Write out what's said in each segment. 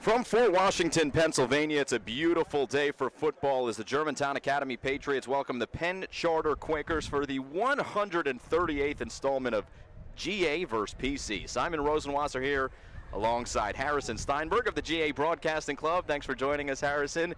From Fort Washington, Pennsylvania, it's a beautiful day for football as the Germantown Academy Patriots welcome the Penn Charter Quakers for the 138th installment of GA vs. PC. Simon Rosenwasser here alongside Harrison Steinberg of the GA Broadcasting Club. Thanks for joining us, Harrison.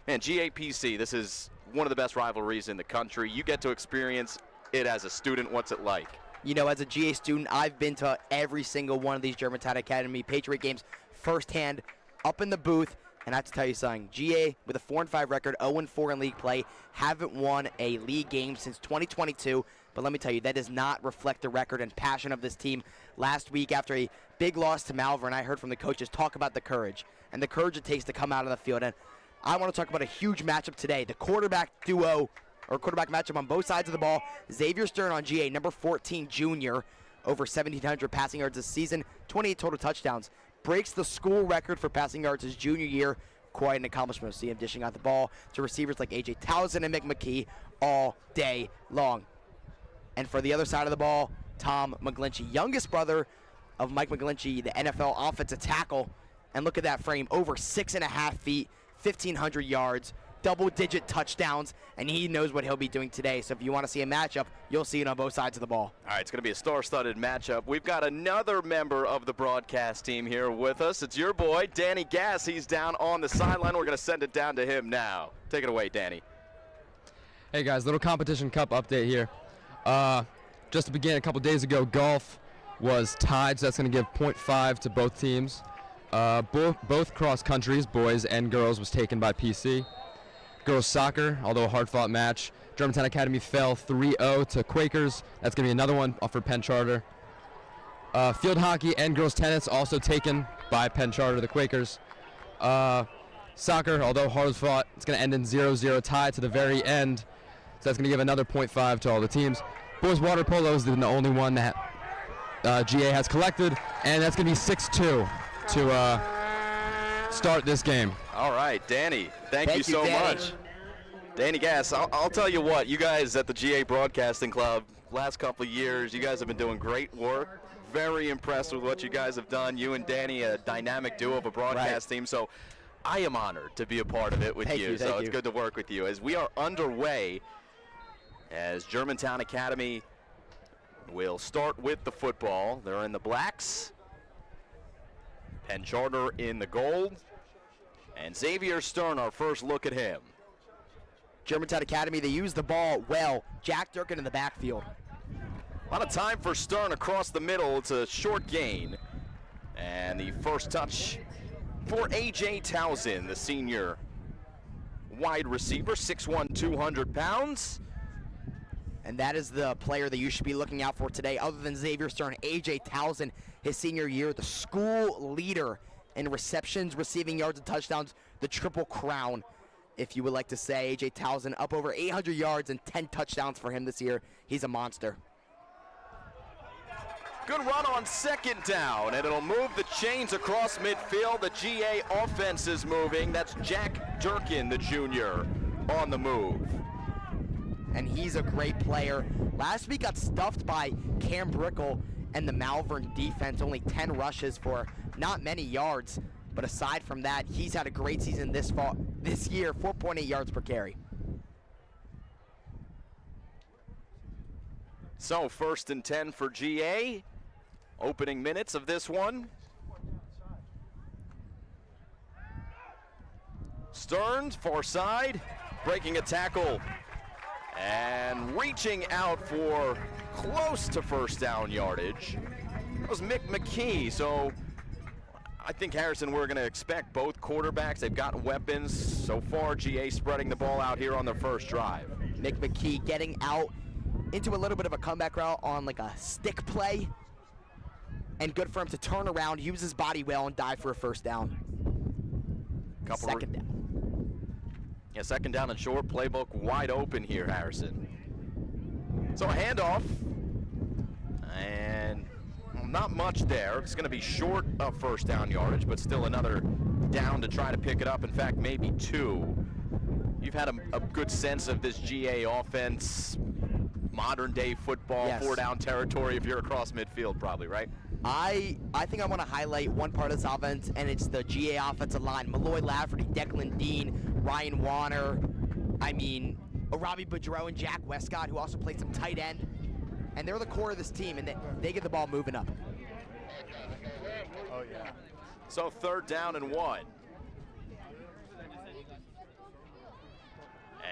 And GA PC, this is one of the best rivalries in the country. You get to experience it as a student. What's it like? You know, as a GA student, I've been to every single one of these Germantown Academy Patriot games firsthand, up in the booth, and I have to tell you something. GA, with a 4-5 record, 0-4 in league play, haven't won a league game since 2022, but let me tell you, that does not reflect the record and passion of this team. Last week, after a big loss to Malvern, I heard from the coaches talk about the courage, and the courage it takes to come out on the field, and I want to talk about a huge matchup today, the quarterback duo, or quarterback matchup on both sides of the ball. Xavier Stern on GA, number 14 junior, over 1,700 passing yards this season, 28 total touchdowns. Breaks the school record for passing yards his junior year. Quite an accomplishment. See him dishing out the ball to receivers like A.J. Townsend and Mick McKee all day long. And for the other side of the ball, Tom McGlinchey, youngest brother of Mike McGlinchey, the NFL offensive tackle. And look at that frame, over 6.5 feet, 1,500 yards, double-digit touchdowns, and he knows what he'll be doing today. So if you want to see a matchup, you'll see it on both sides of the ball. All right, it's going to be a star-studded matchup. We've got another member of the broadcast team here with us. It's your boy, Danny Gass. He's down on the sideline. We're going to send it down to him now. Take it away, Danny. Hey, guys, little Competition Cup update here. Just to begin, a couple days ago, golf was tied, so that's going to give 0.5 to both teams. Both cross countries, boys and girls, was taken by PC. Girls soccer, although a hard-fought match, Germantown Academy fell 3-0 to Quakers. That's going to be another one for Penn Charter. Field hockey and girls tennis also taken by Penn Charter, the Quakers. Soccer, although hard-fought, it's going to end in 0-0 tie to the very end. So that's going to give another 0.5 to all the teams. Boys water polo is the only one that GA has collected, and that's going to be 6-2 to start this game. All right, Danny, thank you so much. Danny Gass, I'll tell you what, you guys at the GA Broadcasting Club, last couple of years, you guys have been doing great work. Very impressed with what you guys have done. You and Danny, a dynamic duo of a broadcast team, so I am honored to be a part of it with you. So it's good to work with you. As we are underway, as Germantown Academy will start with the football. They're in the blacks. Penn Charter in the gold. And Xavier Stern, our first look at him. Germantown Academy, they use the ball well. Jack Durkin in the backfield. A lot of time for Stern across the middle. It's a short gain. And the first touch for A.J. Townsend, the senior wide receiver, 6'1", 200 pounds. And that is the player that you should be looking out for today. Other than Xavier Stern, A.J. Townsend, his senior year, the school leader in receptions, receiving yards, and touchdowns, the Triple Crown, if you would like to say. A.J. Townsend up over 800 yards and 10 touchdowns for him this year. He's a monster. Good run on second down, and it'll move the chains across midfield. The GA offense is moving. That's Jack Durkin, the junior, on the move. And he's a great player. Last week got stuffed by Cam Brickle and the Malvern defense. Only 10 rushes for not many yards. But aside from that, he's had a great season this year, 4.8 yards per carry. So 1st and 10 for GA. Opening minutes of this one. Stearns, far side, breaking a tackle. And reaching out for close to first down yardage. That was Mick McKee. So I think, Harrison, we're going to expect both quarterbacks. They've got weapons. So far, GA spreading the ball out here on their first drive. Mick McKee getting out into a little bit of a comeback route on like a stick play. And good for him to turn around, use his body well, and dive for a first down. Second down. Yeah, second down and short. Playbook wide open here, Harrison. So a handoff. And not much there. It's going to be short of first down yardage, but still another down to try to pick it up. In fact, maybe two. You've had a good sense of this GA offense, modern day football, yes. 4-down territory if you're across midfield probably, right? I think I want to highlight one part of this offense, and it's the GA offensive line. Malloy Lafferty, Declan Dean, Ryan Warner, Robbie Boudreau and Jack Westcott, who also played some tight end. And they're the core of this team, and they get the ball moving up. Oh, yeah. So 3rd down and 1.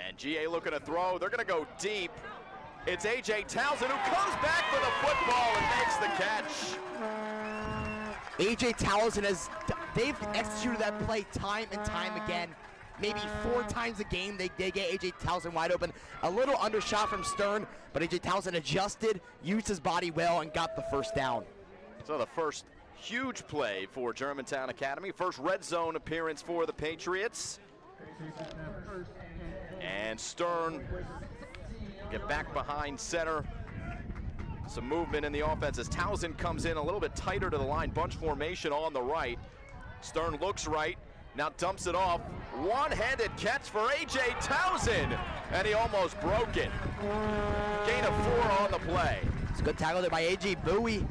And GA looking to throw. They're going to go deep. It's A.J. Townsend who comes back for the football and makes the catch. A.J. Townsend they've executed that play time and time again. Maybe 4 times a game they get A.J. Townsend wide open. A little undershot from Stern, but A.J. Townsend adjusted, used his body well, and got the first down. So the first huge play for Germantown Academy. First red zone appearance for the Patriots. And Stern get back behind center. Some movement in the offense as Townsend comes in a little bit tighter to the line. Bunch formation on the right. Stern looks right, now dumps it off. One-handed catch for A.J. Townsend, and he almost broke it. Gain of 4 on the play. It's a good tackle there by A.J. Bowie.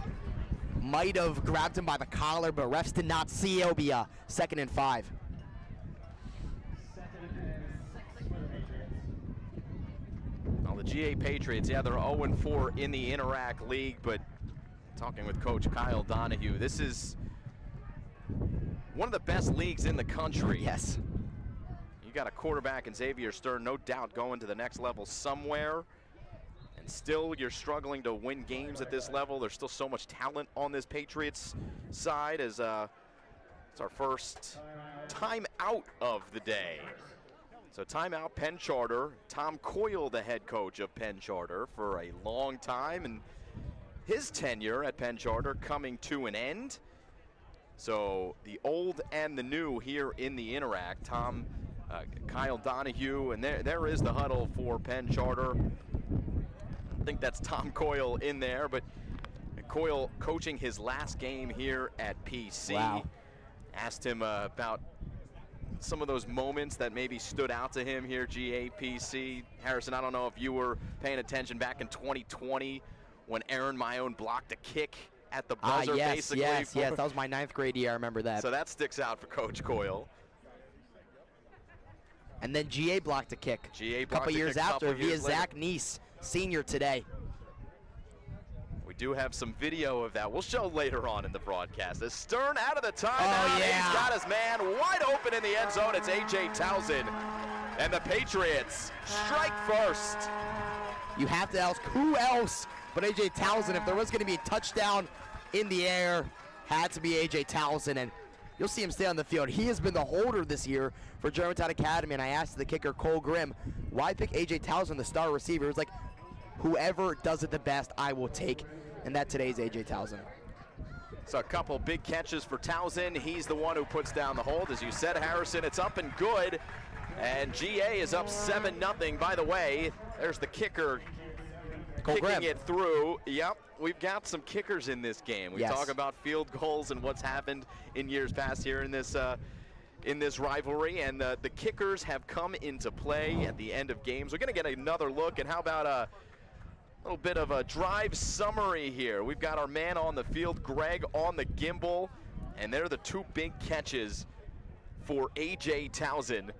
Might have grabbed him by the collar, but refs did not see. It'll be 2nd and 5. Well, the GA Patriots, yeah, they're 0-4 in the Interac League, but talking with Coach Kyle Donahue, this is one of the best leagues in the country. Yes. You got a quarterback in Xavier Stern, no doubt going to the next level somewhere. And still you're struggling to win games at this level. There's still so much talent on this Patriots side as it's our first time out of the day. So timeout, Penn Charter. Tom Coyle, the head coach of Penn Charter for a long time, and his tenure at Penn Charter coming to an end. So the old and the new here in the Interac. Kyle Donahue, and there is the huddle for Penn Charter. I think that's Tom Coyle in there, but Coyle coaching his last game here at PC. Wow. Asked him about some of those moments that maybe stood out to him here, GAPC. Harrison, I don't know if you were paying attention back in 2020 when Aaron Mayone blocked a kick at the buzzer, basically. Yes, that was my 9th grade year, I remember that. So that sticks out for Coach Coyle. And then GA blocked a kick a couple years after via Zach Neese, senior today. We do have some video of that. We'll show later on in the broadcast. As Stern out of the timeout, oh, yeah. He's got his man wide open in the end zone. It's A.J. Townsend. And the Patriots strike first. You have to ask who else but A.J. Townsend. If there was going to be a touchdown in the air, had to be A.J. Townsend. And you'll see him stay on the field. He has been the holder this year for Germantown Academy. And I asked the kicker, Cole Grimm, why pick A.J. Townsend, the star receiver? It was like, whoever does it the best, I will take. And that today's A.J. Townsend. So a couple big catches for Townsend. He's the one who puts down the hold. As you said, Harrison, it's up and good. And GA is up 7-0. By the way, there's the kicker kicking it through. Yep, we've got some kickers in this game. We talk about field goals and what's happened in years past here in this rivalry, and the kickers have come into play at the end of games. We're going to get another look, and how about a little bit of a drive summary here. We've got our man on the field, Greg, on the gimbal, and they're the 2 big catches for A.J. Townsend.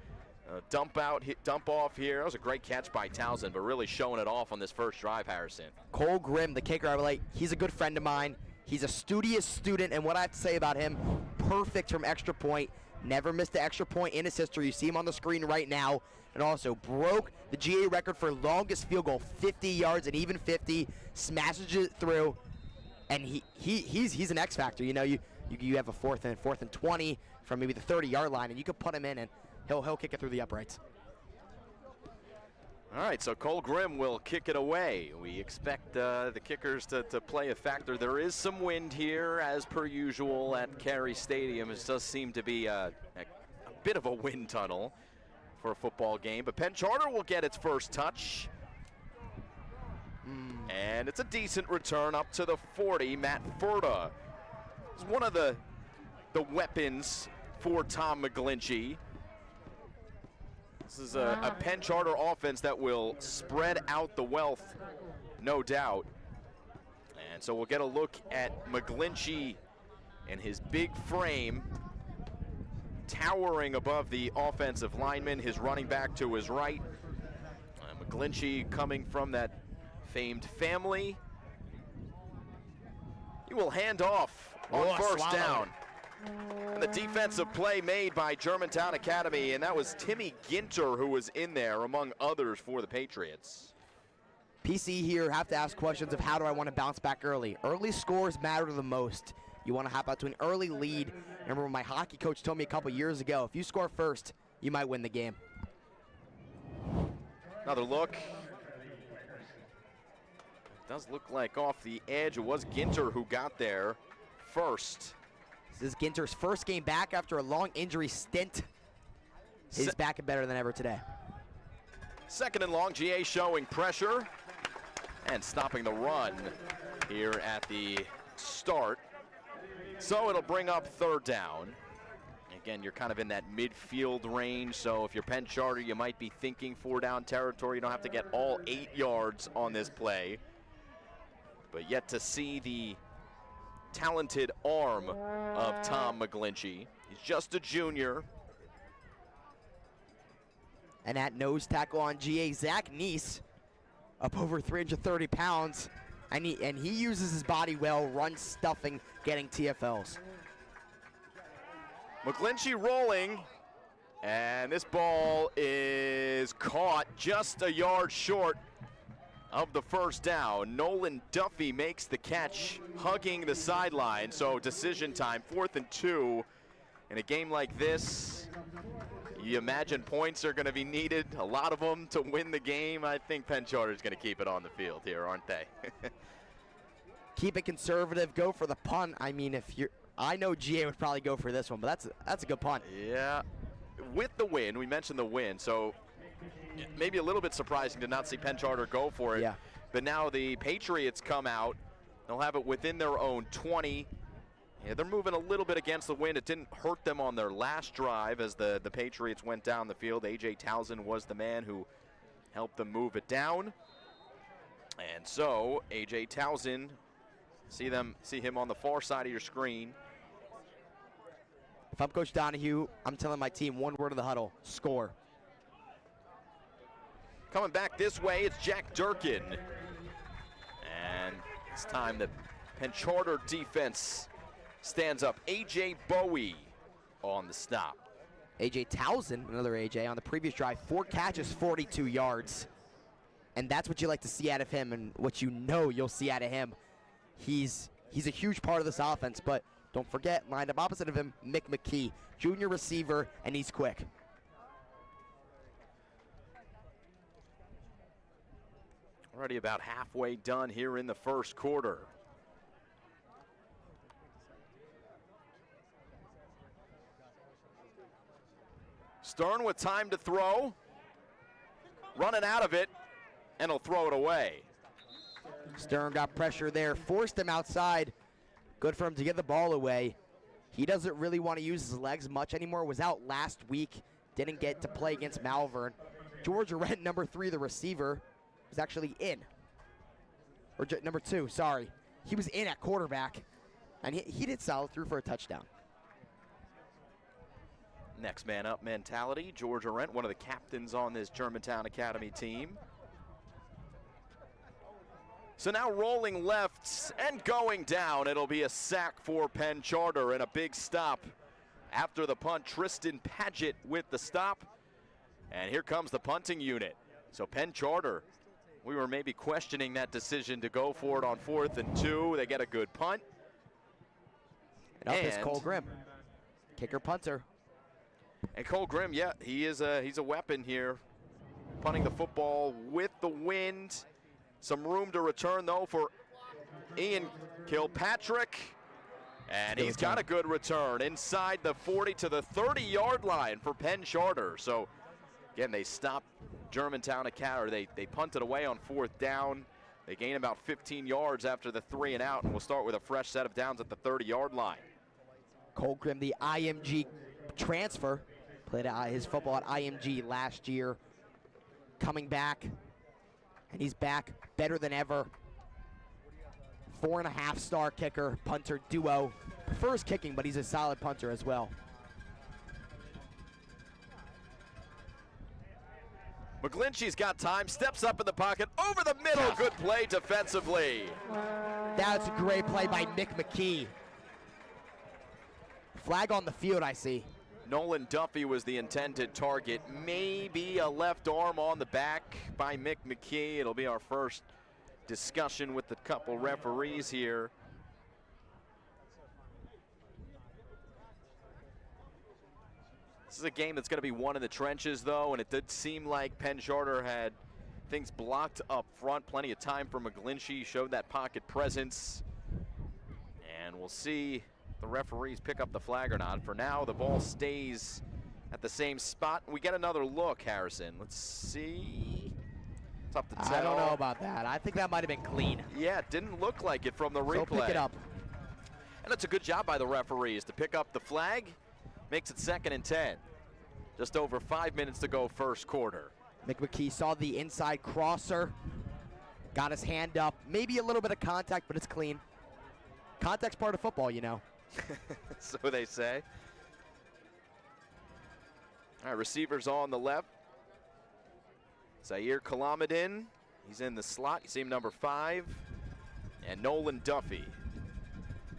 Dump off here. That was a great catch by Townsend, but really showing it off on this first drive, Harrison. Cole Grimm, the kicker, I would like. He's a good friend of mine. He's a studious student, and what I have to say about him, perfect from extra point. Never missed an extra point in his history. You see him on the screen right now. And also broke the GA record for longest field goal, 50 yards, and even 50, smashes it through. And he's an X factor. You know, you have a fourth and 20 from maybe the 30-yard line, and you could put him in, and he'll kick it through the uprights. All right, so Cole Grimm will kick it away. We expect the kickers to play a factor. There is some wind here, as per usual, at Carey Stadium. It does seem to be a bit of a wind tunnel for a football game, but Penn Charter will get its first touch. And it's a decent return up to the 40. Matt Furta is one of the weapons for Tom McGlinchey. This is a Penn Charter offense that will spread out the wealth, no doubt. And so we'll get a look at McGlinchey and his big frame towering above the offensive lineman, his running back to his right. McGlinchey coming from that famed family. He will hand off on first down. And the defensive play made by Germantown Academy, and that was Timmy Ginter who was in there among others for the Patriots. PC here have to ask questions of how do I want to bounce back early. Early scores matter the most. You want to hop out to an early lead. Remember when my hockey coach told me a couple years ago, if you score first, you might win the game. Another look. Does look like off the edge. It was Ginter who got there first. This is Ginter's first game back after a long injury stint. He's back and better than ever today. Second and long, GA showing pressure and stopping the run here at the start. So it'll bring up third down. Again, you're kind of in that midfield range, so if you're Penn Charter, you might be thinking 4-down territory. You don't have to get all 8 yards on this play. But yet to see the talented arm of Tom McGlinchey. He's just a junior. And at nose tackle on GA, Zach Neese, up over 330 pounds. And he uses his body well, run stuffing, getting TFLs. McGlinchey rolling, and this ball is caught just a yard short of the first down. Nolan Duffy makes the catch, hugging the sideline, so decision time, 4th and 2. In a game like this, you imagine points are going to be needed, a lot of them to win the game. I think Penn Charter is going to keep it on the field here, aren't they? Keep it conservative, go for the punt. I mean, I know GA would probably go for this one, but that's a good punt. Yeah, with the win, we mentioned the win, so maybe a little bit surprising to not see Penn Charter go for it. Yeah. But now the Patriots come out. They'll have it within their own 20. Yeah, they're moving a little bit against the wind. It didn't hurt them on their last drive as the Patriots went down the field. A.J. Townsend was the man who helped them move it down. And so A.J. Townsend, see him on the far side of your screen. If I'm Coach Donahue, I'm telling my team one word of the huddle: score. Coming back this way, it's Jack Durkin. And it's time the Penn Charter defense stands up. A.J. Bowie on the stop. A.J. Townsend, another A.J., on the previous drive, 4 catches, 42 yards. And that's what you like to see out of him, and what you know you'll see out of him. He's a huge part of this offense, but don't forget, lined up opposite of him, Mick McKee, junior receiver, and he's quick. Already about halfway done here in the first quarter. Stern with time to throw. Running out of it, and he'll throw it away. Stern got pressure there, forced him outside. Good for him to get the ball away. He doesn't really want to use his legs much anymore. Was out last week, didn't get to play against Malvern. George Arent, number 3, the receiver, was actually in. Or number 2, sorry. He was in at quarterback, and he did solid, through for a touchdown. Next man up mentality. George Arent, one of the captains on this Germantown Academy team. So now rolling left and going down. It'll be a sack for Penn Charter and a big stop after the punt. Tristan Paget with the stop. And here comes the punting unit. So Penn Charter, we were maybe questioning that decision to go for it on 4th and 2. They get a good punt. And up is Cole Grimm, kicker punter. And Cole Grimm, yeah, he's a weapon here. Punting the football with the wind. Some room to return, though, for Ian Kilpatrick. And he's got a good return inside the 40 to the 30-yard line for Penn Charter. So, again, they stopped Germantown Academy. They punted away on 4th down. They gain about 15 yards after the 3 and out, and we'll start with a fresh set of downs at the 30-yard line. Cole Grimm, the IMG transfer, played his football at IMG last year, coming back, and he's back better than ever. 4.5-star kicker, punter duo. Prefers kicking, but he's a solid punter as well. McGlinchey's got time, steps up in the pocket, over the middle, good play defensively. That's a great play by Nick McKee. Flag on the field, I see. Nolan Duffy was the intended target. Maybe a left arm on the back by Mick McKee. It'll be our first discussion with the couple referees here. This is a game that's going to be won in the trenches, though, and it did seem like Penn Charter had things blocked up front. Plenty of time for McGlinchey, showed that pocket presence. And we'll see the referees pick up the flag or not. For now, the ball stays at the same spot. We get another look, Harrison. Let's see. Tough to tell. I don't know about that. I think that might have been clean. Yeah, it didn't look like it from the replay. So pick it up. And it's a good job by the referees to pick up the flag. Makes it 2nd and 10. Just over 5 minutes to go first quarter. Mick McKee saw the inside crosser. Got his hand up. Maybe a little bit of contact, but it's clean. Contact's part of football, you know. So they say. All right, receivers on the left. Zaire Kalamadin, he's in the slot. You see him, number 5. And Nolan Duffy.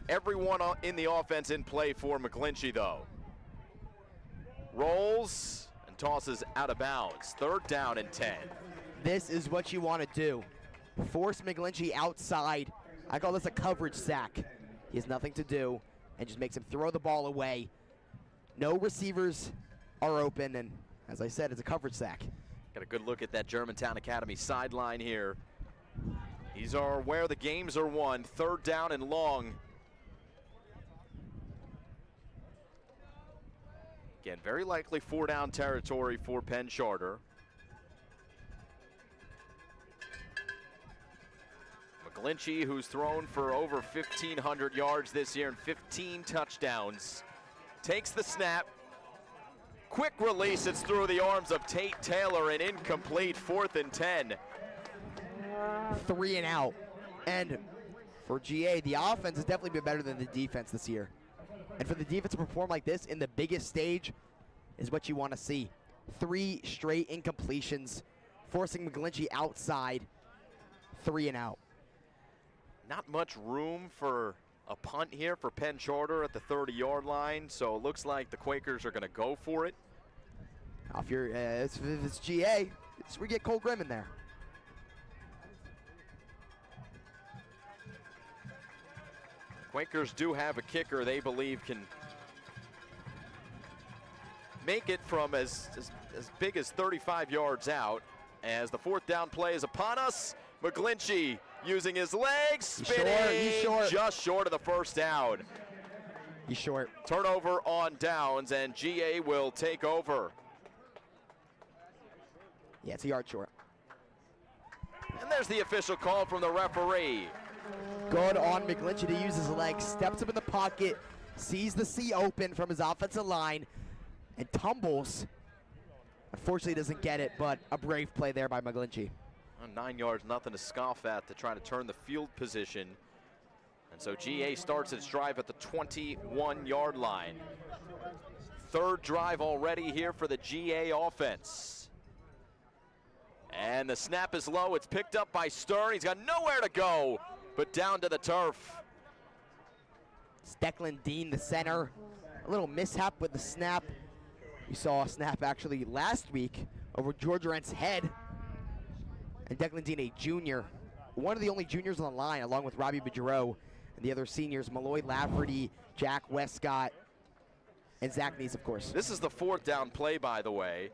Everyone in the offense in play for McGlinchey, though. Rolls and tosses out of bounds. 3rd down and 10. This is what you want to do. Force McGlinchey outside. I call this a coverage sack. He has nothing to do and just makes him throw the ball away. No receivers are open, and as I said, it's a coverage sack. Got a good look at that Germantown Academy sideline here. These are where the games are won. 3rd down and long. Again, very likely 4-down territory for Penn Charter. McGlinchey, who's thrown for over 1,500 yards this year and 15 touchdowns, takes the snap. Quick release, it's through the arms of Tate Taylor and incomplete. 4th and 10. 3 and out. And for GA, the offense has definitely been better than the defense this year. And for the defense to perform like this in the biggest stage is what you want to see. 3 straight incompletions, forcing McGlinchey outside. 3 and out. Not much room for a punt here for Penn Charter at the 30-yard line, so it looks like the Quakers are going to go for it. If it's GA, we get Cole Grimm in there. Quakers do have a kicker they believe can make it from as big as 35 yards out. As the 4th down play is upon us, McGlinchey using his legs, spinning, he's short. Just short of the 1st down. He's short. Turnover on downs, and GA will take over. Yeah, it's a yard short. And there's the official call from the referee. Good on McGlinchey to use his legs, steps up in the pocket, sees the C open from his offensive line, and tumbles. Unfortunately, doesn't get it, but a brave play there by McGlinchey. 9 yards, nothing to scoff at to try to turn the field position. And so GA starts its drive at the 21-yard line. 3rd drive already here for the GA offense. And the snap is low. It's picked up by Stern. He's got nowhere to go but down to the turf. It's Declan Dean, the center. A little mishap with the snap. We saw a snap actually last week over George Rent's head. And Declan Dean, a junior, one of the only juniors on the line, along with Robbie Bedreau and the other seniors, Malloy Lafferty, Jack Westcott, and Zach Neese, of course. This is the 4th down play, by the way.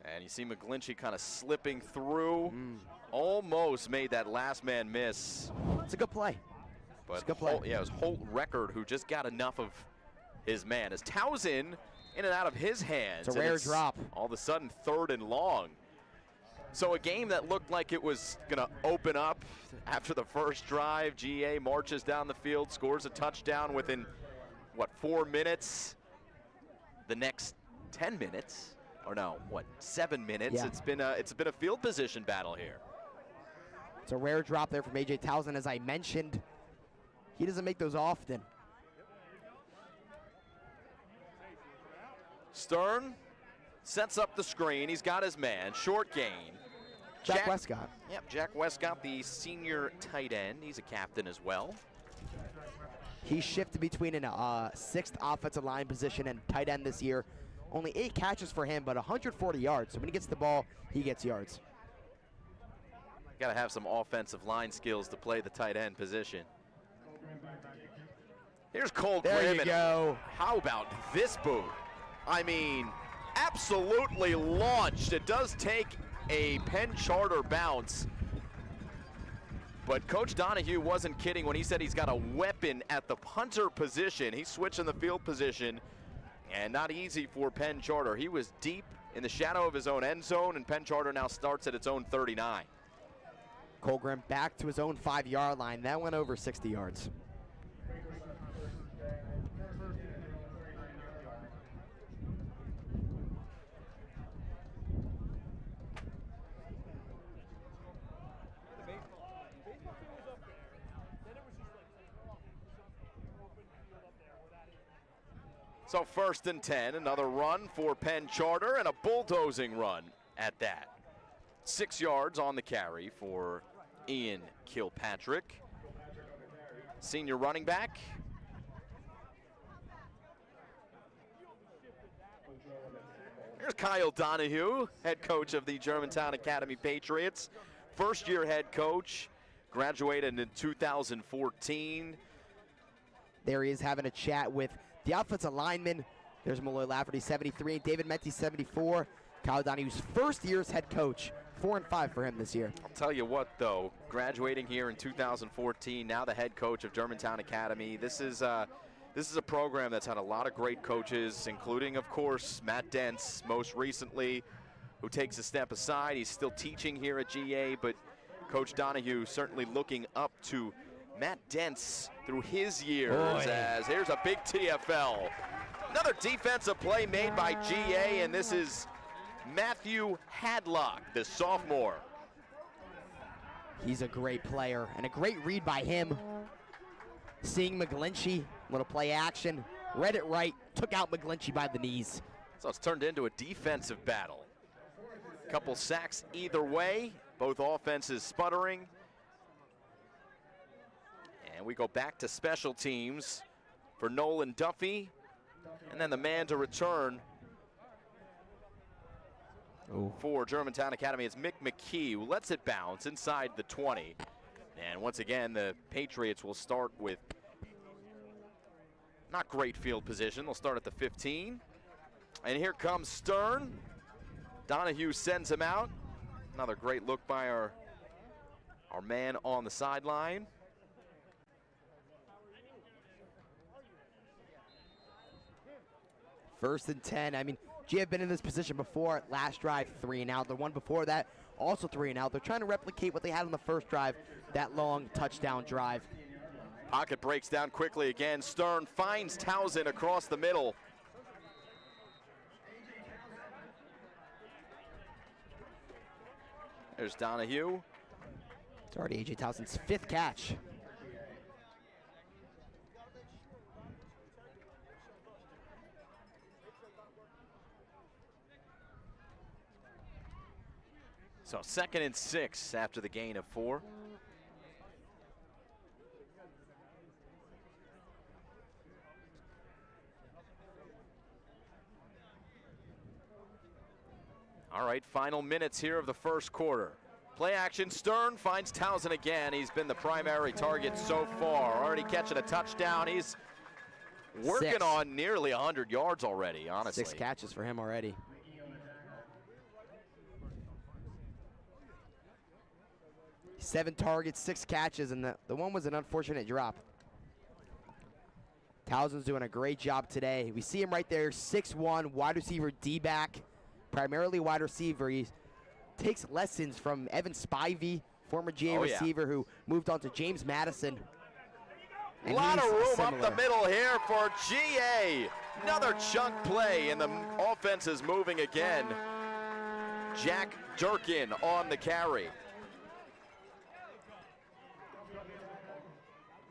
And you see McGlinchey kind of slipping through. Almost made that last man miss. It's a good play. But it's a good play. Holt, yeah, it was Holt Record who just got enough of his man. As Towson in and out of his hands. It's a rare drop. All of a sudden 3rd and long. So a game that looked like it was going to open up after the first drive. GA marches down the field, scores a touchdown within, 4 minutes? The next 10 minutes, or no, 7 minutes? Yeah. It's been a field position battle here. It's a rare drop there from A.J. Towson. As I mentioned, he doesn't make those often. Stern sets up the screen. He's got his man. Short gain. Jack Westcott. Yep, Jack Westcott, the senior tight end. He's a captain as well. He shifted between a sixth offensive line position and tight end this year. Only 8 catches for him, but 140 yards. So when he gets the ball, he gets yards. Got to have some offensive line skills to play the tight end position. Here's Cole There Grimm. you go. How about this boot? I mean, absolutely launched. It does take a Penn Charter bounce. But Coach Donahue wasn't kidding when he said he's got a weapon at the punter position. He's switching the field position, and not easy for Penn Charter. He was deep in the shadow of his own end zone, and Penn Charter now starts at its own 39. Cole Grimm back to his own 5-yard line. That went over 60 yards. So 1st and 10, another run for Penn Charter, and a bulldozing run at that. 6 yards on the carry for Ian Kilpatrick, senior running back. Here's Kyle Donahue, head coach of the Germantown Academy Patriots. First-year head coach, graduated in 2014. There he is having a chat with the offensive lineman. There's Malloy Lafferty, 73, and David Menti, 74. Kyle Donahue's first year as head coach. 4-5 for him this year. I'll tell you what, though, graduating here in 2014, now the head coach of Germantown Academy. This is a program that's had a lot of great coaches, including, of course, Matt Dentz, most recently, who takes a step aside. He's still teaching here at GA, but Coach Donahue certainly looking up to Matt Dentz through his years. As here's a big TFL. Another defensive play made by GA, and this is Matthew Hadlock, the sophomore. He's a great player, and a great read by him. Seeing McGlinchey, little play action, read it right, took out McGlinchey by the knees. So it's turned into a defensive battle. Couple sacks either way, both offenses sputtering. And we go back to special teams for Nolan Duffy, and then the man to return for Germantown Academy is Mick McKee, who lets it bounce inside the 20. And once again, the Patriots will start with not great field position. They'll start at the 15. And here comes Stern. Donahue sends him out. Another great look by our man on the sideline. First and 10. I mean, G have been in this position before. Last drive, 3 and out. The one before that, also 3 and out. They're trying to replicate what they had on the first drive, that long touchdown drive. Pocket breaks down quickly again. Stern finds Towson across the middle. There's Donahue. It's already A.J. Towson's 5th catch. So 2nd and 6 after the gain of 4. All right, final minutes here of the first quarter. Play action, Stern finds Towson again. He's been the primary target so far. Already catching a touchdown. He's working on nearly 100 yards already, honestly. 6 catches for him already. Seven targets, 6 catches, and the one was an unfortunate drop. Towson's doing a great job today. We see him right there, 6'1", wide receiver D-back, primarily wide receiver. He takes lessons from Evan Spivey, former GA receiver who moved on to James Madison. A lot of room up the middle here for GA. Another chunk play, and the offense is moving again. Jack Durkin on the carry.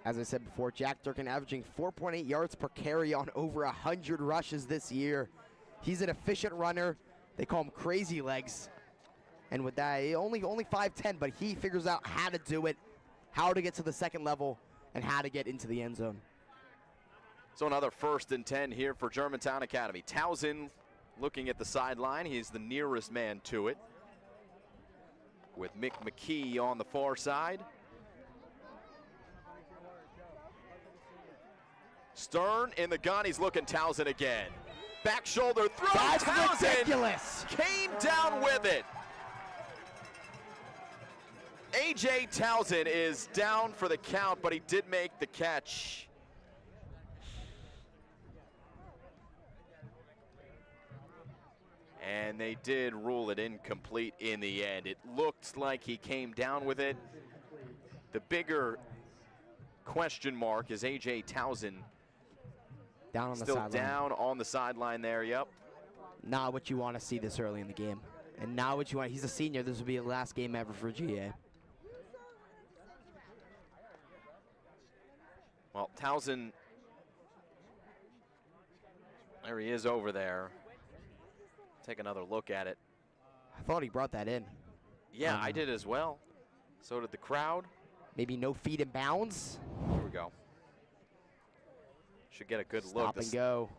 As I said before, Jack Durkin averaging 4.8 yards per carry on over 100 rushes this year. He's an efficient runner. They call him Crazy Legs. And with that, only 5'10", but he figures out how to do it, how to get to the second level, and how to get into the end zone. So another 1st and 10 here for Germantown Academy. Towson looking at the sideline. He's the nearest man to it, with Mick McKee on the far side. Stern in the gun. He's looking Towson again. Back shoulder throw. That's Towson ridiculous. came down with it. A.J. Towson is down for the count, but he did make the catch. And they did rule it incomplete in the end. It looked like he came down with it. The bigger question mark is A.J. Towson. Down on the Still sideline. down on the sideline there, yep. Not what you want to see this early in the game. And not what you want. He's a senior. This will be the last game ever for GA. Well, Towson, there he is over there. Take another look at it. I thought he brought that in. Yeah, I did as well. So did the crowd. Maybe no feet in bounds. Here we go. Should get a good look. Stop and go.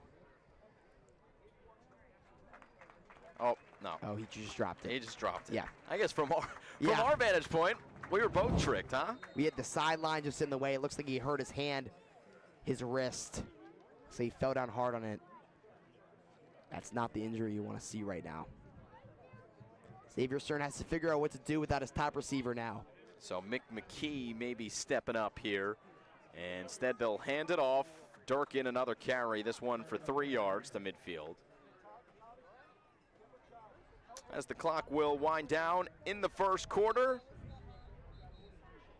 Oh, no. Oh, he just dropped it. He just dropped it. Yeah. I guess from our Yeah. vantage point, we were both tricked, huh? We had the sideline just in the way. It looks like he hurt his hand, his wrist. So he fell down hard on it. That's not the injury you want to see right now. Xavier Stern has to figure out what to do without his top receiver now. So Mick McKee may be stepping up here. And instead, they'll hand it off. Durkin another carry, this one for 3 yards to midfield. As the clock will wind down in the first quarter.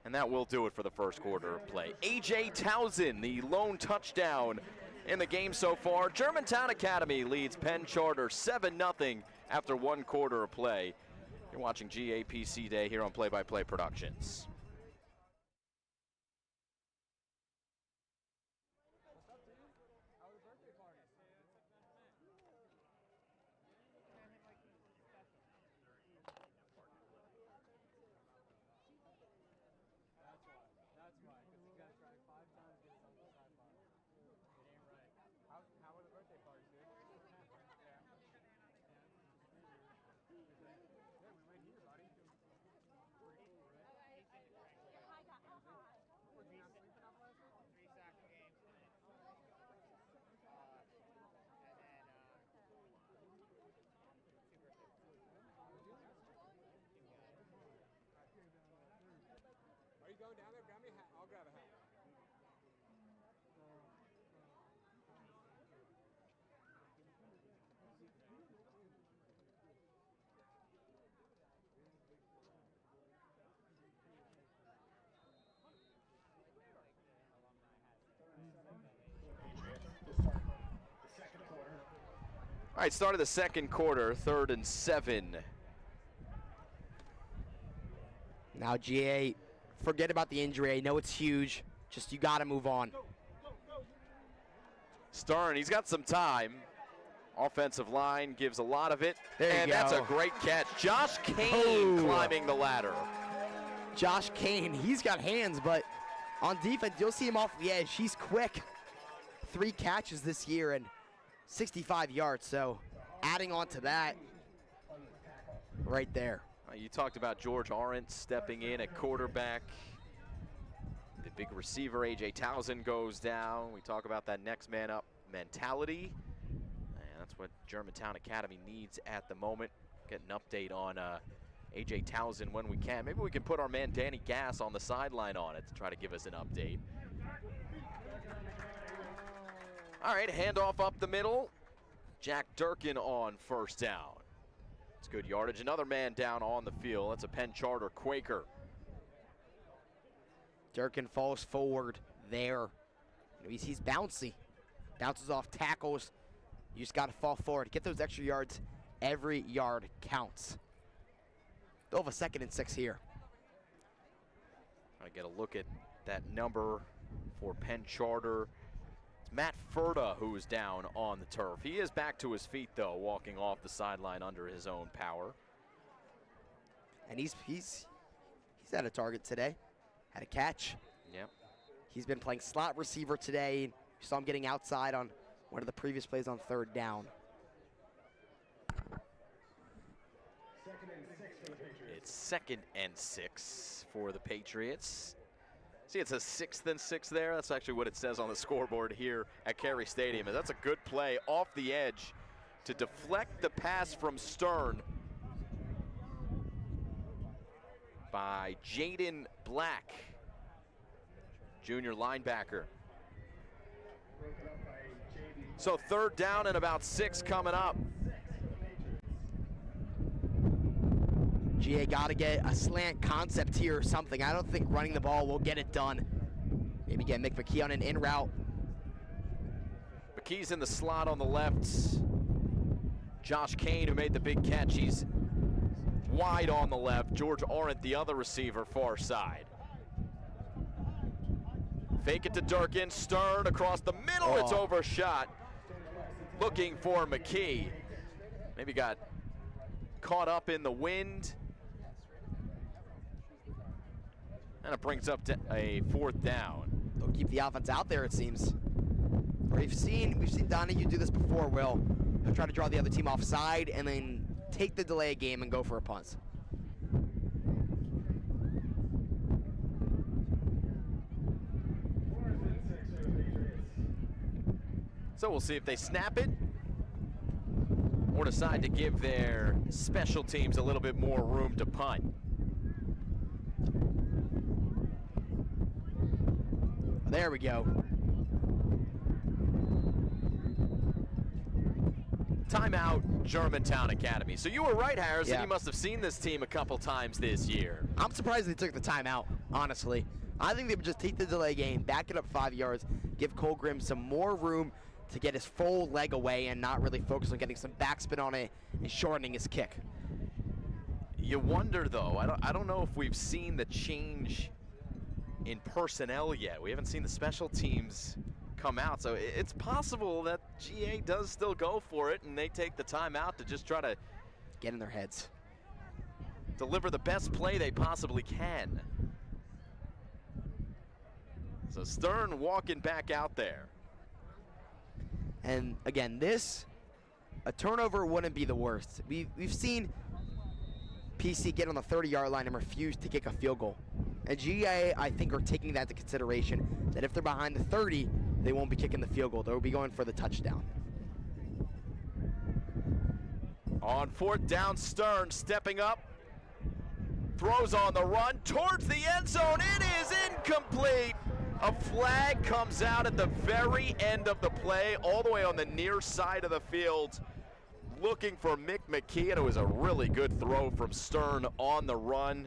And that will do it for the first quarter of play. A.J. Towson, the lone touchdown in the game so far. Germantown Academy leads Penn Charter 7-0 after 1 quarter of play. You're watching GAPC Day here on Play by Play Productions. That's why, because you gotta try 5 times to get something sidebar. It ain't right. How were the birthday parties, dude? Yeah. Yeah, we're right here, buddy. Pretty cool, right? Were you not sleeping up last night? 3 soccer games tonight. And then 2 birthdays. Are you going down there? Grab me a hat. I'll grab a hat. All right, start of the second quarter, 3rd and 7. Now GA, forget about the injury. I know it's huge. Just you got to move on. Stern, he's got some time. Offensive line gives a lot of it. There you and go. That's a great catch. Josh Kane Oh. climbing the ladder. Josh Kane, he's got hands, but on defense, you'll see him off the edge. He's quick. 3 catches this year and 65 yards. So adding on to that right there. You talked about George Arendt stepping in at quarterback. The big receiver, A.J. Towson, goes down. We talk about that next man up mentality. And that's what Germantown Academy needs at the moment. Get an update on A.J. Towson when we can. Maybe we can put our man Danny Gass on the sideline on it to try to give us an update. All right, handoff up the middle. Jack Durkin on first down. It's good yardage. Another man down on the field. That's a Penn Charter Quaker. Durkin falls forward there. He's bouncy. Bounces off tackles. You just got to fall forward. Get those extra yards. Every yard counts. They'll have a 2nd and 6 here. I get a look at that number for Penn Charter. It's Matt Furta who is down on the turf. He is back to his feet, though, walking off the sideline under his own power. And he's had a target today, had a catch. Yep. He's been playing slot receiver today. You saw him getting outside on one of the previous plays on 3rd down. It's 2nd and 6 for the Patriots. See, it says 6th and 6 there. That's actually what it says on the scoreboard here at Carey Stadium. And that's a good play off the edge to deflect the pass from Stern by Jaden Black, junior linebacker. So 3rd down and about 6 coming up. GA got to get a slant concept here or something. I don't think running the ball will get it done. Maybe get Mick McKee on an in route. McKee's in the slot on the left. Josh Kane, who made the big catch, he's wide on the left. George Arendt, the other receiver, far side. Fake it to Durkin. Stern across the middle. It's overshot. Looking for McKee. Maybe got caught up in the wind. And it brings up to a 4th down. They'll keep the offense out there, it seems. We've seen Donahue do this before, Will. He'll try to draw the other team offside and then take the delay game and go for a punt. So we'll see if they snap it or decide to give their special teams a little bit more room to punt. There we go. Timeout, Germantown Academy. So you were right, Harrison. Yeah. You must have seen this team a couple times this year. I'm surprised they took the timeout, honestly. I think they would just take the delay game, back it up 5 yards, give Cole Grimm some more room to get his full leg away and not really focus on getting some backspin on it and shortening his kick. You wonder, though, I don't know if we've seen the change in personnel yet. We haven't seen the special teams come out, so it's possible that GA does still go for it and they take the timeout to just try to get in their heads, deliver the best play they possibly can. So Stern walking back out there. And again, a turnover wouldn't be the worst. We've seen PC get on the 30-yard line and refuse to kick a field goal. And GA, I think, are taking that into consideration, that if they're behind the 30, they won't be kicking the field goal. They'll be going for the touchdown. On 4th down, Stern stepping up. Throws on the run towards the end zone. It is incomplete. A flag comes out at the very end of the play, all the way on the near side of the field, looking for Mick McKee, and it was a really good throw from Stern on the run,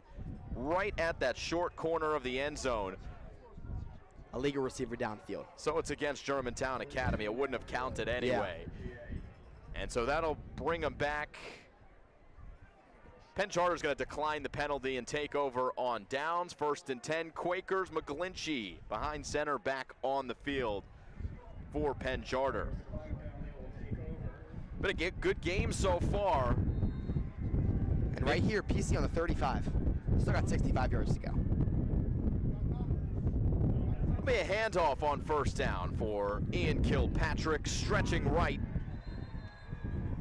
right at that short corner of the end zone. A legal receiver downfield. So it's against Germantown Academy. It wouldn't have counted anyway. Yeah. And so that'll bring them back. Penn Charter's going to decline the penalty and take over on downs. 1st and 10, Quakers. McGlinchey behind center, back on the field for Penn Charter. But a good game so far. And right here, PC on the 35. Still got 65 yards to go. It'll be a handoff on 1st down for Ian Kilpatrick, stretching right.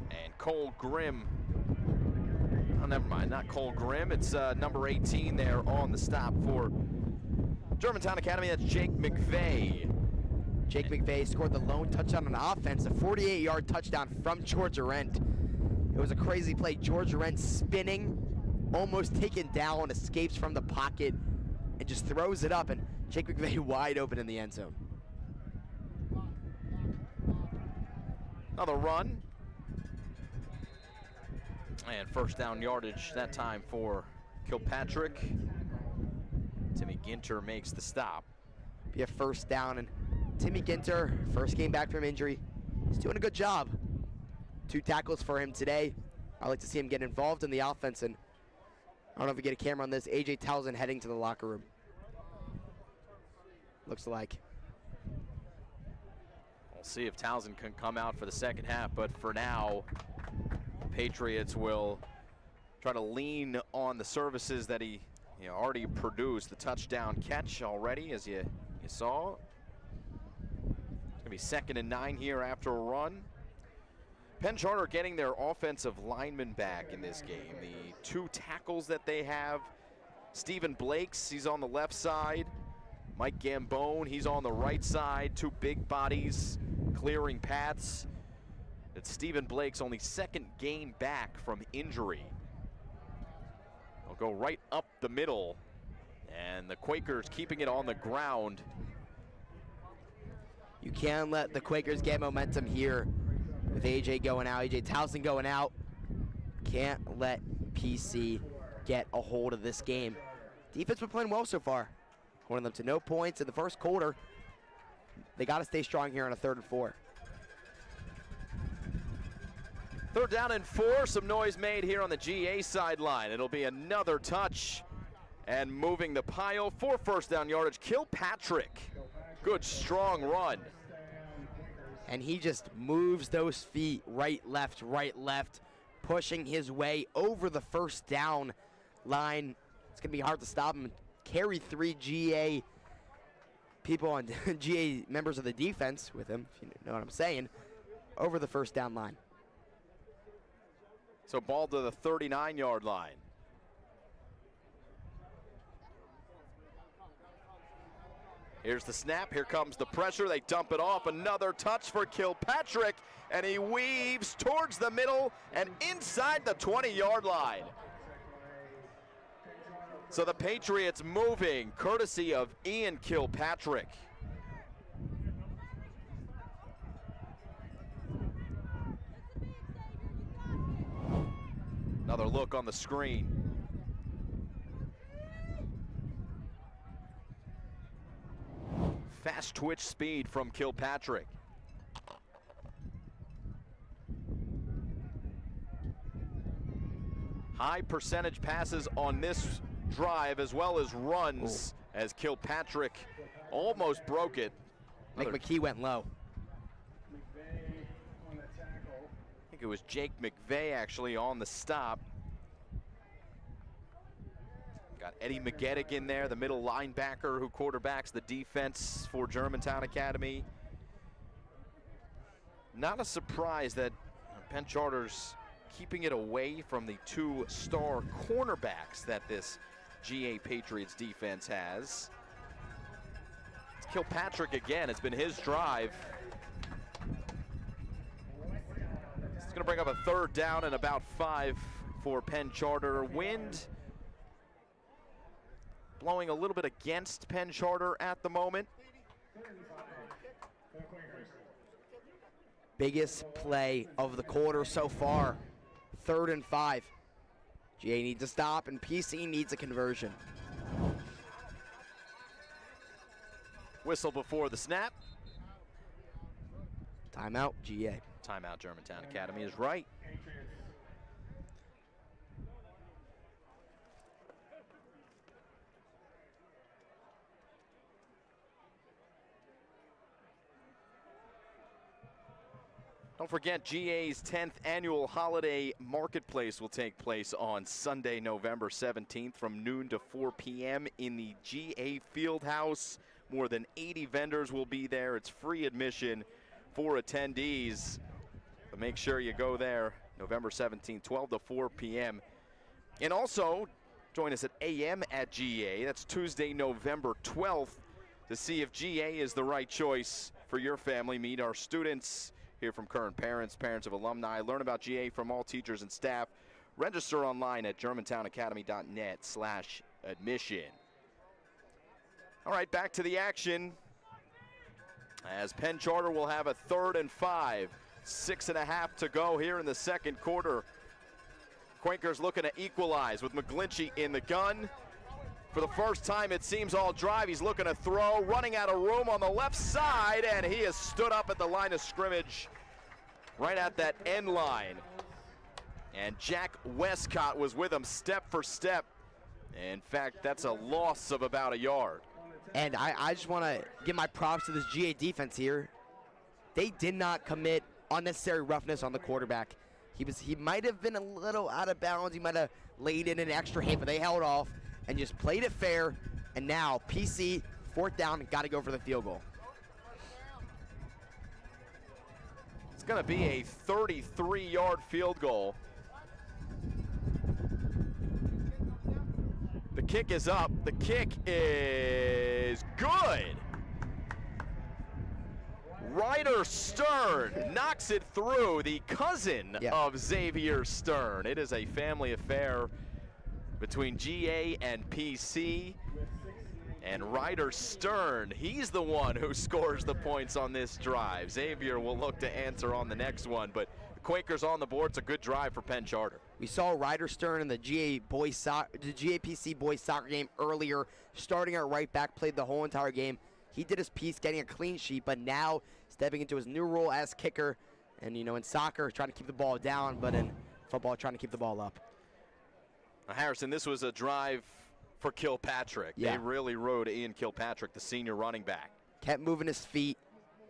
And Cole Grimm. Oh, never mind, not Cole Grimm. It's number 18 there on the stop for Germantown Academy. That's Jake McVeigh. Jake McVeigh scored the lone touchdown on offense, a 48-yard touchdown from George Arendt. It was a crazy play. George Arendt spinning, almost taken down, escapes from the pocket, and just throws it up, and Jake McVeigh wide open in the end zone. Another run. And 1st down yardage that time for Kilpatrick. Timmy Ginter makes the stop. Be a 1st down, and Timmy Ginter, first game back from injury, he's doing a good job. 2 tackles for him today. I like to see him get involved in the offense, and I don't know if we get a camera on this. AJ Townsend heading to the locker room. looks like. We'll see if Townsend can come out for the second half, but for now, the Patriots will try to lean on the services that he already produced. The touchdown catch already, as you saw. It's gonna be 2nd and 9 here after a run. Penn Charter getting their offensive lineman back in this game. The 2 tackles that they have, Stephen Blakes, he's on the left side. Mike Gambone, he's on the right side. 2 big bodies clearing paths. It's Stephen Blake's only 2nd game back from injury. They'll go right up the middle, and the Quakers keeping it on the ground. You can't let the Quakers get momentum here with AJ going out, AJ Townsend going out. Can't let PC get a hold of this game. Defense been playing well so far. Holding them to no points in the first quarter. They got to stay strong here on a 3rd and 4. 3rd down and 4, some noise made here on the GA sideline. It'll be another touch and moving the pile for 1st down yardage. Kilpatrick, good strong run. And he just moves those feet right, left, pushing his way over the 1st down line. It's gonna be hard to stop him. Carry 3 GA people on GA members of the defense with him, if you know what I'm saying, over the 1st down line. So ball to the 39-yard line. Here's the snap, here comes the pressure, they dump it off, another touch for Kilpatrick, and he weaves towards the middle and inside the 20-yard line. So the Patriots moving, courtesy of Ian Kilpatrick. Another look on the screen. Fast twitch speed from Kilpatrick. High percentage passes on this drive as well as runs. As Kilpatrick almost broke it. Nick McKee went low. I think it was Jake McVeigh actually on the stop. Got Eddie McGettick in there, the middle linebacker who quarterbacks the defense for Germantown Academy. Not a surprise that Penn Charter's keeping it away from the 2 star cornerbacks that this GA Patriots defense has. It's Kilpatrick again, it's been his drive. It's gonna bring up a 3rd down and about 5 for Penn Charter. Wind blowing a little bit against Penn Charter at the moment. Biggest play of the quarter so far. 3rd and 5. GA needs to stop and PC needs a conversion. Whistle before the snap. Timeout, GA. Timeout, Germantown Academy is right. Don't forget, GA's 10th annual holiday marketplace will take place on Sunday, November 17th from noon to 4 p.m. in the GA Fieldhouse. More than 80 vendors will be there. It's free admission for attendees. But make sure you go there November 17th, 12 to 4 p.m. And also, join us at AM at GA. That's Tuesday, November 12th, to see if GA is the right choice for your family. Meet our students. Hear from current parents, parents of alumni. Learn about GA from all teachers and staff. Register online at germantownacademy.net/admission. All right, back to the action. As Penn Charter will have a 3rd and 5. 6.5 to go here in the 2nd quarter. Quakers looking to equalize with McGlinchey in the gun. For the first time, it seems all drive. He's looking to throw, running out of room on the left side, and he has stood up at the line of scrimmage right at that end line. And Jack Westcott was with him step for step. In fact, that's a loss of about a yard. And I just want to give my props to this GA defense here. They did not commit unnecessary roughness on the quarterback. He might have been a little out of bounds. He might have laid in an extra hit, but they held off and just played it fair. And now PC, 4th down, got to go for the field goal. It's going to be a 33-yard field goal. The kick is up. The kick is good. Ryder Stern knocks it through, the cousin of Xavier Stern. It is a family affair between GA and PC. And Ryder Stern, he's the one who scores the points on this drive. Xavier will look to answer on the next one, but the Quakers on the board. It's a good drive for Penn Charter. We saw Ryder Stern in the GA PC boys soccer game earlier, starting at right back, played the whole entire game. He did his piece, getting a clean sheet, but now stepping into his new role as kicker. And, you know, in soccer, trying to keep the ball down, but in football, trying to keep the ball up. Now, Harrison, this was a drive for Kilpatrick. Yeah. They really rode Ian Kilpatrick, the senior running back. Kept moving his feet,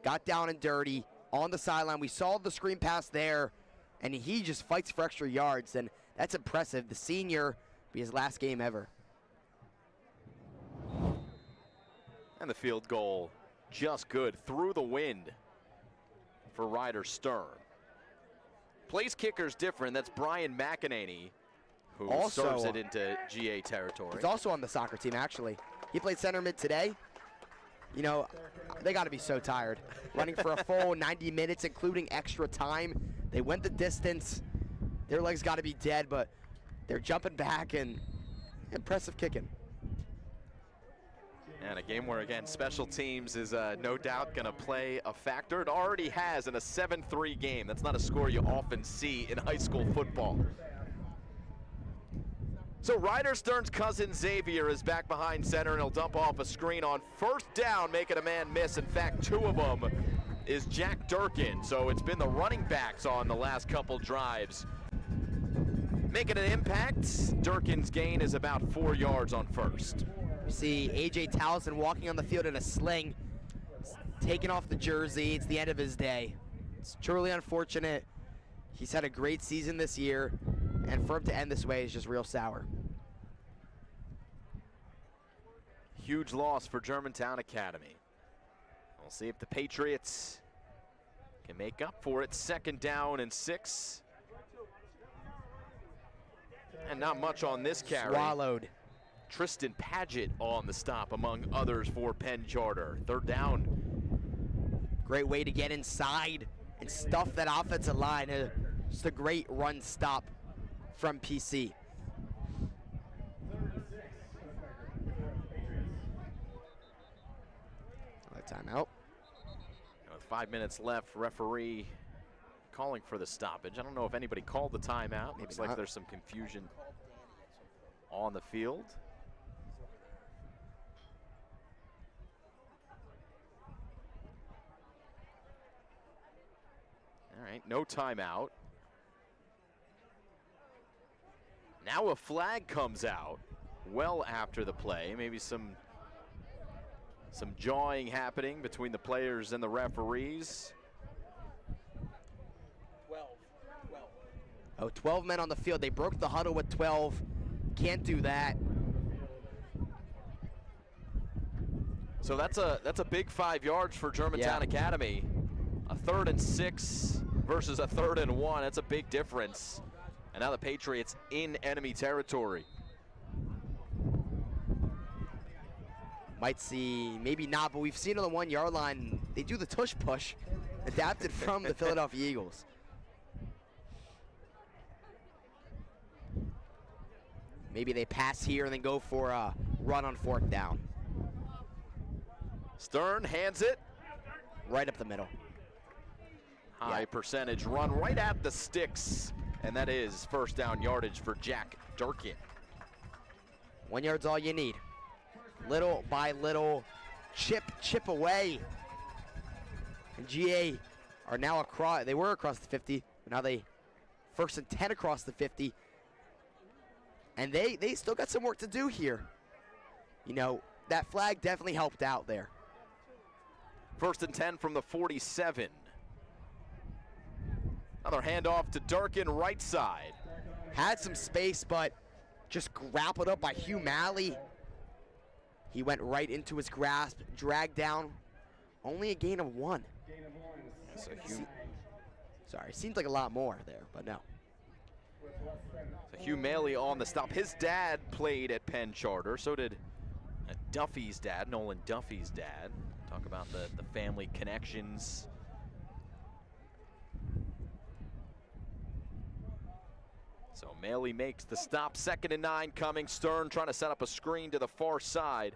got down and dirty on the sideline. We saw the screen pass there, and he just fights for extra yards, and that's impressive. The senior, be his last game ever. And the field goal just good through the wind for Ryder Stern. Place kicker's different. That's Brian McEnany, who Also, serves it into GA territory. He's also on the soccer team, actually. He played center mid today. You know, they got to be so tired. Running for a full 90 minutes, including extra time. They went the distance. Their legs got to be dead, but they're jumping back and impressive kicking. And a game where, again, special teams is no doubt going to play a factor. It already has in a 7-3 game. That's not a score you often see in high school football. So Ryder Stern's cousin Xavier is back behind center, and he'll dump off a screen on 1st down, making a man miss. In fact, 2 of them is Jack Durkin. So it's been the running backs on the last couple drives making an impact. Durkin's gain is about 4 yards on 1st. You see AJ Towson walking on the field in a sling, taking off the jersey. It's the end of his day. It's truly unfortunate. He's had a great season this year, and for him to end this way is just real sour. Huge loss for Germantown Academy. We'll see if the Patriots can make up for it. 2nd down and 6. And not much on this carry. Swallowed. Tristan Paget on the stop, among others, for Penn Charter. 3rd down. Great way to get inside and stuff that offensive line. Just a great run stop from PC. Timeout. With 5 minutes left, referee calling for the stoppage. I don't know if anybody called the timeout. Maybe Looks like not. there's some confusion on the field. All right, no timeout. Now a flag comes out well after the play. Maybe some jawing happening between the players and the referees. 12 men on the field. They broke the huddle with 12. Can't do that. So that's a big 5 yards for Germantown Academy. A 3rd and 6 versus a 3rd and 1. That's a big difference. And now the Patriots in enemy territory. Might see, maybe not, but we've seen on the 1 yard line, they do the tush push, adapted from the Philadelphia Eagles. Maybe they pass here and then go for a run on 4th down. Stern hands it. Right up the middle. High percentage run right at the sticks. And that is 1st down yardage for Jack Durkin. 1 yard's all you need. Little by little, chip away. And GA are now across, they were across the 50, but now they 1st and 10 across the 50. And they still got some work to do here. You know, that flag definitely helped out there. 1st and 10 from the 47. Another handoff to Durkin, right side. Had some space, but just grappled up by Hugh Malley. He went right into his grasp, dragged down. Only a gain of 1. So Hugh, Sorry, seems like a lot more there, but no. so Hugh Maley on the stop. His dad played at Penn Charter. So did Duffy's dad, Nolan Duffy's dad. Talk about the family connections. So Maley makes the stop. 2nd and 9 coming. Stern trying to set up a screen to the far side.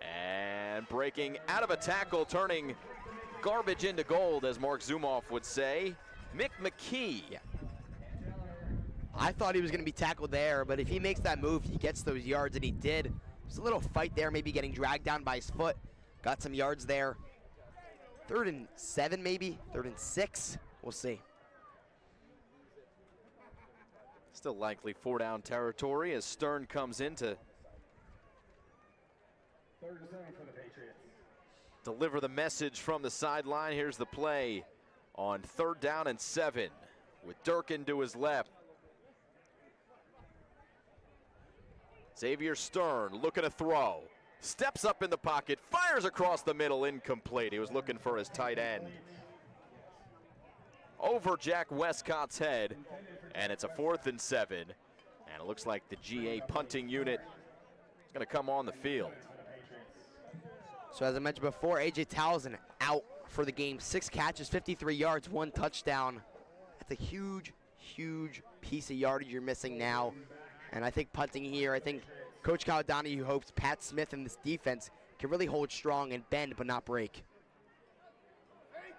And breaking out of a tackle, turning garbage into gold, as Mark Zumoff would say. Mick McKee. Yeah. I thought he was going to be tackled there, but if he makes that move, he gets those yards, and he did. There's a little fight there, maybe getting dragged down by his foot. Got some yards there. 3rd and 7, maybe. 3rd and 6. We'll see. Still likely 4-down territory as Stern comes in to 3rd and 7 for the Patriots. deliver the message from the sideline. Here's the play on 3rd down and 7 with Durkin to his left. Xavier Stern looking to throw. Steps up in the pocket, fires across the middle, incomplete. He was looking for his tight end. Over Jack Westcott's head, and it's a 4th and 7. And it looks like the GA punting unit is going to come on the field. So as I mentioned before, AJ Towson out for the game. 6 catches, 53 yards, 1 touchdown. That's a huge, huge piece of yardage you're missing now. And I think punting here, I think Coach Kyle Donahue hopes Pat Smith and this defense can really hold strong and bend but not break.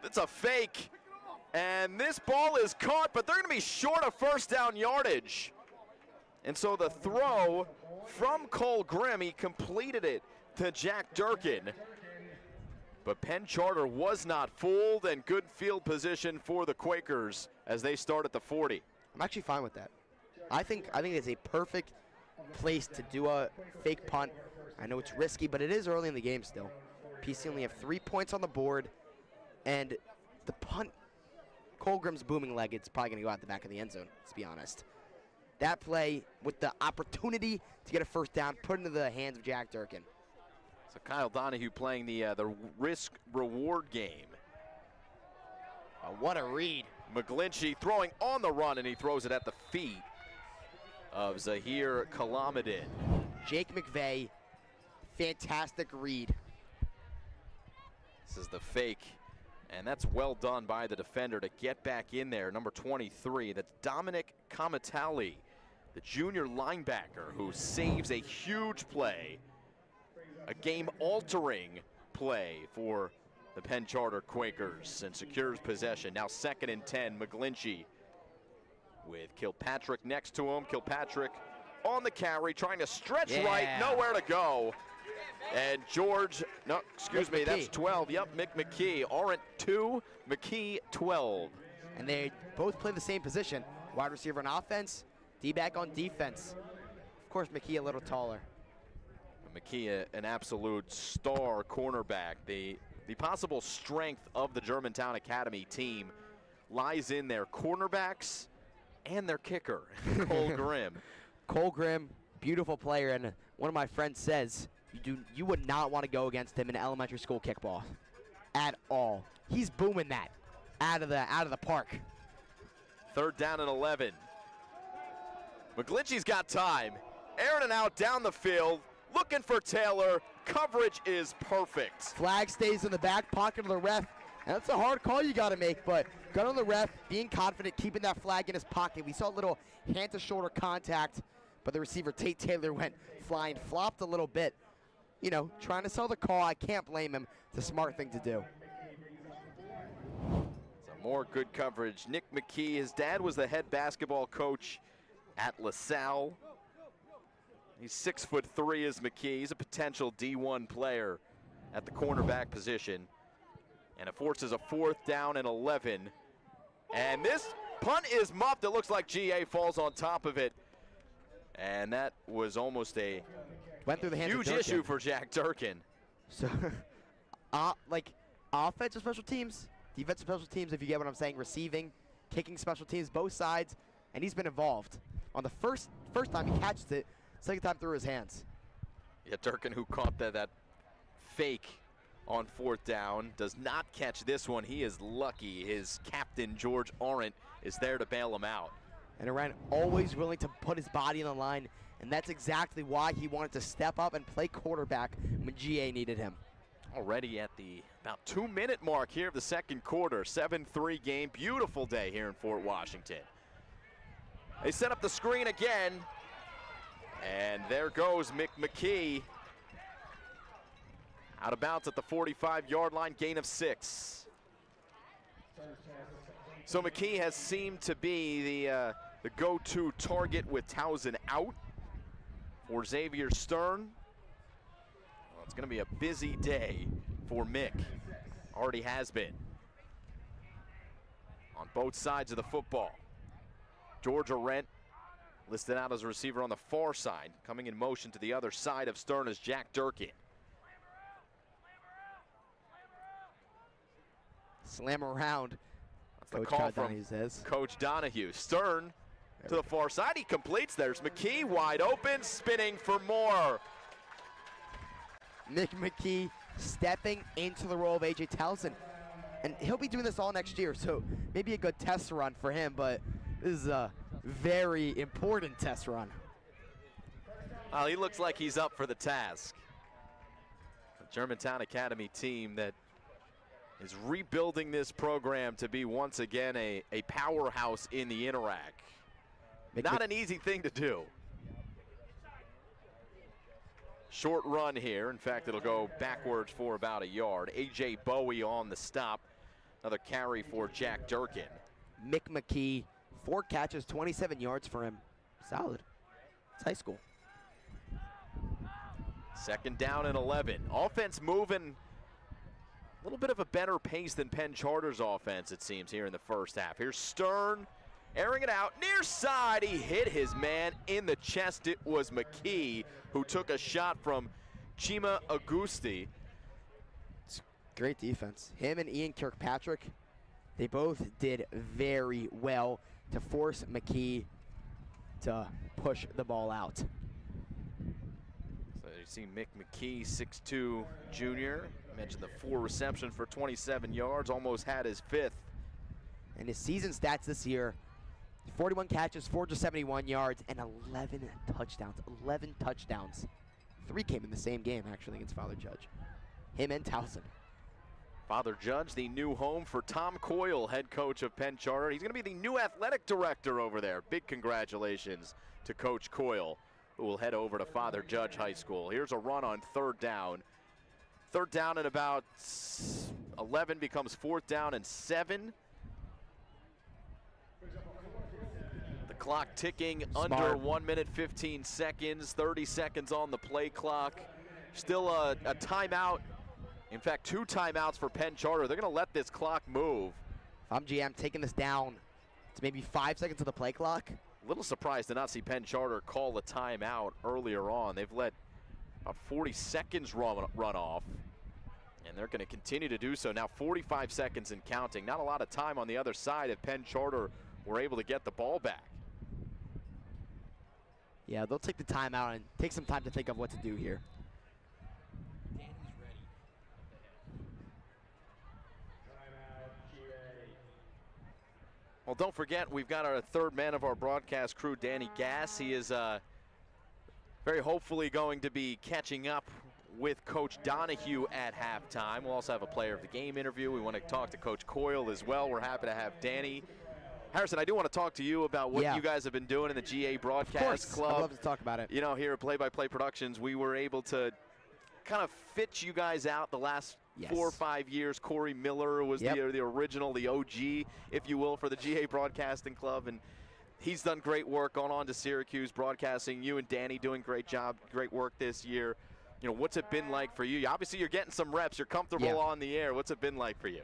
It's a fake, and this ball is caught, but they're going to be short of 1st down yardage. And so the throw from Cole Grimm, he completed it to Jack Durkin. But Penn Charter was not fooled, and good field position for the Quakers as they start at the 40. I'm actually fine with that. I think it's a perfect place to do a fake punt. I know it's risky, but it is early in the game still. PC only have 3 points on the board, and the punt, Cole Grimm's booming leg, it's probably going to go out the back of the end zone, let's be honest. That play with the opportunity to get a 1st down, put into the hands of Jack Durkin. So Kyle Donahue playing the risk-reward game. What a read. McGlinchey throwing on the run, and he throws it at the feet of Zahir Kalamadin. Jake McVeigh, fantastic read. This is the fake, and that's well done by the defender to get back in there. Number 23, that's Dominic Kamatali, the junior linebacker who saves a huge play, a game-altering play for the Penn Charter Quakers, and secures possession. Now 2nd and 10, McGlinchey with Kilpatrick next to him. Kilpatrick on the carry, trying to stretch right, nowhere to go. And George, no, excuse me, that's 12. Yep, Mick McKee. Orant 2, McKee 12. And they both play the same position. Wide receiver on offense, D-back on defense. Of course, McKee a little taller. McKee, an absolute star cornerback. The possible strength of the Germantown Academy team lies in their cornerbacks and their kicker, Cole Grimm. Cole Grimm, beautiful player, and one of my friends says you would not want to go against him in elementary school kickball at all. He's booming that out of the park. 3rd down and 11. McGlinchey's got time. Airing it out down the field, looking for Taylor. Coverage is perfect. Flag stays in the back pocket of the ref, and that's a hard call you got to make, but gun on the ref, being confident, keeping that flag in his pocket. We saw a little hand-to-shoulder contact, but the receiver, Tate Taylor, went flying, flopped a little bit. You know, trying to sell the call. I can't blame him. It's a smart thing to do. So more good coverage. Nick McKee, his dad was the head basketball coach at LaSalle. He's 6'3" is McKee. He's a potential D1 player at the cornerback position. And it forces a 4th down and 11. And this punt is muffed. It looks like GA falls on top of it. And that was almost a Went through the hands of Huge Durkin. issue for Jack Durkin. So, like, offensive special teams, defensive special teams, if you get what I'm saying, receiving, kicking special teams, both sides, and he's been involved. On the first time he catches it, second time through his hands. Yeah, Durkin, who caught that fake on 4th down, does not catch this one. He is lucky. His captain, George Arendt, is there to bail him out. And Arendt always willing to put his body on the line, and that's exactly why he wanted to step up and play quarterback when GA needed him. Already at the about 2-minute mark here of the second quarter. 7-3 game. Beautiful day here in Fort Washington. They set up the screen again. And there goes Mick McKee. Out of bounds at the 45-yard line, gain of 6. So McKee has seemed to be the go-to target with Towson out for Xavier Stern. Well, it's going to be a busy day for Mick. Already has been. On both sides of the football. George Arendt listed out as a receiver on the far side. Coming in motion to the other side of Stern is Jack Durkin. Slam around. That's the Coach call from Donahue says. Coach Donahue. Stern to the far side. He completes. There's McKee wide open, spinning for more. Mick McKee stepping into the role of A.J. Towson. And he'll be doing this all next year, so maybe a good test run for him, but this is a very important test run. Well, he looks like he's up for the task. The Germantown Academy team that is rebuilding this program to be once again a powerhouse in the Interac. Not an easy thing to do. Short run here. In fact, it'll go backwards for about a yard. A.J. Bowie on the stop. Another carry for Jack Durkin. Mick McKee, 4 catches, 27 yards for him. Solid. It's high school. 2nd down and 11. Offense moving a little bit of a better pace than Penn Charter's offense, it seems, here in the first half. Here's Stern airing it out. Near side, he hit his man in the chest. It was McKee who took a shot from Chima Augusti. Great defense. Him and Ian Kirkpatrick, they both did very well to force McKee to push the ball out. So you see Mick McKee, 6'2" junior. Mentioned the 4 receptions for 27 yards, almost had his 5th. And his season stats this year, 41 catches, 471 yards, and 11 touchdowns. 11 touchdowns. 3 came in the same game, actually, against Father Judge. Him and Towson. Father Judge, the new home for Tom Coyle, head coach of Penn Charter. He's going to be the new athletic director over there. Big congratulations to Coach Coyle, who will head over to Father Judge High School. Here's a run on 3rd down. 3rd down and about 11 becomes 4th down and 7. The clock ticking under 1 minute 15 seconds, 30 seconds on the play clock. Still a timeout. In fact, 2 timeouts for Penn Charter. They're going to let this clock move. If I'm GM, taking this down to maybe 5 seconds of the play clock. A little surprised to not see Penn Charter call a timeout earlier on. They've let about 40 seconds run off, and they're going to continue to do so. Now 45 seconds and counting. Not a lot of time on the other side if Penn Charter were able to get the ball back. Yeah, they'll take the timeout and take some time to think of what to do here. Well, don't forget, we've got our 3rd man of our broadcast crew, Danny Gass. He is very hopefully going to be catching up with Coach Donahue at halftime. We'll also have a player of the game interview. We want to talk to Coach Coyle as well. We're happy to have Danny. Harrison, I do want to talk to you about what you guys have been doing in the GA Broadcast Club. I'd love to talk about it. You know, here at Play by Play Productions, we were able to kind of fit you guys out the last 4 or 5 years. Corey Miller was the original, the OG, if you will, for the GA Broadcasting Club, and he's done great work, gone on to Syracuse broadcasting. You and Danny doing great job, great work this year. You know, what's it been like for you? Obviously, you're getting some reps. You're comfortable on the air. What's it been like for you?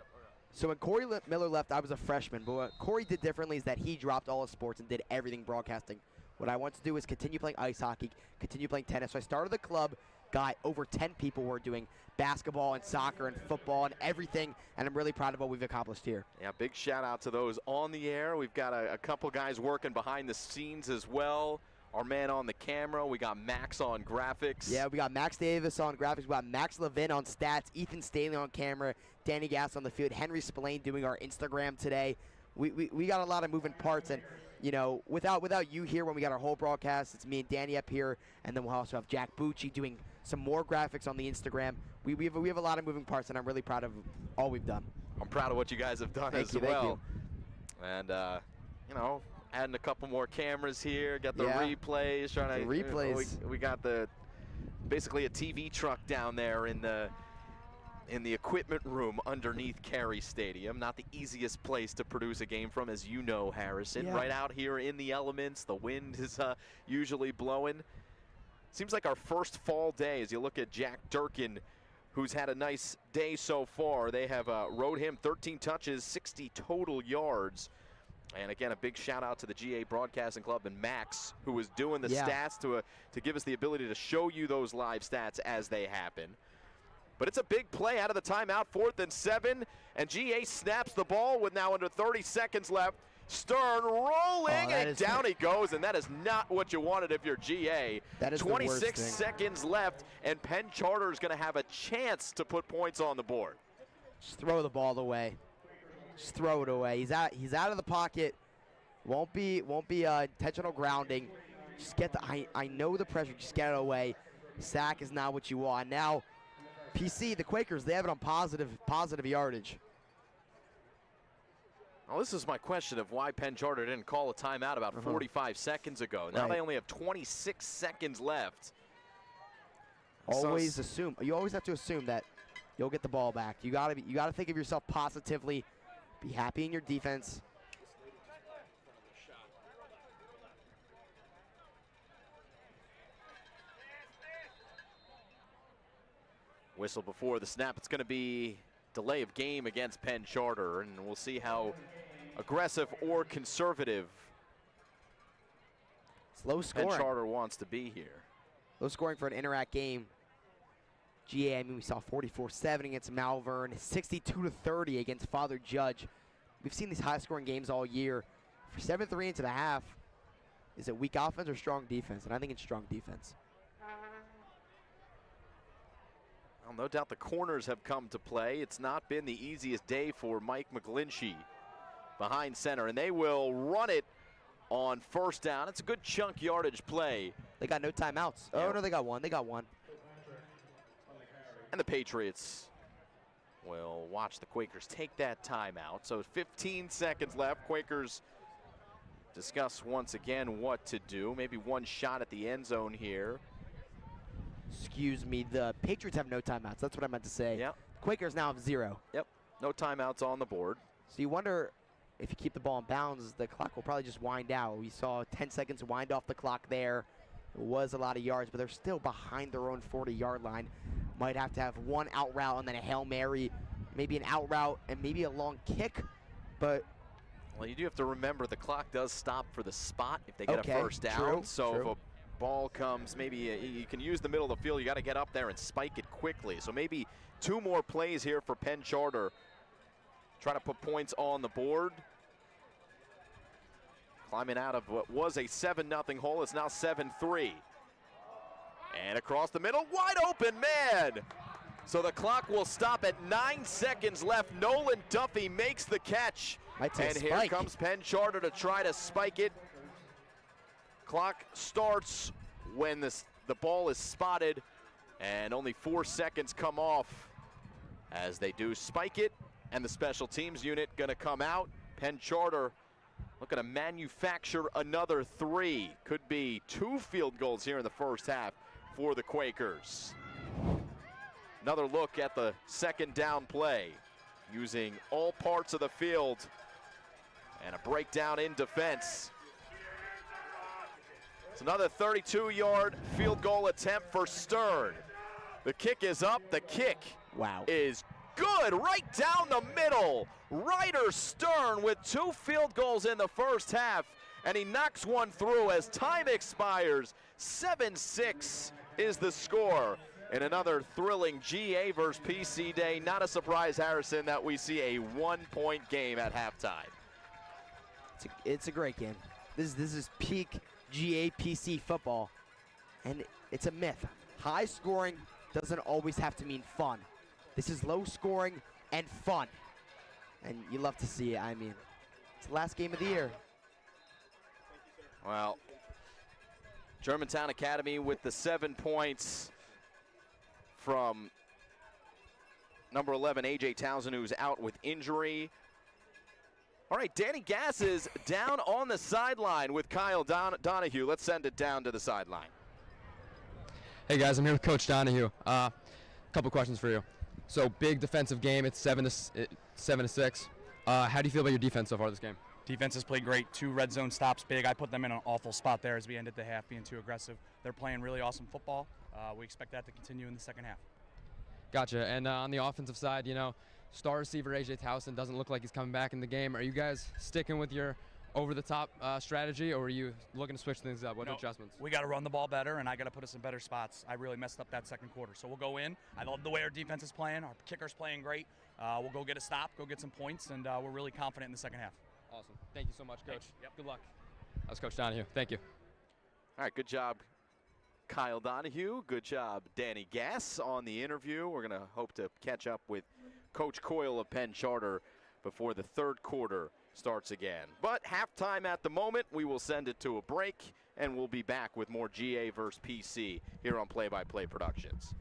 So when Corey Miller left, I was a freshman, but what Corey did differently is that he dropped all his sports and did everything broadcasting What I want to do is continue playing ice hockey, continue playing tennis. So I started the club, got over 10 people who are doing basketball and soccer and football and everything, and I'm really proud of what we've accomplished here. Yeah, big shout out to those on the air. We've got a couple guys working behind the scenes as well. Our man on the camera. We got Max on graphics. Yeah, we got Max Davis on graphics. We got Max Levin on stats. Ethan Staley on camera. Danny Gass on the field. Henry Spillane doing our Instagram today. We got a lot of moving parts, and you know, without you here when we got our whole broadcast, it's me and Danny up here, and then we'll also have Jack Bucci doing some more graphics on the Instagram. We have a lot of moving parts, and I'm really proud of all we've done. I'm proud of what you guys have done Thank as you, well. And you know, adding a couple more cameras here. Got the replays. Trying to replays. We got basically a TV truck down there in the equipment room underneath Carey Stadium. Not the easiest place to produce a game from, as you know, Harrison. Yeah. Right out here in the elements. The wind is usually blowing. Seems like our first fall day, as you look at Jack Durkin, who's had a nice day so far. They have rode him 13 touches, 60 total yards. And again, a big shout out to the GA Broadcasting Club and Max, who was doing the stats to give us the ability to show you those live stats as they happen. But it's a big play out of the timeout, 4th and 7, and GA snaps the ball with now under 30 seconds left. Stern rolling, and down he goes, and that is not what you wanted if you're GA. That is 26 seconds left, and Penn Charter is going to have a chance to put points on the board. Just throw the ball away. Just throw it away. He's out of the pocket. Won't be intentional grounding. Just get I know the pressure. Just get it away. Sack is not what you want. Now, PC, the Quakers, they have it on positive yardage. Well, this is my question of why Penn Charter didn't call a timeout about 45 seconds ago. Now they only have 26 seconds left. Always assume. You always have to assume that you'll get the ball back. You gotta think of yourself positively. Be happy in your defense. Whistle before the snap. It's going to be delay of game against Penn Charter, and we'll see how aggressive or conservative Slow scoring. Penn Charter wants to be here. Low scoring for an Interact game. GA, I mean, we saw 44-7 against Malvern, 62-30 against Father Judge. We've seen these high-scoring games all year. For 7-3 into the half, is it weak offense or strong defense? And I think it's strong defense. Well, no doubt the corners have come to play. It's not been the easiest day for Mike McGlinchey behind center, and they will run it on first down. It's a good chunk yardage play. They got no timeouts. Oh, no, they got one. They got one. And the Patriots will watch the Quakers take that timeout. So 15 seconds left. Quakers discuss once again what to do. Maybe one shot at the end zone here. Excuse me, the Patriots have no timeouts. That's what I meant to say. Yep. Quakers now have 0. Yep, no timeouts on the board. So you wonder if you keep the ball in bounds, the clock will probably just wind out. We saw 10 seconds wind off the clock there. It was a lot of yards, but they're still behind their own 40-yard line. Might have to have one out route and then a Hail Mary, maybe an out route and maybe a long kick, but well, you do have to remember the clock does stop for the spot if they get a first down. True, so true. if a ball comes, maybe you can use the middle of the field. You got to get up there and spike it quickly. So maybe 2 more plays here for Penn Charter. Try to put points on the board. Climbing out of what was a 7-0 hole, it's now 7-3. And across the middle, wide open, man! So the clock will stop at 9 seconds left. Nolan Duffy makes the catch. And here comes Penn Charter to try to spike it. Clock starts when the ball is spotted, and only 4 seconds come off as they do spike it, and the special teams unit gonna come out. Penn Charter looking to manufacture another 3. Could be 2 field goals here in the first half for the Quakers. Another look at the second down play, using all parts of the field, and a breakdown in defense. It's another 32-yard field goal attempt for Stern. The kick is up. The kick is good, right down the middle. Ryder Stern with 2 field goals in the first half, and he knocks one through as time expires. 7-6 is the score in another thrilling GA versus PC day. Not a surprise, Harrison, that we see a 1-point game at halftime. It's a great game. This is peak GA PC football, and it's a myth. High scoring doesn't always have to mean fun. This is low scoring and fun, and you love to see it. I mean, it's the last game of the year. Well, Germantown Academy with the 7 points from number 11, A.J. Townsend, who's out with injury. All right, Danny Gass is down on the sideline with Kyle Donahue. Let's send it down to the sideline. Hey guys, I'm here with Coach Donahue. Couple questions for you. So big defensive game. It's 7-6. How do you feel about your defense so far this game? Defense has played great. 2 red zone stops, big. I put them in an awful spot there as we ended the half, being too aggressive. They're playing really awesome football. We expect that to continue in the second half. Gotcha. And on the offensive side, you know, star receiver A.J. Townsend doesn't look like he's coming back in the game. Are you guys sticking with your over-the-top strategy, or are you looking to switch things up? What adjustments? We got to run the ball better, and I got to put us in better spots. I really messed up that second quarter. So we'll go in. I love the way our defense is playing. Our kicker's playing great. We'll go get a stop, go get some points, and we're really confident in the second half. Awesome. Thank you so much, Coach. Thanks. Yep. Good luck. That was Coach Donahue. Thank you. All right, good job, Kyle Donahue. Good job, Danny Gass, on the interview. We're going to hope to catch up with Coach Coyle of Penn Charter before the third quarter starts again. But halftime at the moment. We will send it to a break, and we'll be back with more GA versus PC here on Play by Play Productions.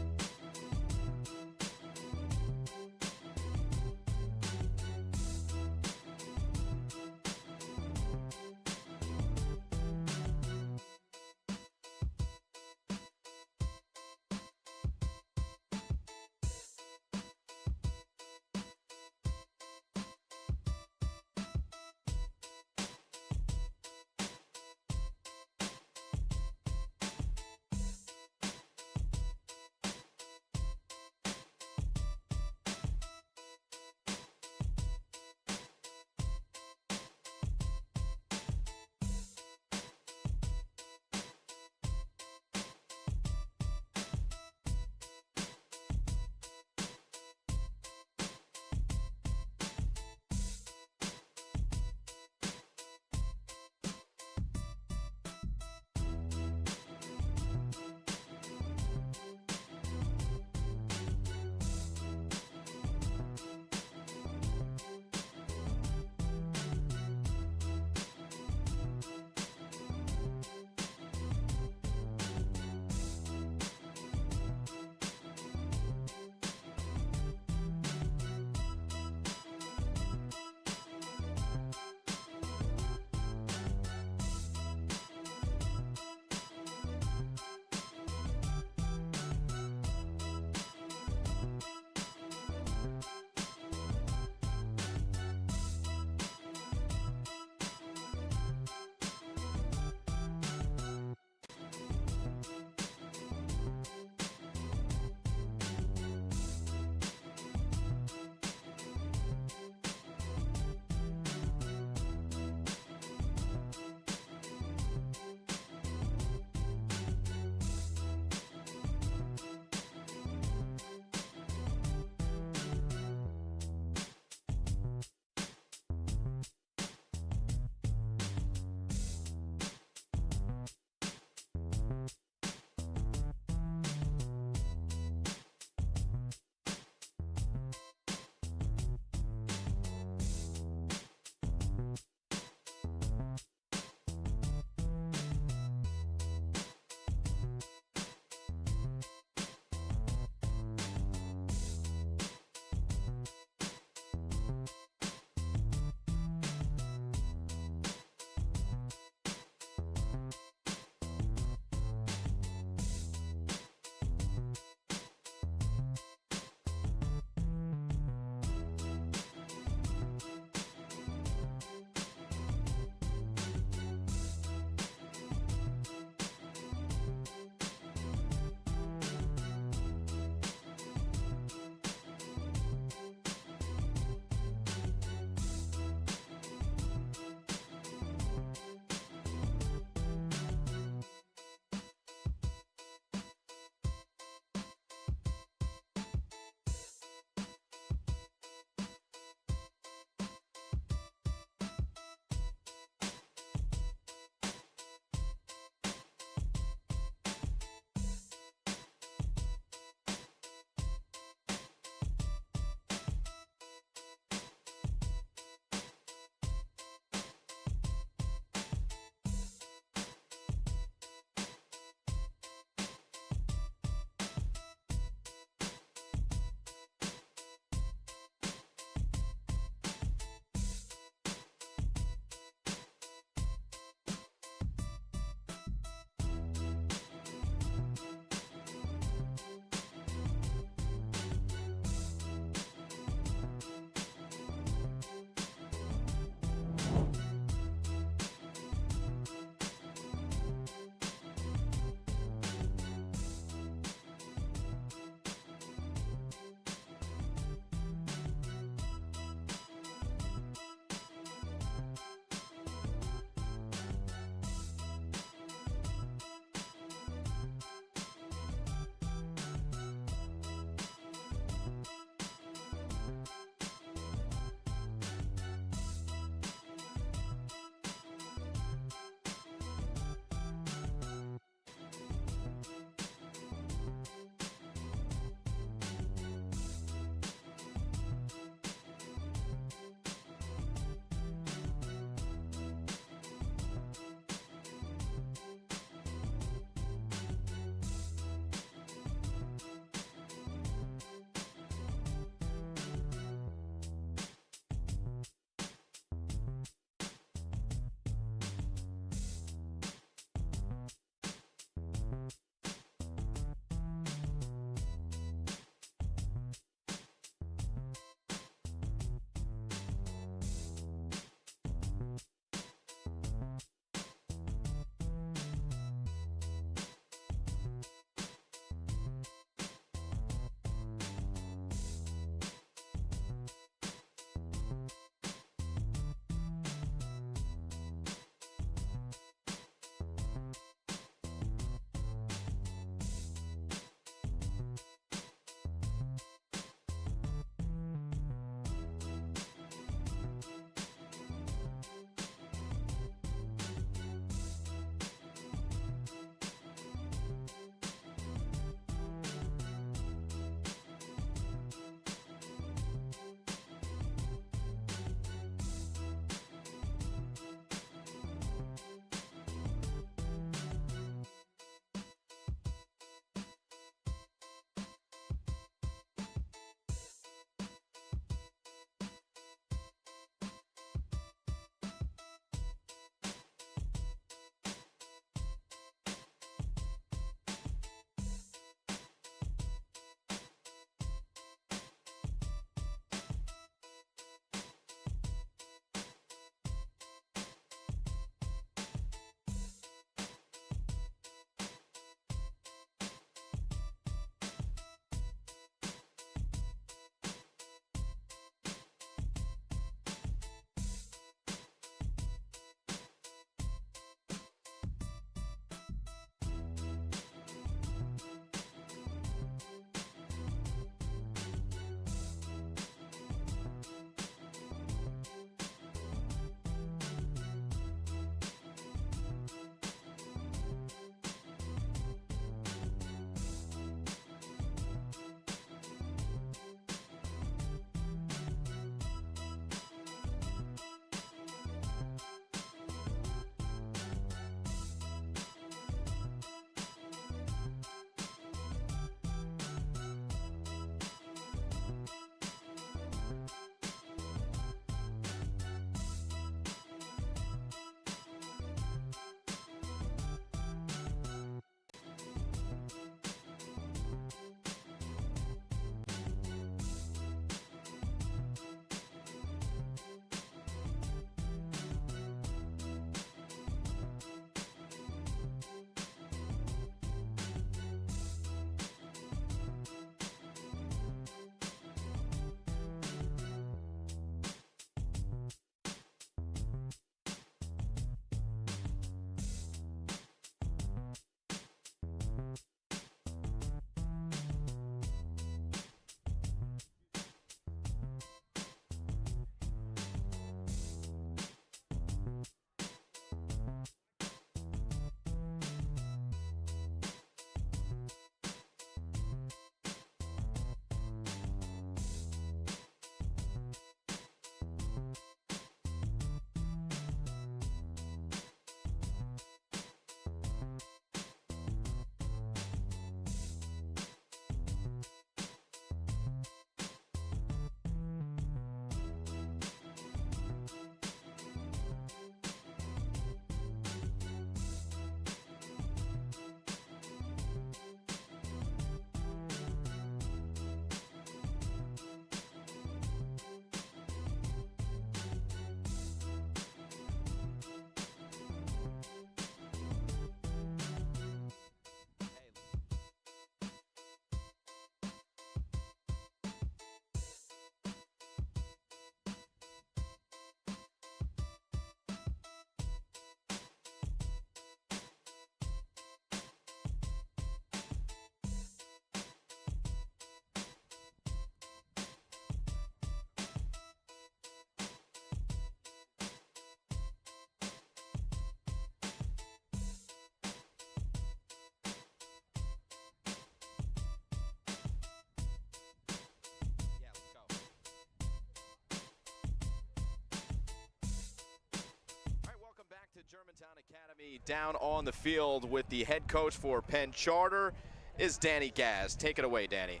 Down on the field with the head coach for Penn Charter is Danny Gaz. Take it away, Danny.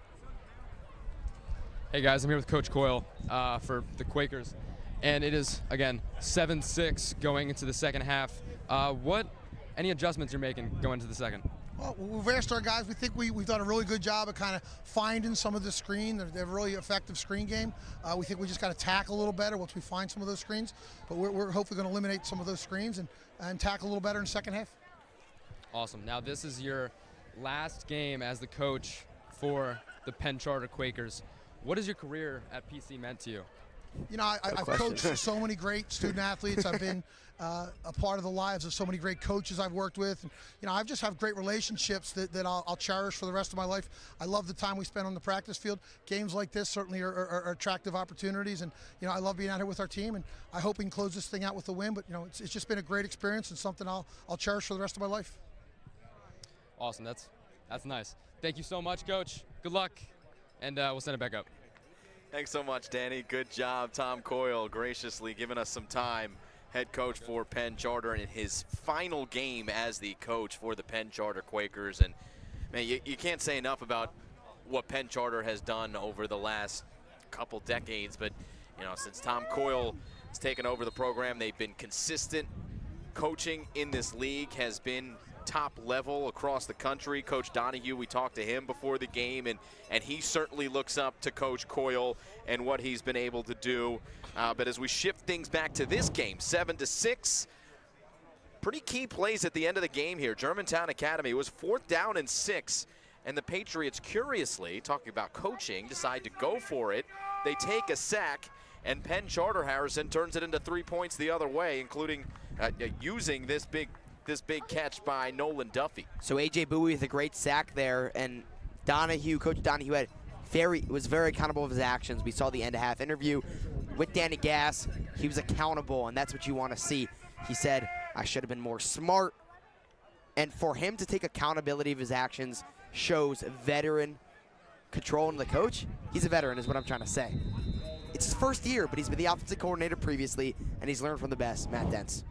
Hey guys, I'm here with Coach Coyle for the Quakers, and it is, again, 7-6 going into the second half. Any adjustments you're making going into the second? Well, we've asked our guys. We think we've done a really good job of kind of finding some of the screen. They're a really effective screen game. We think we just got to tackle a little better once we find some of those screens. But we're hopefully going to eliminate some of those screens and tackle a little better in the second half. Awesome. Now this is your last game as the coach for the Penn Charter Quakers. What has your career at PC meant to you? You know, I've coached so many great student athletes. I've been a part of the lives of so many great coaches I've worked with. And, you know, I've just have great relationships that I'll cherish for the rest of my life. I love the time we spend on the practice field. Games like this certainly are attractive opportunities. And, you know, I love being out here with our team. And I hope we can close this thing out with a win. But, you know, it's just been a great experience and something I'll cherish for the rest of my life. Awesome. That's nice. Thank you so much, Coach. Good luck. And we'll send it back up. Thanks so much, Danny. Good job, Tom Coyle, graciously giving us some time. Head coach for Penn Charter in his final game as the coach for the Penn Charter Quakers. And, man, you can't say enough about what Penn Charter has done over the last couple decades. But, you know, since Tom Coyle has taken over the program, they've been consistent. Coaching in this league has been top level across the country. Coach Donahue, we talked to him before the game, and he certainly looks up to Coach Coyle and what he's been able to do. But as we shift things back to this game, 7-6, pretty key plays at the end of the game here. Germantown Academy, it was 4th down and 6, and the Patriots, curiously, talking about coaching, decide to go for it. They take a sack, and Penn Charter Harrison turns it into 3 points the other way, including using this big catch by Nolan Duffy. So A.J. Bowie with a great sack there, and Coach Donahue was very accountable of his actions. We saw the end-of-half interview with Danny Gass. He was accountable, and that's what you want to see. He said, I should have been more smart. And for him to take accountability of his actions shows veteran control in the coach. He's a veteran is what I'm trying to say. It's his first year, but he's been the offensive coordinator previously, and he's learned from the best, Matt Dentz.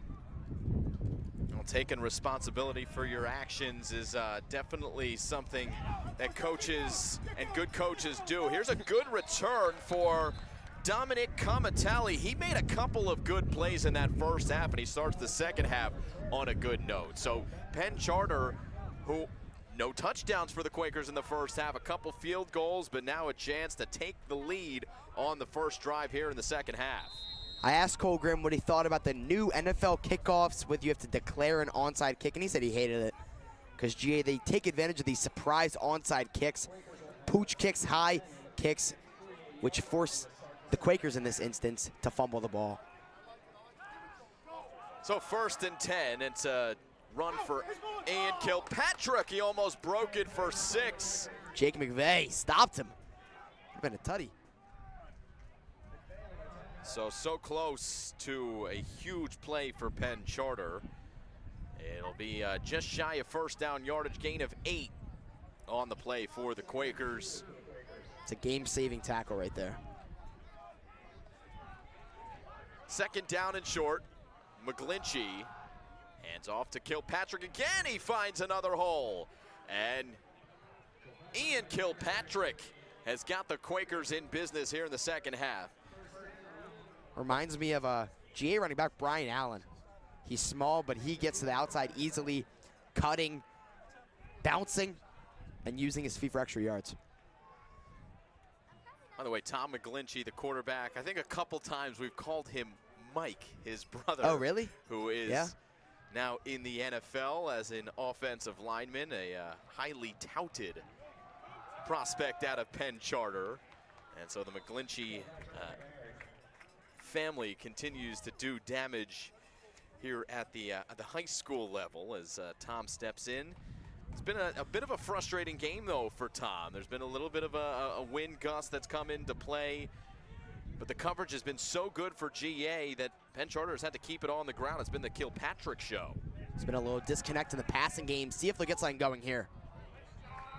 Taking responsibility for your actions is definitely something that coaches and good coaches do. Here's a good return for Dominic Comatali. He made a couple of good plays in that first half, and he starts the second half on a good note. So Penn Charter, who no touchdowns for the Quakers in the first half, a couple field goals, but now a chance to take the lead on the first drive here in the second half. I asked Cole Grimm what he thought about the new NFL kickoffs with you have to declare an onside kick, and he said he hated it because GA, they take advantage of these surprise onside kicks, pooch kicks, high kicks, which force the Quakers in this instance to fumble the ball. So 1st and 10, it's a run for Ian Kilpatrick. He almost broke it for 6. Jake McVeigh stopped him. Would have been a tutty. So close to a huge play for Penn Charter. It'll be just shy of first down yardage, gain of 8 on the play for the Quakers. It's a game-saving tackle right there. 2nd down and short. McGlinchey hands off to Kilpatrick again. He finds another hole. And Ian Kilpatrick has got the Quakers in business here in the second half. Reminds me of a GA running back, Brian Allen. He's small, but he gets to the outside easily, cutting, bouncing, and using his feet for extra yards. By the way, Tom McGlinchey, the quarterback, I think a couple times we've called him Mike, his brother. Oh, really? Who is now in the NFL as an offensive lineman, a highly touted prospect out of Penn Charter. And so the McGlinchey family continues to do damage here at the high school level as Tom steps in. It's been a bit of a frustrating game, though, for Tom. There's been a little bit of a wind gust that's come into play, but the coverage has been so good for GA that Penn Charter has had to keep it on the ground. It's been the Kilpatrick show. There's been a little disconnect in the passing game. See if they'll get something going here.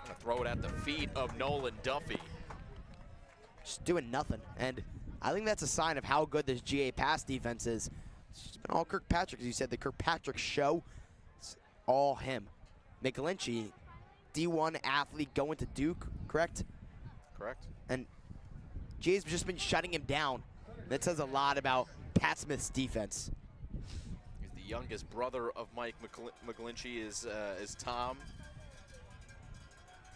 Gonna throw it at the feet of Nolan Duffy. Just doing nothing, and I think that's a sign of how good this GA pass defense is. It's been all Kirkpatrick, as you said, the Kirkpatrick show. all him. McGlinchey, D1 athlete going to Duke, correct? Correct. And Jay's just been shutting him down. That says a lot about Pat Smith's defense. He's the youngest brother of Mike McGlinchey is Tom.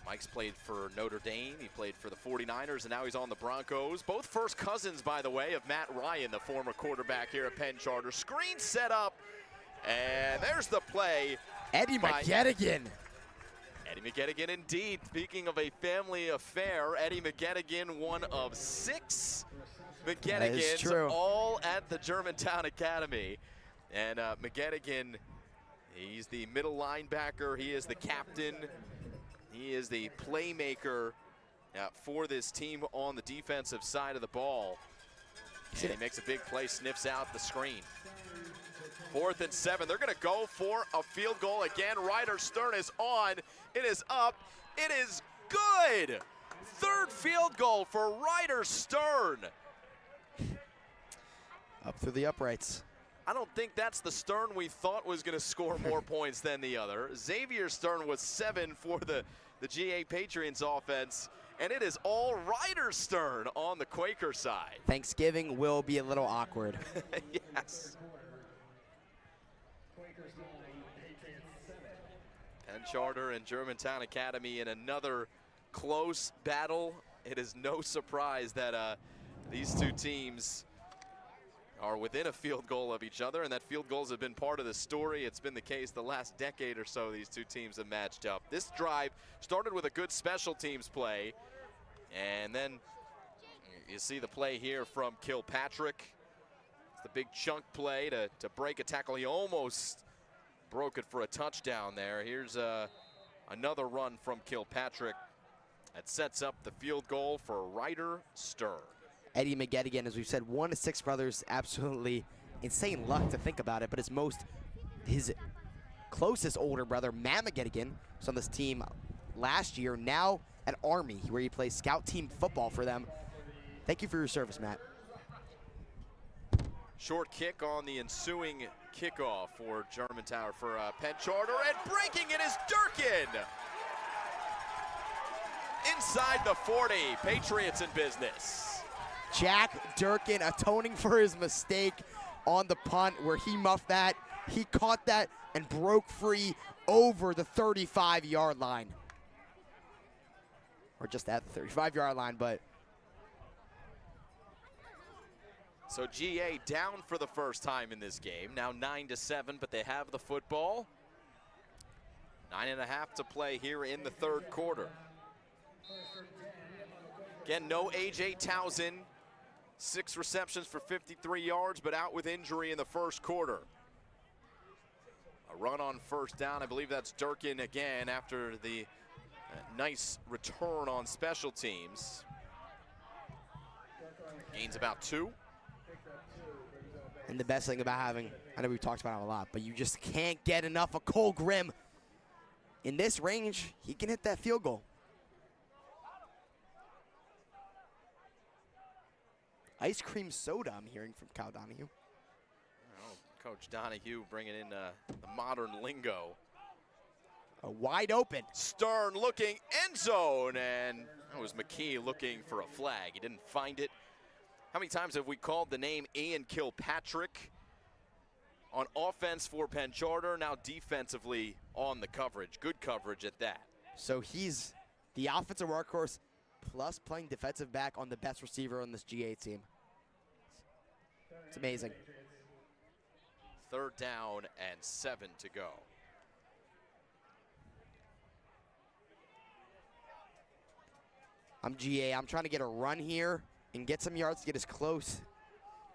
Mike's played for Notre Dame. He played for the 49ers, and now he's on the Broncos. Both first cousins, by the way, of Matt Ryan, the former quarterback here at Penn Charter. Screen set up, and there's the play. Eddie McGettigan. Eddie McGettigan, indeed. Speaking of a family affair, Eddie McGettigan, one of 6 McGettigans, all at the Germantown Academy. And McGettigan, he's the middle linebacker. He is the captain. He is the playmaker for this team on the defensive side of the ball. And he makes a big play, sniffs out the screen. 4th and 7. They're going to go for a field goal again. Ryder Stern is on. It is up. It is good. 3rd field goal for Ryder Stern. Up through the uprights. I don't think that's the Stern we thought was going to score more points than the other. Xavier Stern was 7 for the GA Patriots offense, and it is all Ryder Stern on the Quaker side. Thanksgiving will be a little awkward. Yes. Penn Charter and Germantown Academy in another close battle. It is no surprise that these two teams are within a field goal of each other, and that field goals have been part of the story. It's been the case the last decade or so these two teams have matched up. This drive started with a good special teams play, and then you see the play here from Kilpatrick. It's the big chunk play to break a tackle. He almost broke it for a touchdown there. Here's another run from Kilpatrick that sets up the field goal for Ryder Stern. Eddie McGettigan, as we've said, one of 6 brothers, absolutely insane luck to think about it, but his closest older brother, Matt McGettigan, was on this team last year, now at Army, where he plays scout team football for them. Thank you for your service, Matt. Short kick on the ensuing kickoff for Germantown, for Penn Charter, and breaking it is Durkin. Inside the 40, Patriots in business. Jack Durkin atoning for his mistake on the punt where he muffed that. He caught that and broke free over the 35-yard line. Or just at the 35-yard line, but. So GA down for the first time in this game. Now 9-7, but they have the football. 9.5 to play here in the 3rd quarter. Again, no A.J. Towson. 6 receptions for 53 yards, but out with injury in the 1st quarter. A run on 1st down. I believe that's Durkin again after the nice return on special teams. Gains about 2. And the best thing about having, I know we've talked about it a lot, but you just can't get enough of Cole Grimm. In this range, he can hit that field goal. Ice cream soda, I'm hearing from Kyle Donahue. Oh, Coach Donahue bringing in the modern lingo. A wide open. Stern looking end zone, and that was McKee looking for a flag. He didn't find it. How many times have we called the name Ian Kilpatrick on offense for Penn Charter, now defensively on the coverage. Good coverage at that. So he's the offensive workhorse plus playing defensive back on the best receiver on this GA team. It's amazing. 3rd down and 7 to go. I'm GA. I'm trying to get a run here and get some yards to get as close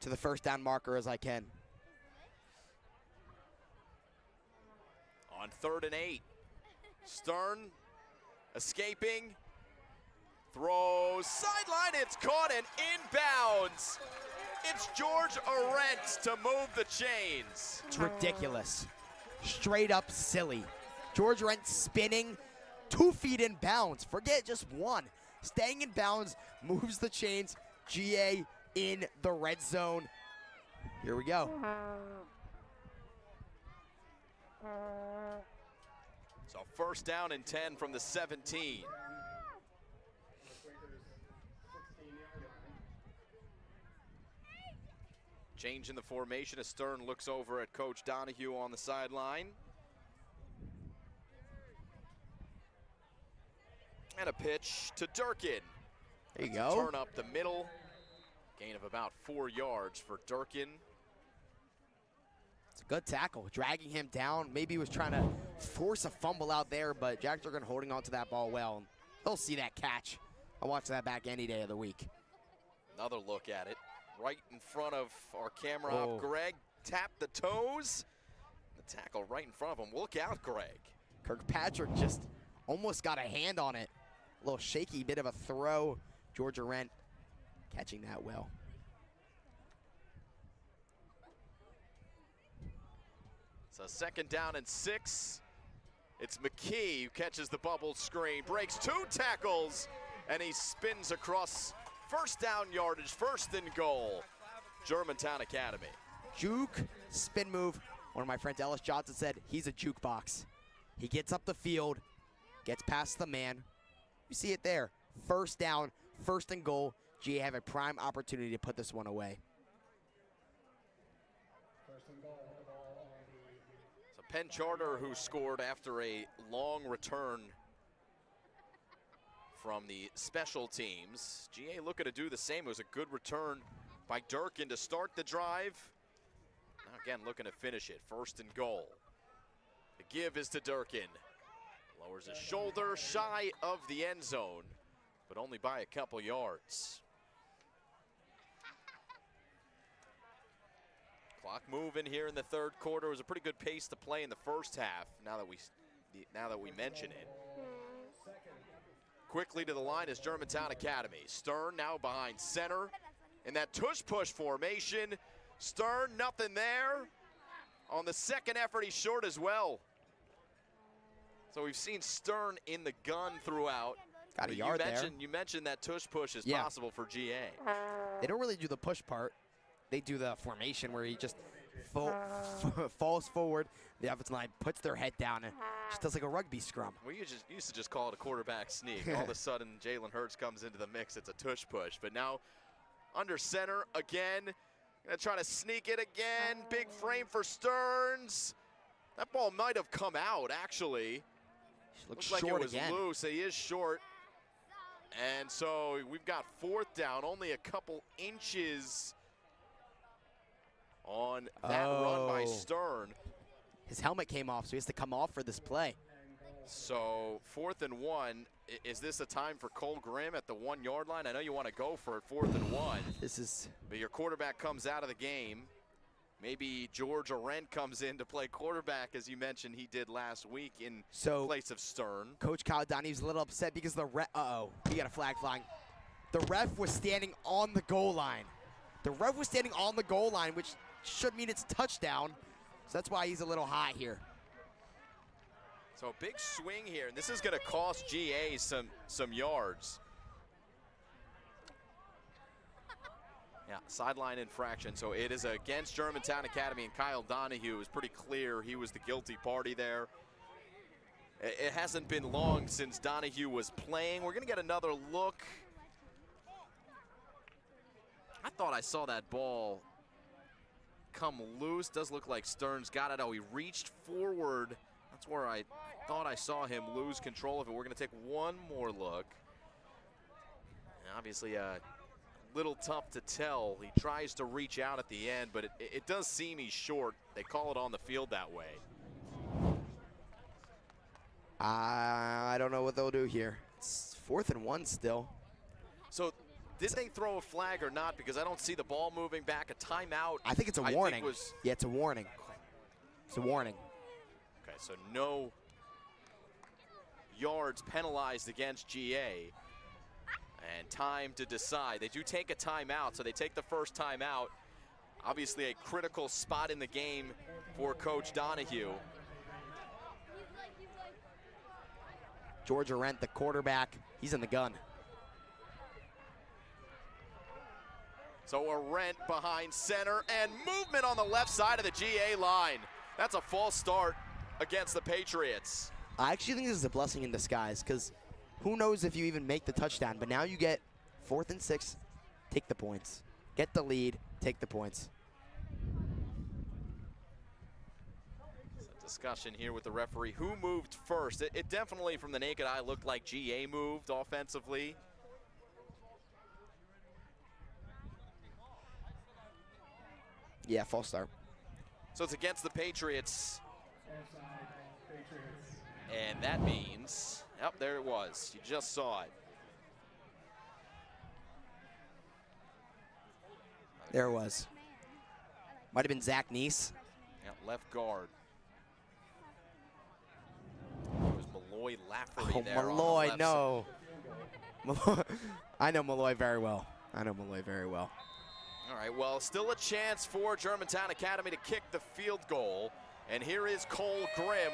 to the 1st down marker as I can. On 3rd and 8, Stern escaping, throws sideline, it's caught and inbounds. It's George Arent to move the chains. It's ridiculous. Straight up silly. George Arent spinning 2 feet in bounds. Forget just 1. Staying in bounds, moves the chains. GA in the red zone. Here we go. So first down and 10 from the 17. Change in the formation as Stern looks over at Coach Donahue on the sideline. And a pitch to Durkin. There you That's a go. turn up the middle. Gain of about 4 yards for Durkin. It's a good tackle, dragging him down. Maybe he was trying to force a fumble out there, but Jack Durkin holding on to that ball well. He'll see that catch. I'll watch that back any day of the week. Another look at it. Right in front of our camera Whoa. op, Greg tapped the toes. The tackle right in front of him. Look out, Greg. Kirkpatrick just almost got a hand on it. A little shaky bit of a throw. Georgia Rent catching that well. So second down and 6. It's McKee who catches the bubble screen, breaks 2 tackles, and he spins across first down yardage, first and goal. Germantown Academy. Juke, spin move. One of my friends, Ellis Johnson, said he's a jukebox. He gets up the field, gets past the man. You see it there. First down, first and goal. GA have a prime opportunity to put this one away. So Penn Charter, who scored after a long return from the special teams. GA looking to do the same. It was a good return by Durkin to start the drive. Now again, looking to finish it. First and goal. The give is to Durkin. Lowers his shoulder, shy of the end zone, but only by a couple yards. Clock moving here in the third quarter. It was a pretty good pace to play in the first half, now that we mention it. Quickly to the line is Germantown Academy. Stern now behind center in that tush-push formation. Stern, nothing there. On the second effort, he's short as well. So we've seen Stern in the gun throughout. Got a yard there. You mentioned that tush-push is Yeah. possible for GA. They don't really do the push part. They do the formation where he just falls forward. The offensive line puts their head down and just does like a rugby scrum. We used to just call it a quarterback sneak. All of a sudden, Jalen Hurts comes into the mix. It's a tush push. But now, under center again. Gonna try to sneak it again. Big frame for Stearns. That ball might have come out, actually. Looks like it short was again. loose. He is short. And so we've got fourth down, only a couple inches on that run by Stern. His helmet came off, so he has to come off for this play. So 4th and 1. Is this a time for Cole Grimm at the 1 yard line? I know you want to go for it, 4th and 1. This is. But your quarterback comes out of the game. Maybe George Arendt comes in to play quarterback, as you mentioned he did last week in place of Stern. Coach Kyle Donnie's a little upset because the ref, he got a flag flying. The ref was standing on the goal line. The ref was standing on the goal line, which should mean it's a touchdown. So that's why he's a little high here. So a big swing here, and this is going to cost GA some yards. Yeah, sideline infraction. So it is against Germantown Academy, and Kyle Donahue is pretty clear he was the guilty party there. It hasn't been long since Donahue was playing. We're going to get another look. I thought I saw that ball come loose. Does look like Stearns got it. Oh, he reached forward. That's where I thought I saw him lose control of it. We're going to take one more look. And obviously, a little tough to tell. He tries to reach out at the end, but it does seem he's short. They call it on the field that way. I don't know what they'll do here. It's 4th and 1 still. So did they throw a flag or not? Because I don't see the ball moving back. A timeout. I think it's a warning. Yeah, it's a warning. It's a warning. Okay, so no yards penalized against GA. And time to decide. They do take a timeout, so they take the first timeout. Obviously a critical spot in the game for Coach Donahue. George Arendt, the quarterback, he's in the gun. So Arendt behind center and movement on the left side of the GA line. That's a false start against the Patriots. I actually think this is a blessing in disguise because who knows if you even make the touchdown. But now you get 4th and 6, take the points. Get the lead, take the points. Discussion here with the referee. Who moved first? It definitely, from the naked eye, looked like GA moved offensively. Yeah, false start. So it's against the Patriots. And that means, yep, there it was. You just saw it. There it was. Might have been Zach Neese. Yep, left guard. It was Malloy Lafferty there. Malloy, on the left no. Malloy, I know Malloy very well. I know Malloy very well. All right, well, still a chance for Germantown Academy to kick the field goal. And here is Cole Grimm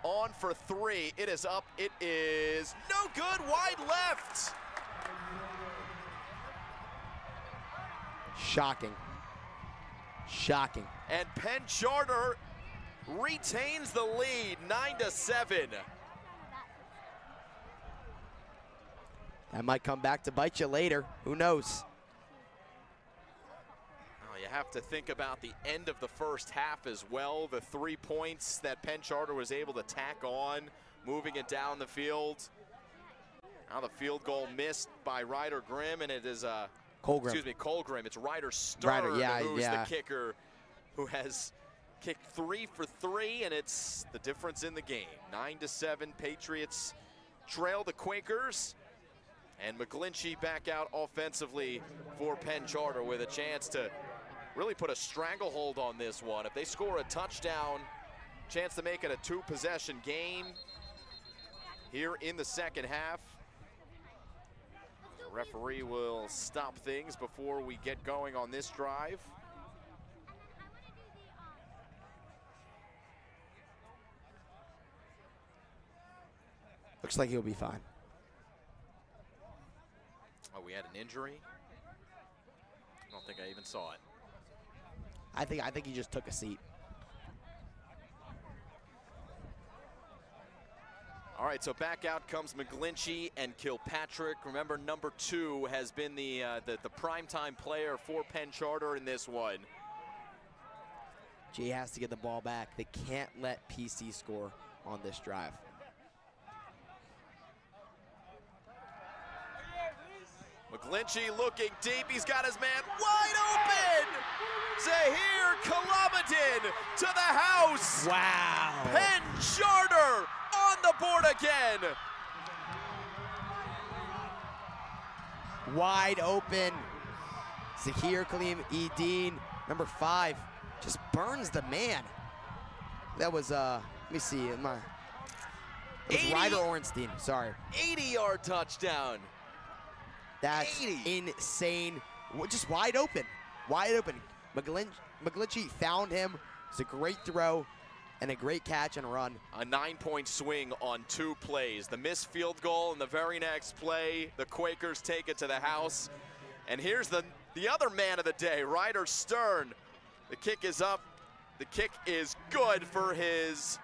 on for 3. It is up. It is no good. Wide left. Shocking. Shocking. And Penn Charter retains the lead, 9-7. That might come back to bite you later. Who knows? You have to think about the end of the first half as well. The 3 points that Penn Charter was able to tack on, moving it down the field. Now the field goal missed by Ryder Grimm, and it is Cole Grimm. Excuse me, Cole Grimm. It's Ryder Stern who's the kicker, who has kicked 3 for 3, and it's the difference in the game. 9-7, Patriots trail the Quakers. And McGlinchey back out offensively for Penn Charter with a chance to really put a stranglehold on this one. If they score a touchdown, chance to make it a 2-possession game here in the second half. The referee will stop things before we get going on this drive. Looks like he'll be fine. Oh, we had an injury? I don't think I even saw it. I think he just took a seat. All right, so back out comes McGlinchey and Kilpatrick. Remember, number 2 has been the primetime player for Penn Charter in this one. Jay has to get the ball back. They can't let PC score on this drive. McGlinchey looking deep. He's got his man wide open. Zahir Kalamadin to the house. Wow. Penn Charter on the board again. Wide open. Zahir Kalamadin, number 5, just burns the man. That was, let me see. It was Ryder Ornstein, sorry. 80-yard touchdown. That's 80. insane. Just wide open. Wide open. McGlinchey found him. It's a great throw and a great catch and run. A 9-point swing on 2 plays. The missed field goal and the very next play, the Quakers take it to the house. And here's the other man of the day, Ryder Stern. The kick is up. The kick is good for his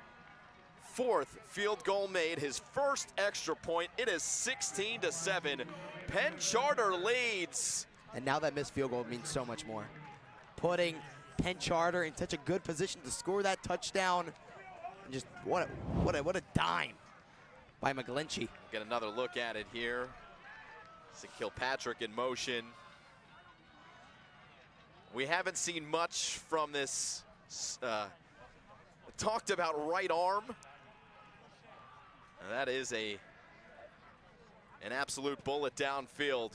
4th field goal made, his first extra point. It is 16-7. Penn Charter leads. And now that missed field goal means so much more. Putting Penn Charter in such a good position to score that touchdown. And just what a dime by McGlinchey. Get another look at it here. See Kilpatrick in motion. We haven't seen much from this talked about right arm. And that is an absolute bullet downfield.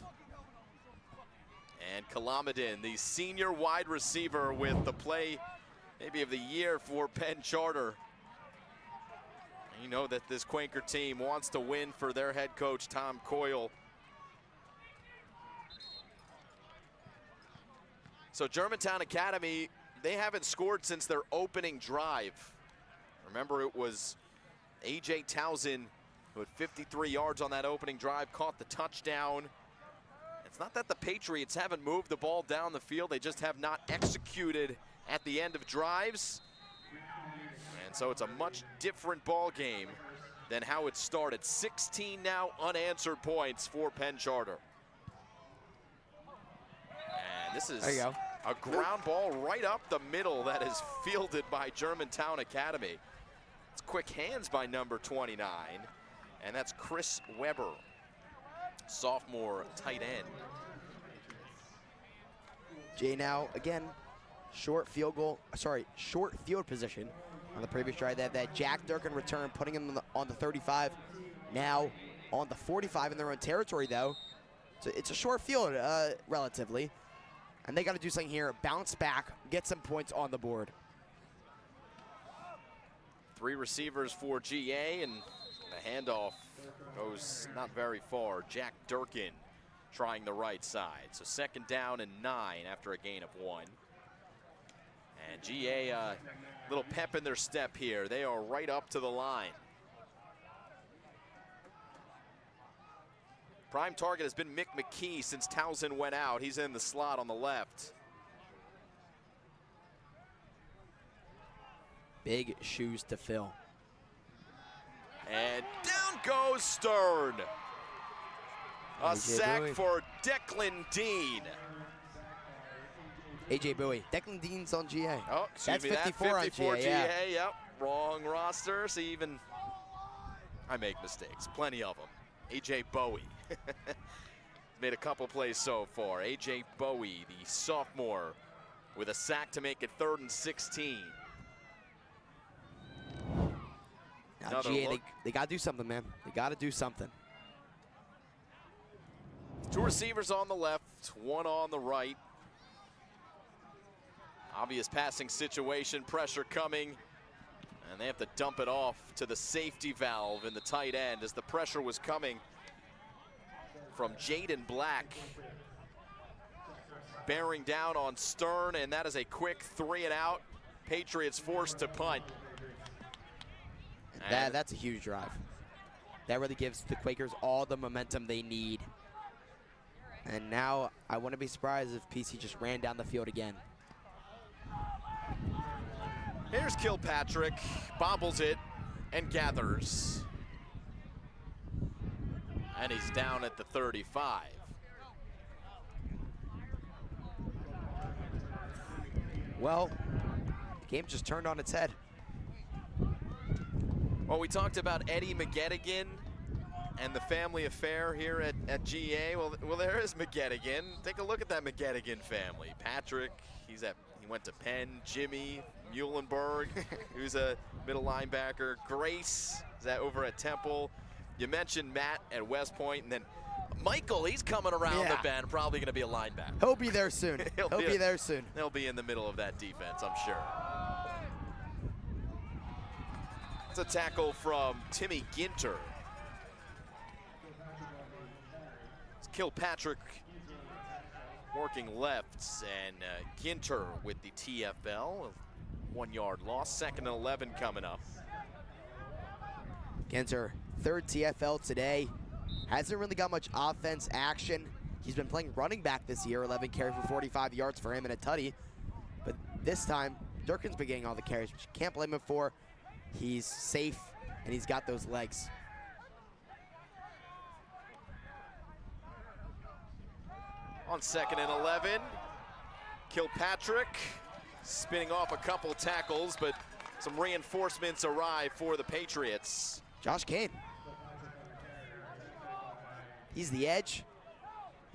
And Kalamadin, the senior wide receiver, with the play maybe of the year for Penn Charter. You know that this Quaker team wants to win for their head coach, Tom Coyle. So Germantown Academy, they haven't scored since their opening drive. Remember, it was A.J. Townsend who had 53 yards on that opening drive, caught the touchdown. It's not that the Patriots haven't moved the ball down the field, they just have not executed at the end of drives. And so it's a much different ball game than how it started. 16 now unanswered points for Penn Charter. And this is There you go. a ground ball right up the middle that is fielded by Germantown Academy. It's quick hands by number 29, and that's Chris Weber, sophomore tight end. Jay now, again, short field position on the previous drive. They have that Jack Durkin return, putting him on the 35. Now on the 45 in their own territory, though. So it's a short field, relatively. And they got to do something here, bounce back, get some points on the board. 3 receivers for GA, and the handoff goes not very far. Jack Durkin trying the right side. So 2nd down and 9 after a gain of 1. And GA, a little pep in their step here. They are right up to the line. Prime target has been Mick McKee since Townsend went out. He's in the slot on the left. Big shoes to fill. And down goes Stern. A sack Bowie. for Declan Dean. AJ Bowie. Declan Dean's on GA. Oh, That's excuse me, 54 on 54 GA, GA, yeah. yep. Wrong roster. So even I make mistakes, plenty of them. AJ Bowie. Made a couple plays so far. AJ Bowie, the sophomore, with a sack to make it 3rd and 16. Now Another GA, look. they got to do something, man. They got to do something. 2 receivers on the left, 1 on the right. Obvious passing situation, pressure coming, and they have to dump it off to the safety valve in the tight end as the pressure was coming from Jaden Black. Bearing down on Stern, and that is a quick 3 and out. Patriots forced to punt. That's a huge drive. That really gives the Quakers all the momentum they need. And now I wouldn't be surprised if PC just ran down the field again. Here's Kilpatrick, bobbles it and gathers. And he's down at the 35. Well, the game just turned on its head. Well, we talked about Eddie McGettigan and the family affair here at GA. Well, there is McGettigan. Take a look at that McGettigan family. Patrick, he went to Penn. Jimmy Muhlenberg, who's a middle linebacker. Grace is over at Temple. You mentioned Matt at West Point, and then Michael, he's coming around the bend, probably going to be a linebacker. He'll be there soon. He'll be there soon. He'll be in the middle of that defense, I'm sure. It's a tackle from Timmy Ginter. It's Kilpatrick working lefts, and Ginter with the TFL. 1 yard loss, 2nd and 11 coming up. Ginter, 3rd TFL today. Hasn't really got much offense action. He's been playing running back this year, 11 carries for 45 yards for him and a tutty. But this time, Durkin's been getting all the carries, which you can't blame him for. He's safe, and he's got those legs. On 2nd and 11, Kilpatrick spinning off a couple tackles, but some reinforcements arrive for the Patriots. Josh Kane. He's the edge,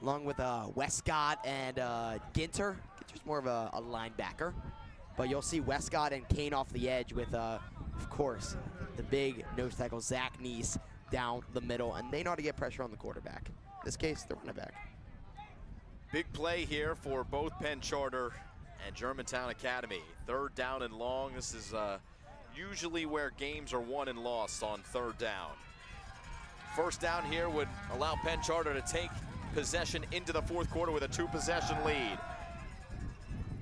along with Westcott and Ginter. Ginter's more of a linebacker, but you'll see Westcott and Kane off the edge with, of course, the big nose tackle, Zach Neese, down the middle, and they know how to get pressure on the quarterback. In this case, the running back. Big play here for both Penn Charter and Germantown Academy. 3rd down and long. This is usually where games are won and lost, on 3rd down. 1st down here would allow Penn Charter to take possession into the 4th quarter with a 2-possession lead.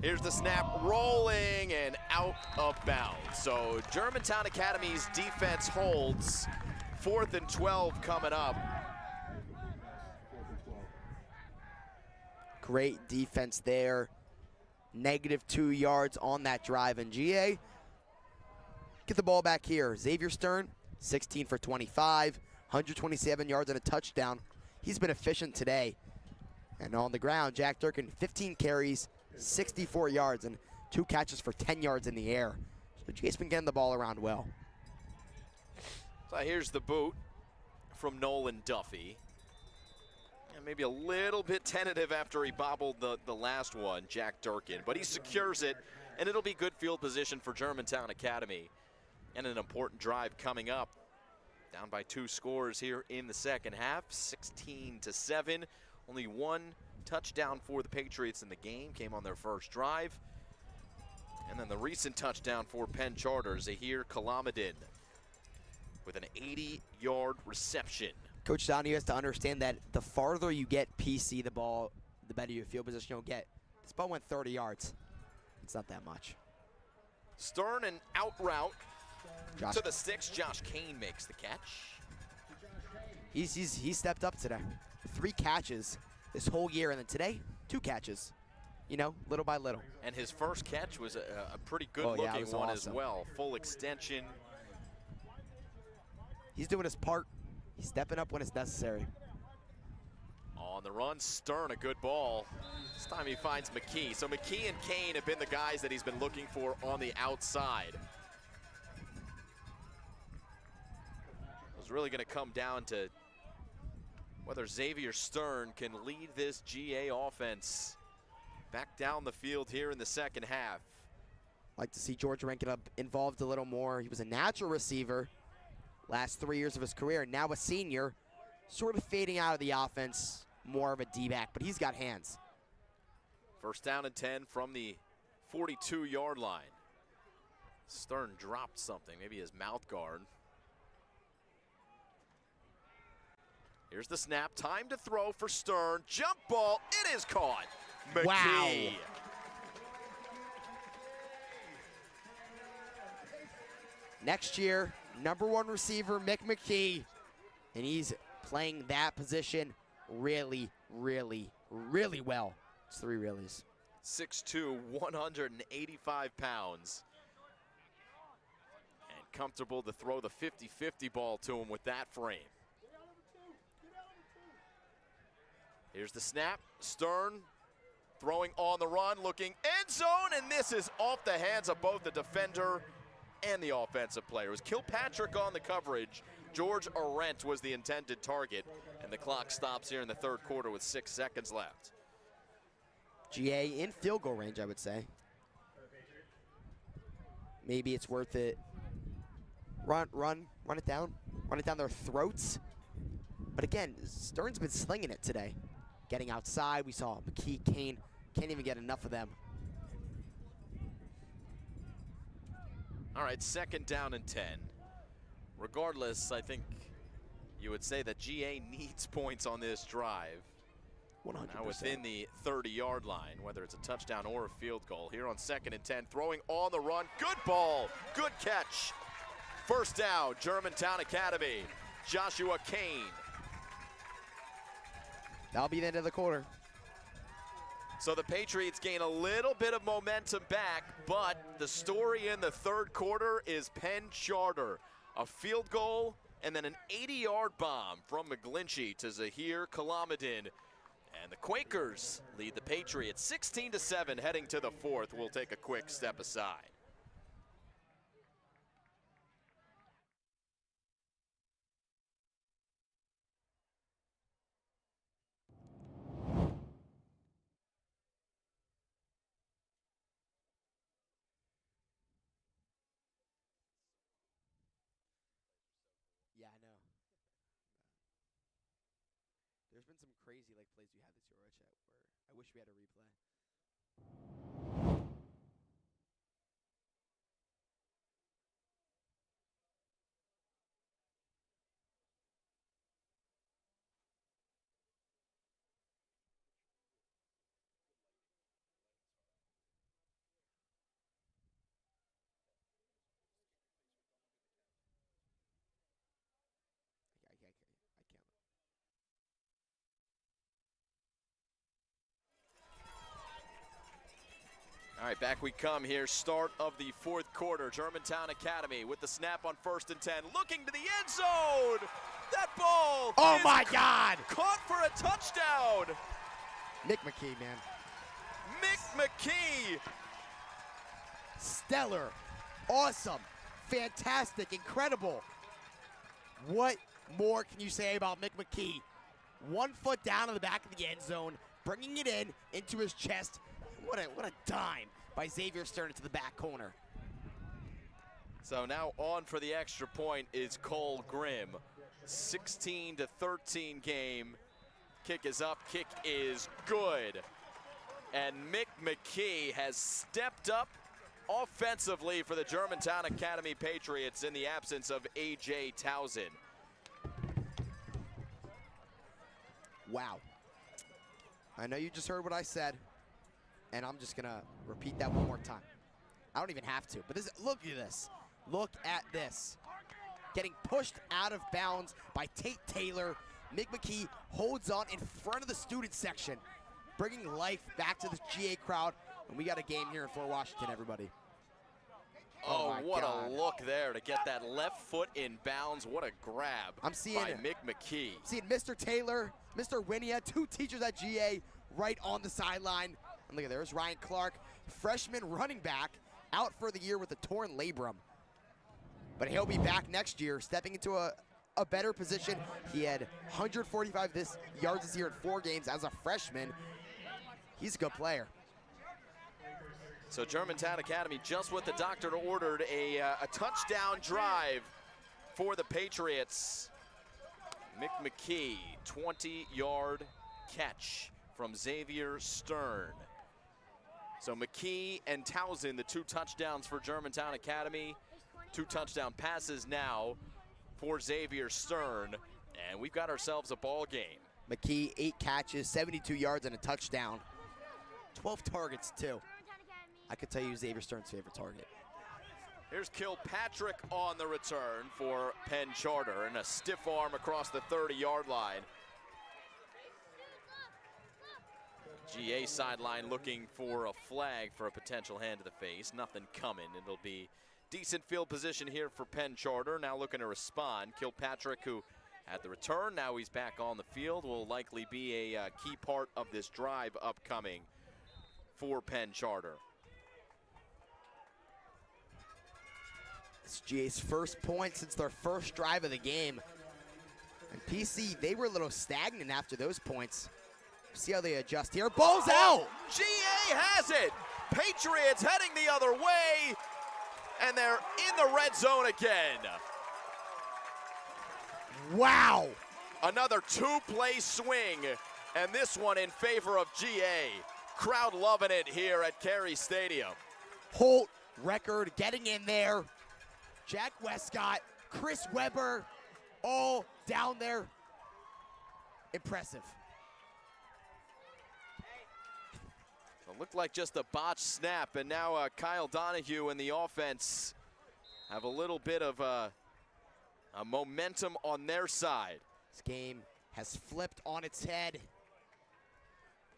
Here's the snap, rolling and out of bounds. So Germantown Academy's defense holds. 4th and 12 coming up. Great defense there. -2 yards on that drive, and GA get the ball back here. Xavier Stern 16 for 25, 127 yards and a touchdown. He's been efficient today. And on the ground, Jack Durkin, 15 carries, 64 yards, and 2 catches for 10 yards in the air. So GA's been getting the ball around well. So here's the boot from Nolan Duffy. And maybe a little bit tentative after he bobbled the last one, Jack Durkin. But he secures it, and it'll be good field position for Germantown Academy. And an important drive coming up. Down by 2 scores here in the second half, 16-7. Only 1 touchdown for the Patriots in the game, came on their first drive. And then the recent touchdown for Penn Charter, Zahir Kalamadin, with an 80-yard reception. Coach Donnie has to understand that the farther you get PC the ball, the better your field position you'll get. This ball went 30 yards. It's not that much. Stern and out route Josh. to the sticks. Josh Kane makes the catch. He stepped up today. 3 catches this whole year, and then today, 2 catches. You know, little by little. And his first catch was a pretty good Oh, yeah, looking it was one awesome. as well. Full extension. He's doing his part. He's stepping up when it's necessary. On the run, Stern, a good ball. This time he finds McKee. So McKee and Kane have been the guys that he's been looking for on the outside. It was really going to come down to whether Xavier Stern can lead this GA offense back down the field here in the second half. Like to see George rank it up involved a little more. He was a natural receiver last 3 years of his career, now a senior, sort of fading out of the offense, more of a D-back, but he's got hands. First down and 10 from the 42-yard line. Stern dropped something, maybe his mouth guard. Here's the snap, time to throw for Stern. Jump ball, it is caught. McKee. Wow. Next year, '1 receiver, Mick McKee, and he's playing that position really, really, really well. It's 3 reallys. 6'2", 185 pounds. And comfortable to throw the 50-50 ball to him with that frame. Here's the snap, Stern throwing on the run, looking end zone, and this is off the hands of both the defender and the offensive player. It was Kilpatrick on the coverage. George Arendt was the intended target, and the clock stops here in the third quarter with 6 seconds left. GA in field goal range, I would say. Maybe it's worth it. Run it down their throats. But again, Stern's been slinging it today. Getting outside, we saw McKee, Kane, can't even get enough of them. All right, second down and 10. Regardless, I think you would say that GA needs points on this drive. 100%. Now within the 30-yard line, whether it's a touchdown or a field goal. Here on second and 10, throwing on the run. Good ball, good catch. First down, Germantown Academy. Joshua Kane. That'll be the end of the quarter. So the Patriots gain a little bit of momentum back, but the story in the third quarter is Penn Charter. A field goal and then an 80-yard bomb from McGlinchey to Zahir Kalamadin. And the Quakers lead the Patriots 16-7 heading to the fourth. We'll take a quick step aside. Yeah, I know. There's been some crazy plays we had this year, Rich, where I wish we had a replay. I can't. All right, back we come here. Start of the fourth quarter. Germantown Academy with the snap on 1st and 10. Looking to the end zone. That ball Oh is my God! caught for a touchdown. Nick McKee, man. Mick McKee. Stellar, awesome, fantastic, incredible. What more can you say about Mick McKee? 1 foot down in the back of the end zone, bringing it in into his chest. What a dime by Xavier Stern into the back corner. So now on for the extra point is Cole Grimm. 16-13 game. Kick is up, kick is good. And Mick McKee has stepped up offensively for the Germantown Academy Patriots in the absence of A.J. Towson. Wow. I know you just heard what I said, and I'm just gonna repeat that one more time. I don't even have to, but look at this. Look at this. Getting pushed out of bounds by Tate Taylor. Mick McKee holds on in front of the student section, bringing life back to the GA crowd. And we got a game here in Fort Washington, everybody. Oh, what God. a look there to get that left foot in bounds. What a grab I'm seeing by Mick McKee. Seeing Mr. Taylor, Mr. Winia, 2 teachers at GA right on the sideline. And look at there's Ryan Clark, freshman running back, out for the year with a torn labrum. But he'll be back next year, stepping into a better position. He had 145 yards this year in 4 games as a freshman. He's a good player. So Germantown Academy, just what the doctor ordered, a touchdown drive for the Patriots. Mick McKee, 20-yard catch from Xavier Stern. So McKee and Towson, the 2 touchdowns for Germantown Academy. 2 touchdown passes now for Xavier Stern. And we've got ourselves a ball game. McKee, 8 catches, 72 yards, and a touchdown. 12 targets, too. I could tell you Xavier Stern's favorite target. Here's Kilpatrick on the return for Penn Charter, and a stiff arm across the 30-yard line. GA sideline looking for a flag for a potential hand to the face. Nothing coming. It'll be decent field position here for Penn Charter. Now looking to respond. Kilpatrick, who had the return, now he's back on the field, will likely be a key part of this drive upcoming for Penn Charter. It's GA's first point since their first drive of the game. And PC, they were a little stagnant after those points. See how they adjust here. Ball's out! GA has it! Patriots heading the other way, and they're in the red zone again. Wow! Another 2-play swing, and this one in favor of GA. Crowd loving it here at Carey Stadium. Holt record getting in there. Jack Westcott, Chris Weber, all down there. Impressive. It looked like just a botched snap, and now Kyle Donahue and the offense have a little bit of a momentum on their side. This game has flipped on its head.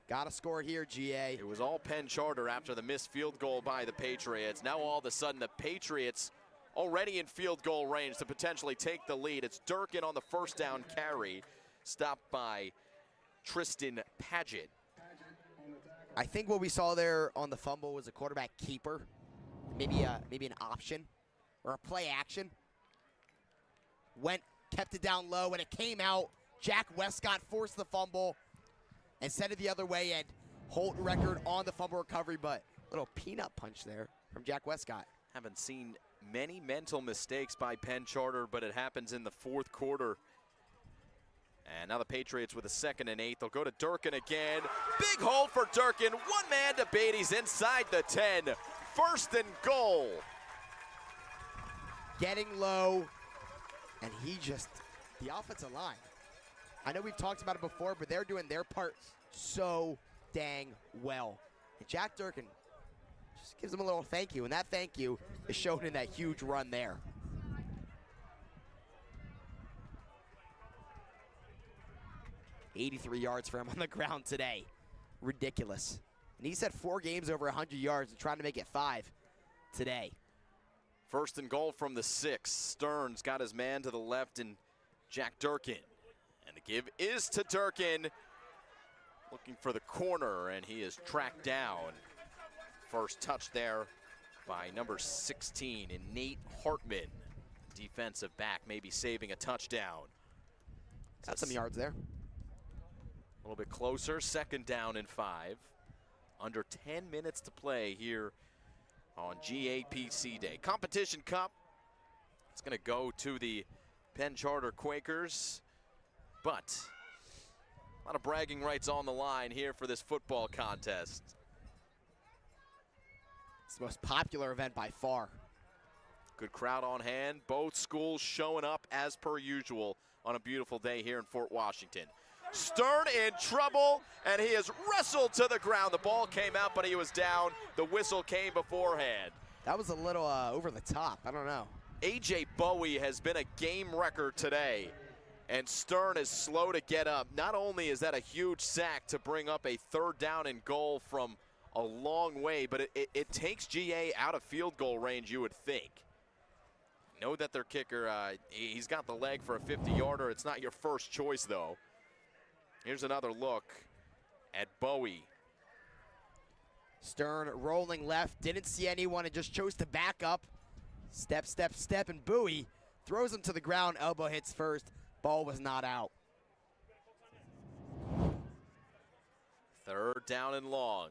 Gotta score here, GA. It was all Penn Charter after the missed field goal by the Patriots. Now all of a sudden the Patriots already in field goal range to potentially take the lead. It's Durkin on the first down carry, stopped by Tristan Paget. I think what we saw there on the fumble was a quarterback keeper, maybe an option or a play action. Kept it down low, and it came out. Jack Westcott forced the fumble and sent it the other way, and Holt record on the fumble recovery, but a little peanut punch there from Jack Westcott. Haven't seen many mental mistakes by Penn Charter, but it happens in the fourth quarter. And now the Patriots with a 2nd and 8. They'll go to Durkin again. Big hole for Durkin. One man debate. He's inside the 10. 1st and goal. Getting low, and the offensive line. I know we've talked about it before, but they're doing their part so dang well. And Jack Durkin just gives them a little thank you, and that thank you is shown in that huge run there. $83 yards for him on the ground today. Ridiculous. And he's had 4 games over 100 yards and trying to make it 5 today. First and goal from the 6. Stearns got his man to the left and Jack Durkin. And the give is to Durkin. Looking for the corner, and he is tracked down. First touch there by number 16, and Nate Hartman, defensive back, maybe saving a touchdown. Got some yards there. A little bit closer, 2nd down and 5. Under 10 minutes to play here on GAPC Day. Competition Cup, it's going to go to the Penn Charter Quakers, but a lot of bragging rights on the line here for this football contest. It's the most popular event by far. Good crowd on hand. Both schools showing up as per usual on a beautiful day here in Fort Washington. Stern in trouble, and he is wrestled to the ground. The ball came out, but he was down. The whistle came beforehand. That was a little over the top. I don't know. A.J. Bowie has been a game wrecker today, and Stern is slow to get up. Not only is that a huge sack to bring up a 3rd down and goal from a long way, but it takes GA out of field goal range, you would think. Know that their kicker, he's got the leg for a 50-yarder. It's not your first choice, though. Here's another look at Bowie. Stern rolling left, didn't see anyone and just chose to back up. Step, step, step, and Bowie throws him to the ground. Elbow hits first. Ball was not out. 3rd down and long.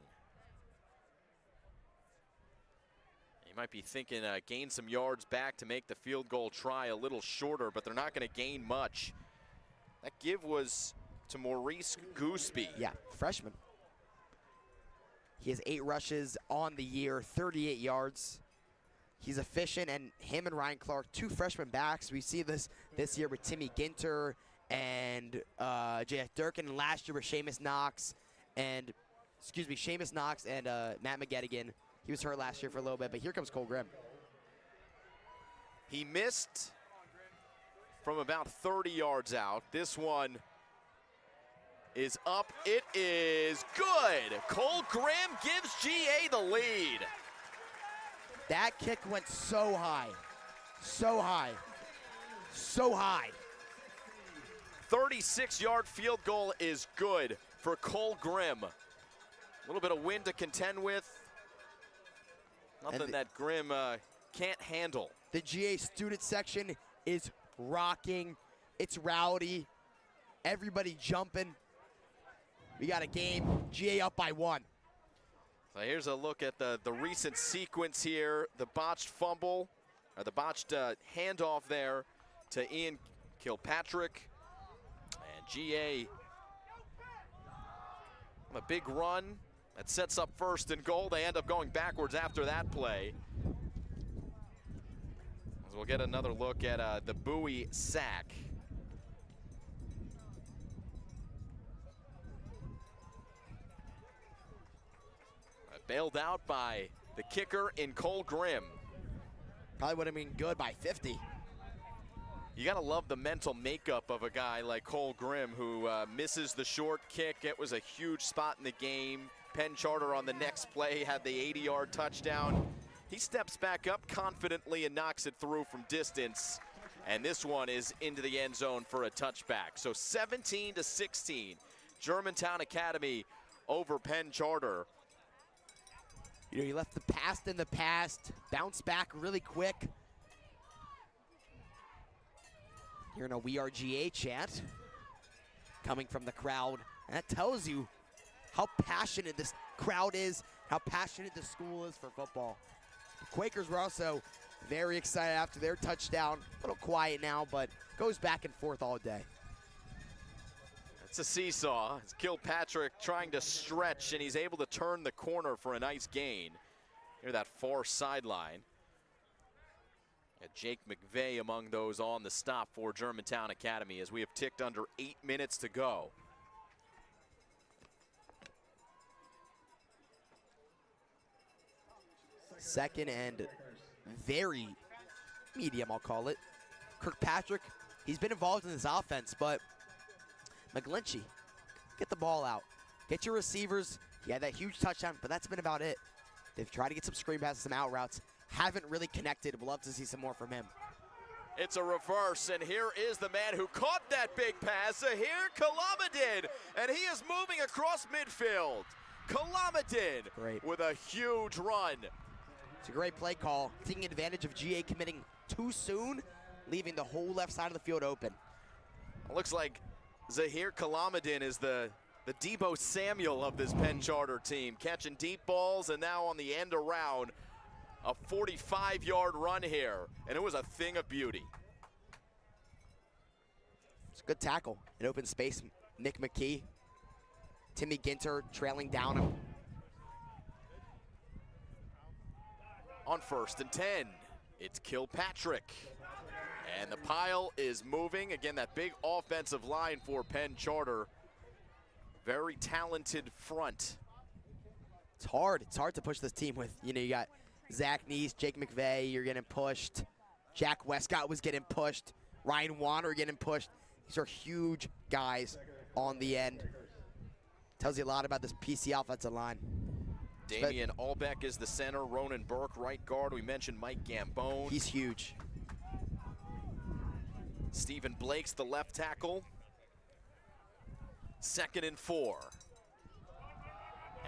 You might be thinking gain some yards back to make the field goal try a little shorter, but they're not going to gain much. That give was to Maurice Gooseby. Yeah, freshman. He has 8 rushes on the year, 38 yards. He's efficient, and him and Ryan Clark, 2 freshman backs. We see this year with Timmy Ginter and Jack Durkin, and last year with Seamus Knox and Matt McGettigan. He was hurt last year for a little bit, but here comes Cole Grimm. He missed from about 30 yards out. This one is up. It is good. Cole Grimm gives GA the lead. That kick went so high, so high, so high. 36-yard field goal is good for Cole Grimm. A little bit of wind to contend with. Nothing that Grimm can't handle. The GA student section is rocking. It's rowdy. Everybody jumping. We got a game. GA up by 1. So here's a look at the recent sequence here. The botched fumble, or the botched handoff there to Ian Kilpatrick. And GA, a big run that sets up 1st and goal. They end up going backwards after that play. As we'll get another look at the Bowie sack. Bailed out by the kicker in Cole Grimm. Probably would have been good by 50. You gotta love the mental makeup of a guy like Cole Grimm, who misses the short kick. It was a huge spot in the game. Penn Charter on the next play had the 80-yard touchdown. He steps back up confidently and knocks it through from distance. And this one is into the end zone for a touchback. So 17-16, Germantown Academy over Penn Charter. You know, he left the past in the past, bounced back really quick. Hearing a We Are GA chant coming from the crowd. And that tells you how passionate this crowd is, how passionate the school is for football. The Quakers were also very excited after their touchdown. A little quiet now, but goes back and forth all day. It's a seesaw. It's Kilpatrick trying to stretch, and he's able to turn the corner for a nice gain. Near that far sideline. And Jake McVeigh among those on the stop for Germantown Academy as we have ticked under 8 minutes to go. Second and very medium, I'll call it. Kirkpatrick, he's been involved in this offense, but McGlinchey, get the ball out. Get your receivers. He had that huge touchdown, but that's been about it. They've tried to get some screen passes, some out routes. Haven't really connected. We'll love to see some more from him. It's a reverse, and here is the man who caught that big pass, Zahir Kalamadin, and he is moving across midfield. Kalamadin Great. with a huge run. It's a great play call, taking advantage of GA committing too soon, leaving the whole left side of the field open. It looks like Zahir Kalamadin is the Debo Samuel of this Penn Charter team, catching deep balls, and now on the end around, a 45-yard run here, and it was a thing of beauty. It's a good tackle in open space. Nick McKee, Timmy Ginter trailing down him. On 1st and 10, it's Kilpatrick. And the pile is moving. Again, that big offensive line for Penn Charter. Very talented front. It's hard. It's hard to push this team with, you got Zach Neese, Jake McVeigh, you're getting pushed. Jack Westcott was getting pushed. Ryan Warner getting pushed. These are huge guys on the end. Tells you a lot about this PC offensive line. Damian Albeck is the center. Ronan Burke, right guard. We mentioned Mike Gambone. He's huge. Stephen Blake's the left tackle. 2nd and 4.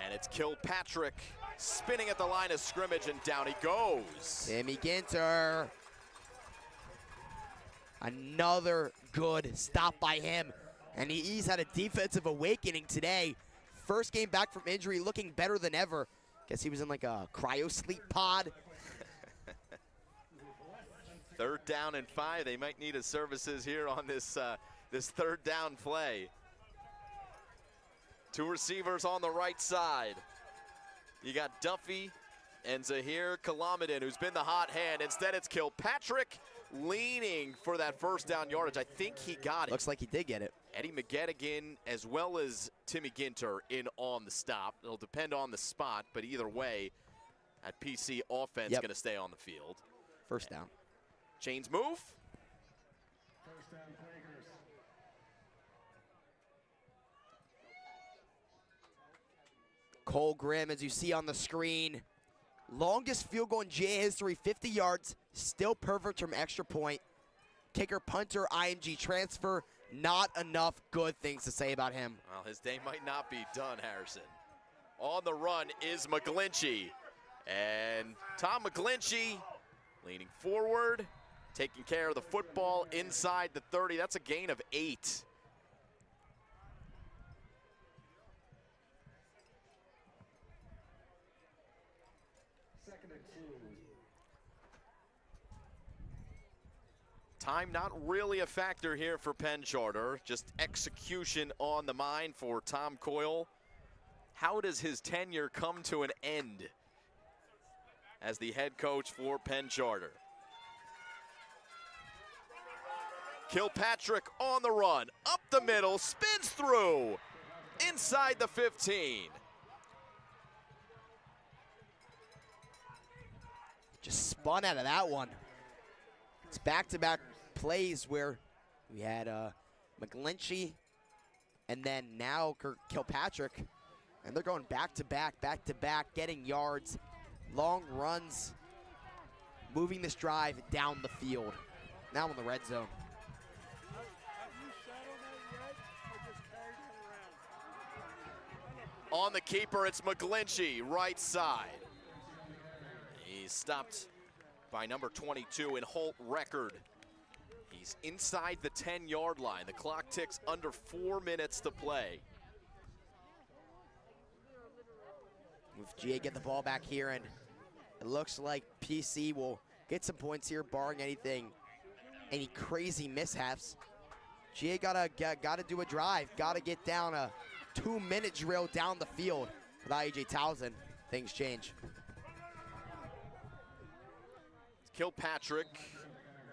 And it's Kilpatrick spinning at the line of scrimmage, and down he goes. Timmy Ginter. Another good stop by him. And he's had a defensive awakening today. First game back from injury, looking better than ever. Guess he was in like a cryo sleep pod. 3rd down and 5. They might need his services here on this this 3rd down play. 2 receivers on the right side. You got Duffy and Zahir Kalamadin, who's been the hot hand. Instead, it's Kilpatrick leaning for that 1st down yardage. I think he got it. Looks like he did get it. Eddie McGettigan as well as Timmy Ginter in on the stop. It'll depend on the spot, but either way, that PC offense going to stay on the field. 1st down. Chains move. Cole Grimm, as you see on the screen, longest field goal in GA history, 50 yards, still perfect from extra point. Kicker, punter, IMG transfer, not enough good things to say about him. Well, his day might not be done, Harrison. On the run is McGlinchey. And Tom McGlinchey leaning forward, taking care of the football inside the 30. That's a gain of 8. Time not really a factor here for Penn Charter, just execution on the mind for Tom Coyle. How does his tenure come to an end as the head coach for Penn Charter? Kilpatrick on the run, up the middle, spins through, inside the 15. Just spun out of that one. It's back-to-back plays where we had McGlinchey and then now Kilpatrick, and they're going back-to-back, getting yards, long runs, moving this drive down the field. Now in the red zone. On the keeper, it's McGlinchey, right side. He's stopped by number 22 in Holt Record. He's inside the 10-yard line. The clock ticks under 4 minutes to play. With GA get the ball back here, and it looks like PC will get some points here, barring any crazy mishaps. GA gotta do a drive, gotta get down a 2-minute drill down the field. Without AJ Townsend, things change. Kilpatrick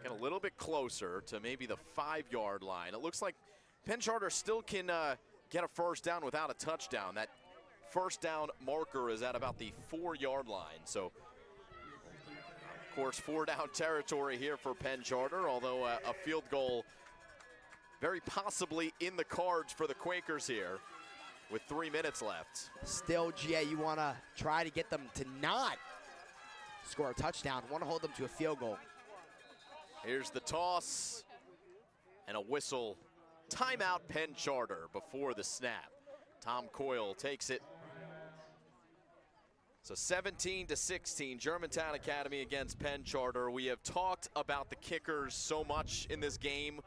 get a little bit closer to maybe the 5-yard line. It looks like Penn Charter still can get a 1st down without a touchdown. That 1st down marker is at about the 4-yard line. So, of course, 4-down territory here for Penn Charter, although a field goal very possibly in the cards for the Quakers here. with 3 minutes left. Still, GA, you want to try to get them to not score a touchdown. Want to hold them to a field goal. Here's the toss and a whistle. Timeout Penn Charter before the snap. Tom Coyle takes it. So 17-16, Germantown Academy against Penn Charter. We have talked about the kickers so much in this game.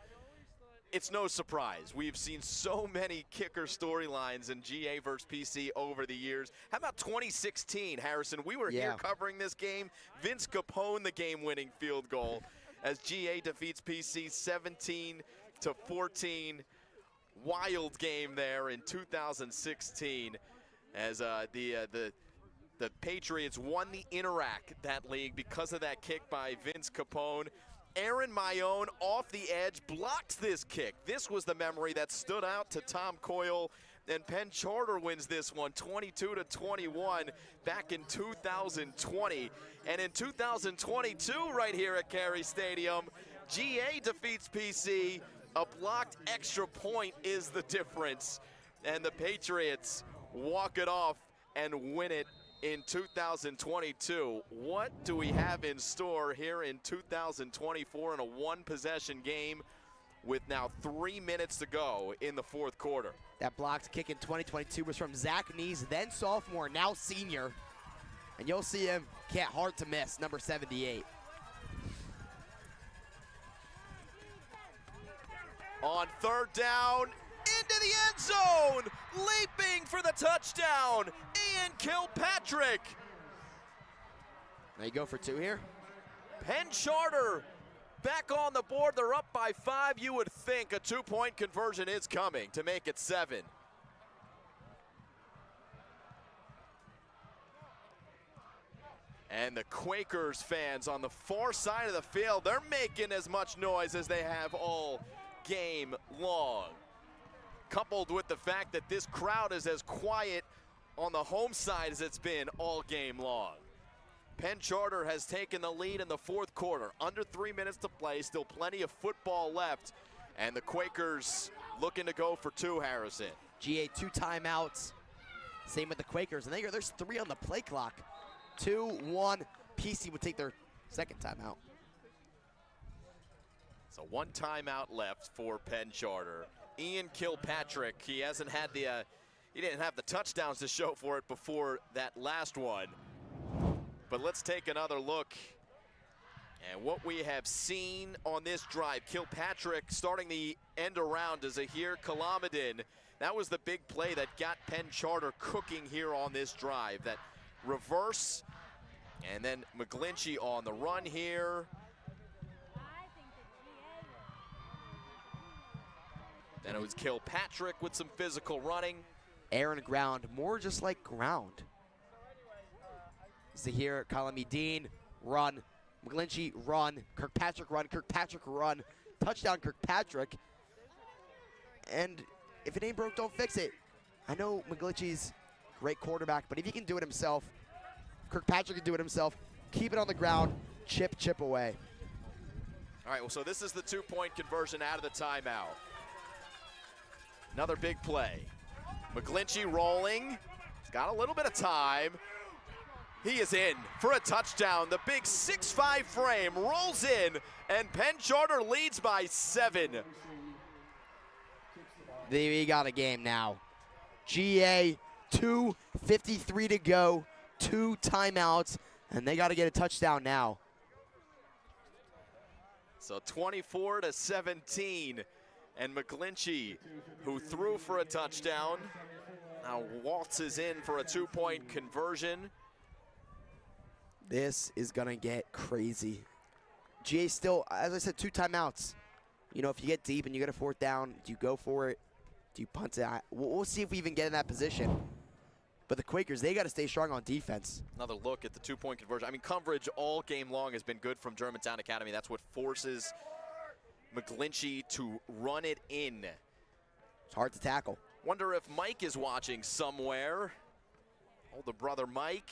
It's no surprise. We've seen so many kicker storylines in GA versus PC over the years. How about 2016, Harrison? We were here covering this game. Vince Capone, the game-winning field goal, as GA defeats PC 17-14. Wild game there in 2016 as the Patriots won the Interac that league because of that kick by Vince Capone. Aaron Mayone off the edge blocked this kick. This was the memory that stood out to Tom Coyle, and Penn Charter wins this one 22-21 back in 2020. And in 2022 right here at Carey Stadium, GA defeats PC. A blocked extra point is the difference, and the Patriots walk it off and win it in 2022. What do we have in store here in 2024 in a one-possession game with now 3 minutes to go in the fourth quarter? That blocked kick in 2022 was from Zach Neese, then sophomore, now senior. And you'll see him, hard to miss, number 78. On third down, into the end zone, leaping for the touchdown, Ian Kilpatrick. They go for two here. Penn Charter back on the board. They're up by 5. You would think a 2-point conversion is coming to make it 7. And the Quakers fans on the far side of the field, they're making as much noise as they have all game long. Coupled with the fact that this crowd is as quiet on the home side as it's been all game long. Penn Charter has taken the lead in the fourth quarter. Under 3 minutes to play, still plenty of football left. And the Quakers looking to go for 2, Harrison. GA 2 timeouts. Same with the Quakers. And there's 3 on the play clock. 2-1. PC would take their second timeout. So 1 timeout left for Penn Charter. Ian Kilpatrick, he hasn't had he didn't have the touchdowns to show for it before that last one. But let's take another look at what we have seen on this drive. Kilpatrick starting the end around to Zahir Kalamadin. That was the big play that got Penn Charter cooking here on this drive. That reverse, and then McGlinchey on the run here. Then it was Kilpatrick with some physical running. Aaron ground, more just like ground. Zahir Kalamidin, run. McGlinchey, run. Kirkpatrick, run. Kirkpatrick, run. Touchdown, Kirkpatrick. And if it ain't broke, don't fix it. I know McGlinchey's great quarterback, but if he can do it himself, Kirkpatrick can do it himself. Keep it on the ground. Chip away. All right, well, so this is the 2-point conversion out of the timeout. Another big play. McGlinchey rolling. He's got a little bit of time. He is in for a touchdown. The big 6'5" frame rolls in, and Penn Charter leads by 7. We got a game now. GA, 2:53 to go, 2 timeouts, and they got to get a touchdown now. So 24-17, and McGlinchey, who threw for a touchdown, now waltzes in for a 2-point conversion. This is going to get crazy. GA still, as I said, 2 timeouts. You know, if you get deep and you get a 4th down, do you go for it? Do you punt it? We'll see if we even get in that position. But the Quakers, they got to stay strong on defense. Another look at the 2-point conversion. I mean, coverage all game long has been good from Germantown Academy. That's what forces McGlinchey to run it in. It's hard to tackle. Wonder if Mike is watching somewhere. Older brother Mike.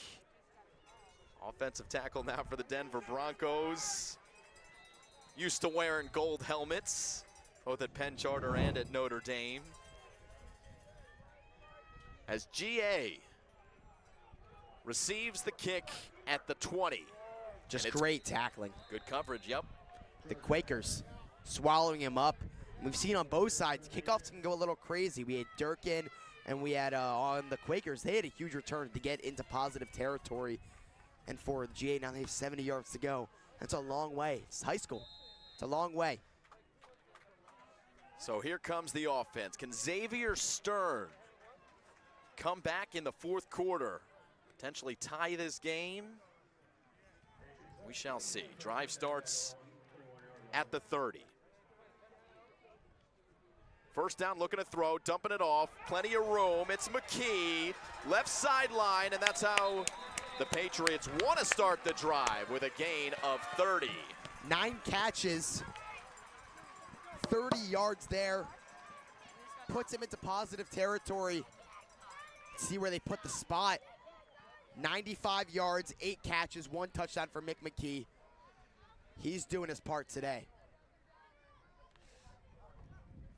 Offensive tackle now for the Denver Broncos. Used to wearing gold helmets, both at Penn Charter and at Notre Dame. as GA receives the kick at the 20. Just great tackling. Good coverage, yep. The Quakers swallowing him up. We've seen on both sides, kickoffs can go a little crazy. We had Durkin and we had on the Quakers, they had a huge return to get into positive territory. And for the GA, now they have 70 yards to go. That's a long way. It's high school. It's a long way. So here comes the offense. Can Xavier Stern come back in the fourth quarter, potentially tie this game? We shall see. Drive starts at the 30. First down, looking to throw, dumping it off, plenty of room. It's McKee, left sideline, and that's how the Patriots want to start the drive with a gain of 30. 9 catches, 30 yards there. Puts him into positive territory. See where they put the spot. 95 yards, 8 catches, 1 touchdown for Mick McKee. He's doing his part today.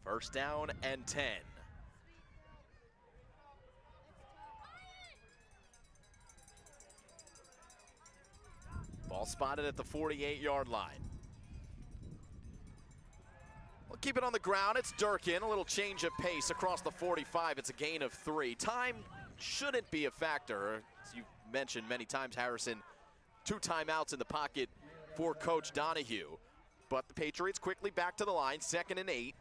First down and 10. Ball spotted at the 48-yard line. We'll keep it on the ground. It's Durkin. A little change of pace across the 45. It's a gain of 3. Time shouldn't be a factor. As you've mentioned many times, Harrison, 2 timeouts in the pocket for Coach Donahue. But the Patriots quickly back to the line, 2nd and 8.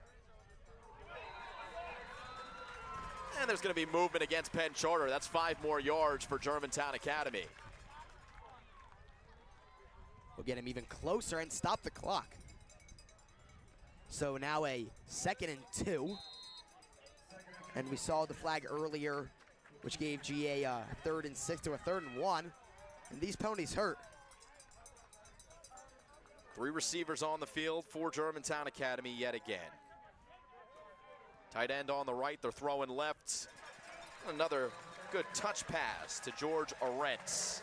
And there's going to be movement against Penn Charter. That's 5 more yards for Germantown Academy. We'll get him even closer and stop the clock. So now a 2nd and 2. And we saw the flag earlier, which gave GA a 3rd and 6 to a 3rd and 1. And these penalties hurt. 3 receivers on the field for Germantown Academy yet again. Tight end on the right, they're throwing left. Another good touch pass to George Arentz.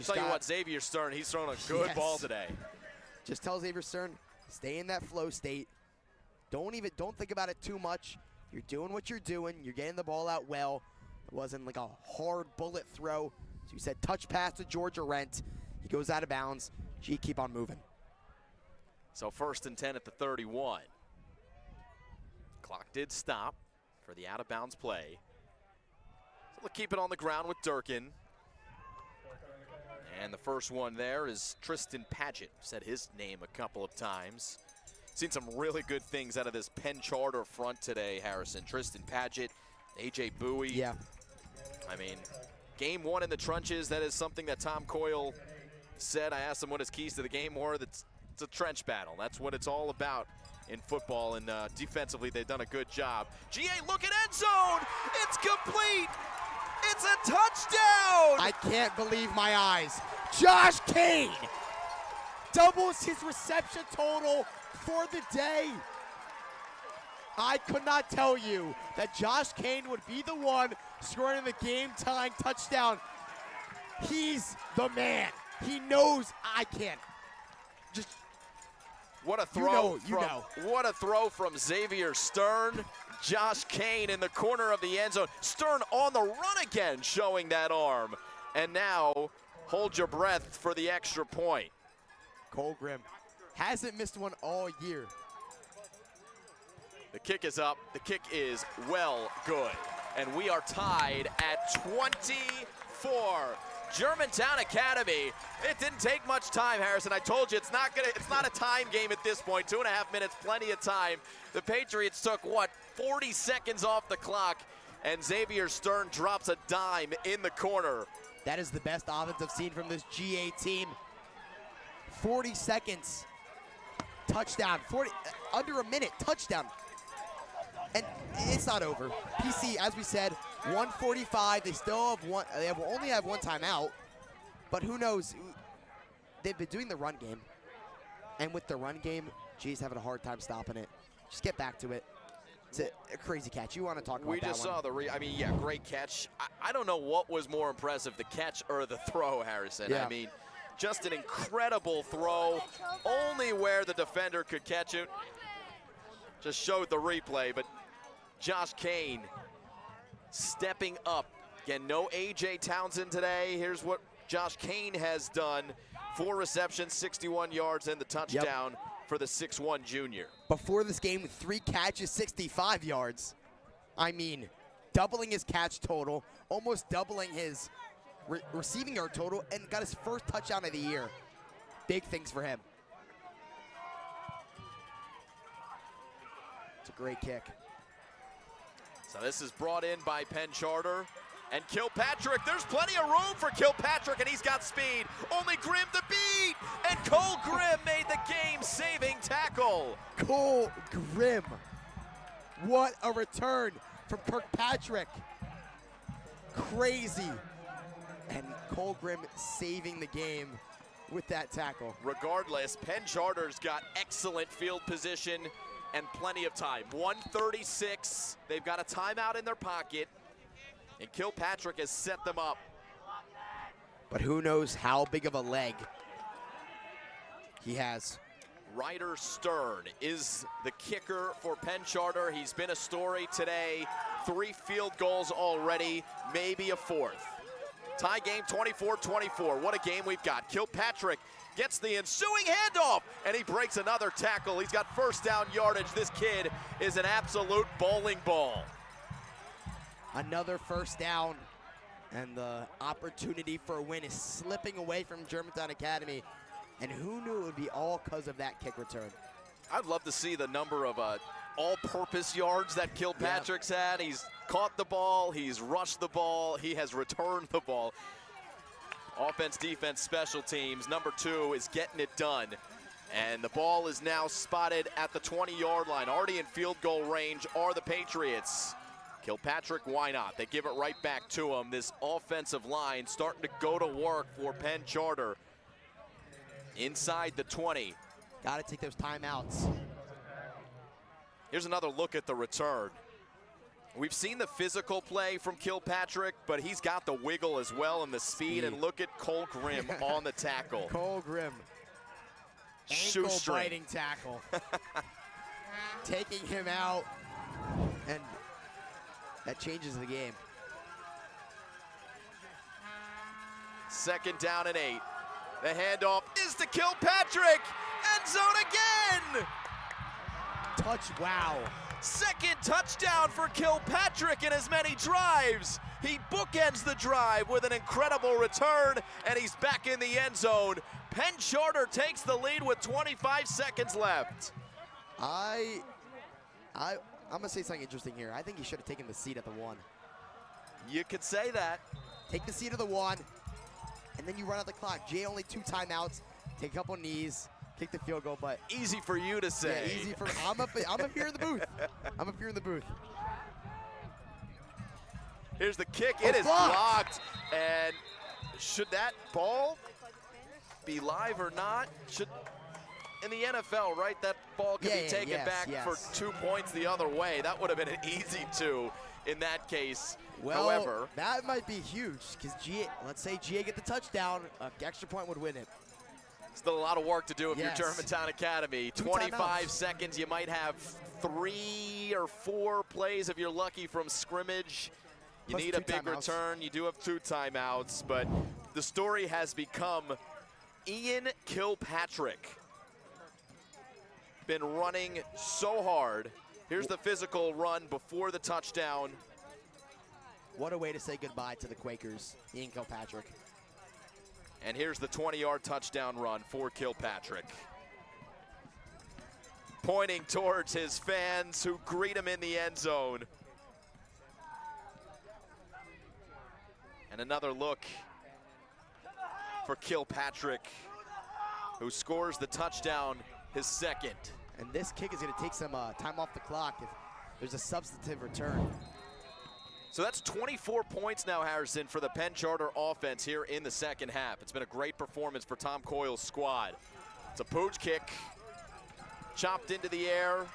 Tell you what, Xavier Stern, he's thrown a good ball today. Just tell Xavier Stern, stay in that flow state. Don't think about it too much. You're doing what you're doing. You're getting the ball out well. It wasn't like a hard bullet throw. So you said touch pass to George Arentz. He goes out of bounds. G, keep on moving. So 1st and 10 at the 31. Clock did stop for the out-of-bounds play. So they'll keep it on the ground with Durkin. And the first one there is Tristan Paget. Said his name a couple of times. Seen some really good things out of this Penn Charter front today, Harrison. Tristan Paget, AJ Bowie. Yeah. I mean, game 1 in the trenches, that is something that Tom Coyle said. I asked him what his keys to the game were. It's a trench battle. That's what it's all about in football, and defensively they've done a good job. GA, look at end zone! It's complete! It's a touchdown! I can't believe my eyes. Josh Kane doubles his reception total for the day. I could not tell you that Josh Kane would be the one scoring the game-tying touchdown. He's the man. He knows I can't. Just what a throw! What a throw from Xavier Stern. Josh Kane in the corner of the end zone. Stern on the run again, showing that arm. And now, hold your breath for the extra point. Cole Grimm hasn't missed one all year. The kick is up. The kick is well good. And we are tied at 24. Germantown Academy. It didn't take much time, Harrison. I told you it's not a time game at this point. 2.5 minutes, plenty of time. The Patriots took, 40 seconds off the clock, and Xavier Stern drops a dime in the corner. That is the best offense I've seen from this GA team. 40 seconds, touchdown. Under a minute, touchdown. And it's not over. PC, as we said, 145. They still have one. They only have 1 timeout. But who knows? They've been doing the run game, and with the run game, G's having a hard time stopping it. Just get back to it. It's a crazy catch. You want to talk about that one? We just saw great catch. I don't know what was more impressive, the catch or the throw, Harrison. Yeah. I mean, just an incredible throw, only where the defender could catch it. Just showed the replay, but Josh Kane stepping up. Again, no A.J. Townsend today. Here's what Josh Kane has done. 4 receptions, 61 yards, and the touchdown for the 6'1 junior. Before this game, 3 catches, 65 yards. I mean, doubling his catch total, almost doubling his receiving yard total, and got his first touchdown of the year. Big things for him. It's a great kick. So this is brought in by Penn Charter. And Kilpatrick, there's plenty of room for Kilpatrick, and he's got speed. Only Grimm to beat, and Cole Grimm made the game-saving tackle. Cole Grimm. What a return from Kirkpatrick. Crazy. And Cole Grimm saving the game with that tackle. Regardless, Penn Charter's got excellent field position and plenty of time. 1:36, they've got a timeout in their pocket. And Kilpatrick has set them up. But who knows how big of a leg he has. Ryder Stern is the kicker for Penn Charter. He's been a story today. 3 field goals already, maybe a 4th. Tie game 24-24. What a game we've got. Kilpatrick gets the ensuing handoff, and he breaks another tackle. He's got first down yardage. This kid is an absolute bowling ball. Another first down, and the opportunity for a win is slipping away from Germantown Academy. And who knew it would be all because of that kick return? I'd love to see the number of all-purpose yards that Kilpatrick's had. He's caught the ball, he's rushed the ball, he has returned the ball. Offense, defense, special teams. Number 2 is getting it done. And the ball is now spotted at the 20-yard line. Already in field goal range are the Patriots. Kilpatrick, why not? They give it right back to him. This offensive line starting to go to work for Penn Charter. Inside the 20. Got to take those timeouts. Here's another look at the return. We've seen the physical play from Kilpatrick, but he's got the wiggle as well and the speed. And look at Cole Grimm on the tackle. Cole Grimm. Shoestring. Ankle-biting tackle. Taking him out, and that changes the game. 2nd down and 8. The handoff is to Kilpatrick. End zone again. Wow. 2nd touchdown for Kilpatrick in as many drives. He bookends the drive with an incredible return, and he's back in the end zone. Penn Charter takes the lead with 25 seconds left. I'm going to say something interesting here. I think he should have taken the seat at the 1. You could say that. Take the seat of the 1, and then you run out the clock. Jay, only 2 timeouts. Take a couple knees, kick the field goal, but easy for you to say. Yeah, easy for me. I'm up here in the booth. I'm up here in the booth. Here's the kick. It is blocked. And should that ball be live or not? Should in the NFL, right? That ball could be taken back for 2 points the other way. That would have been an easy 2 in that case. Well, however, that might be huge because let's say GA get the touchdown, an extra point would win it. Still a lot of work to do if you're Germantown Academy. 25 seconds. You might have 3 or 4 plays if you're lucky from scrimmage. You need a big return. You do have 2 timeouts, but the story has become Ian Kilpatrick. Been running so hard. Here's the physical run before the touchdown. What a way to say goodbye to the Quakers, Ian Kilpatrick. And here's the 20-yard touchdown run for Kilpatrick. Pointing towards his fans who greet him in the end zone. And another look for Kilpatrick, who scores the touchdown, his 2nd. And this kick is going to take some time off the clock if there's a substantive return. So that's 24 points now, Harrison, for the Penn Charter offense here in the 2nd half. It's been a great performance for Tom Coyle's squad. It's a pooch kick, chopped into the air,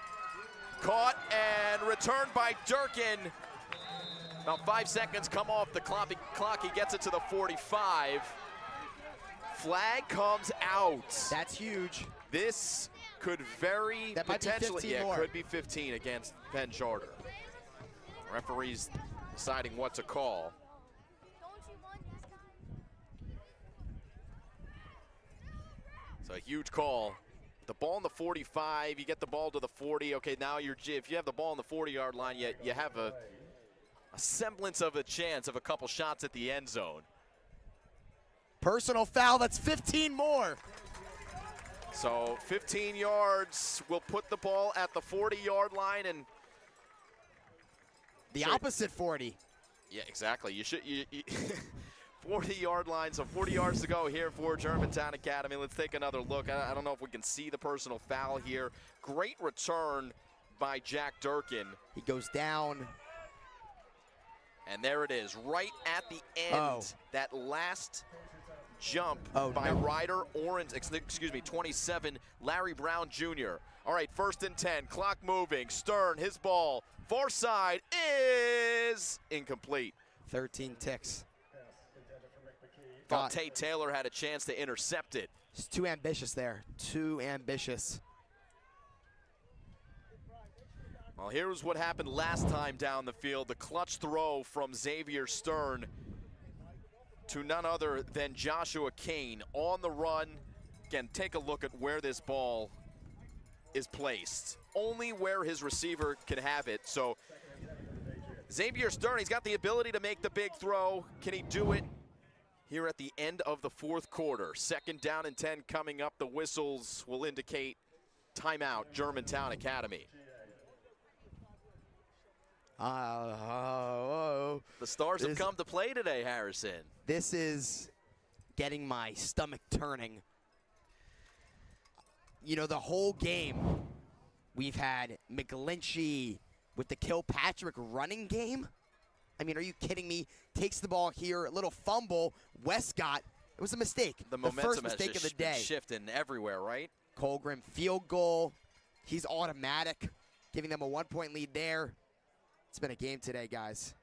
caught and returned by Durkin. About 5 seconds come off the clock. He gets it to the 45. Flag comes out. That's huge. This could very potentially, could be 15 more. Could be 15 against Penn Charter. Referees deciding what to call. So a huge call. The ball in the 45, you get the ball to the 40. Okay, now if you have the ball on the 40-yard line, you have a semblance of a chance of a couple shots at the end zone. Personal foul, that's 15 more. So 15 yards will put the ball at the 40-yard line, and The opposite 40. yeah, exactly. You 40-yard line, so 40 yards to go here for Germantown Academy. Let's take another look. I don't know if we can see the personal foul here. Great return by Jack Durkin. He goes down. And there it is, right at the end. That last jump by Ryder Orange, 27, Larry Brown Jr. All right, 1st and 10, clock moving. Stern, his ball, far side is incomplete. 13 ticks. Thought Tate Taylor had a chance to intercept it. It's too ambitious there. Too ambitious. Well, here's what happened last time down the field. The clutch throw from Xavier Stern to none other than Joshua Kane on the run. Again, take a look at where this ball is placed. Only where his receiver can have it. So Xavier Stern, he's got the ability to make the big throw. Can he do it here at the end of the 4th quarter? 2nd down and 10 coming up. The whistles will indicate timeout, Germantown Academy. The Stars have come to play today, Harrison. This is getting my stomach turning. You know, the whole game, we've had McGlinchey with the Kilpatrick running game. I mean, are you kidding me? Takes the ball here, a little fumble. Westcott, it was a mistake. The first momentum mistake has of the day. shifting everywhere, right? Colgrim field goal. He's automatic, giving them a 1-point lead there. It's been a game today, guys.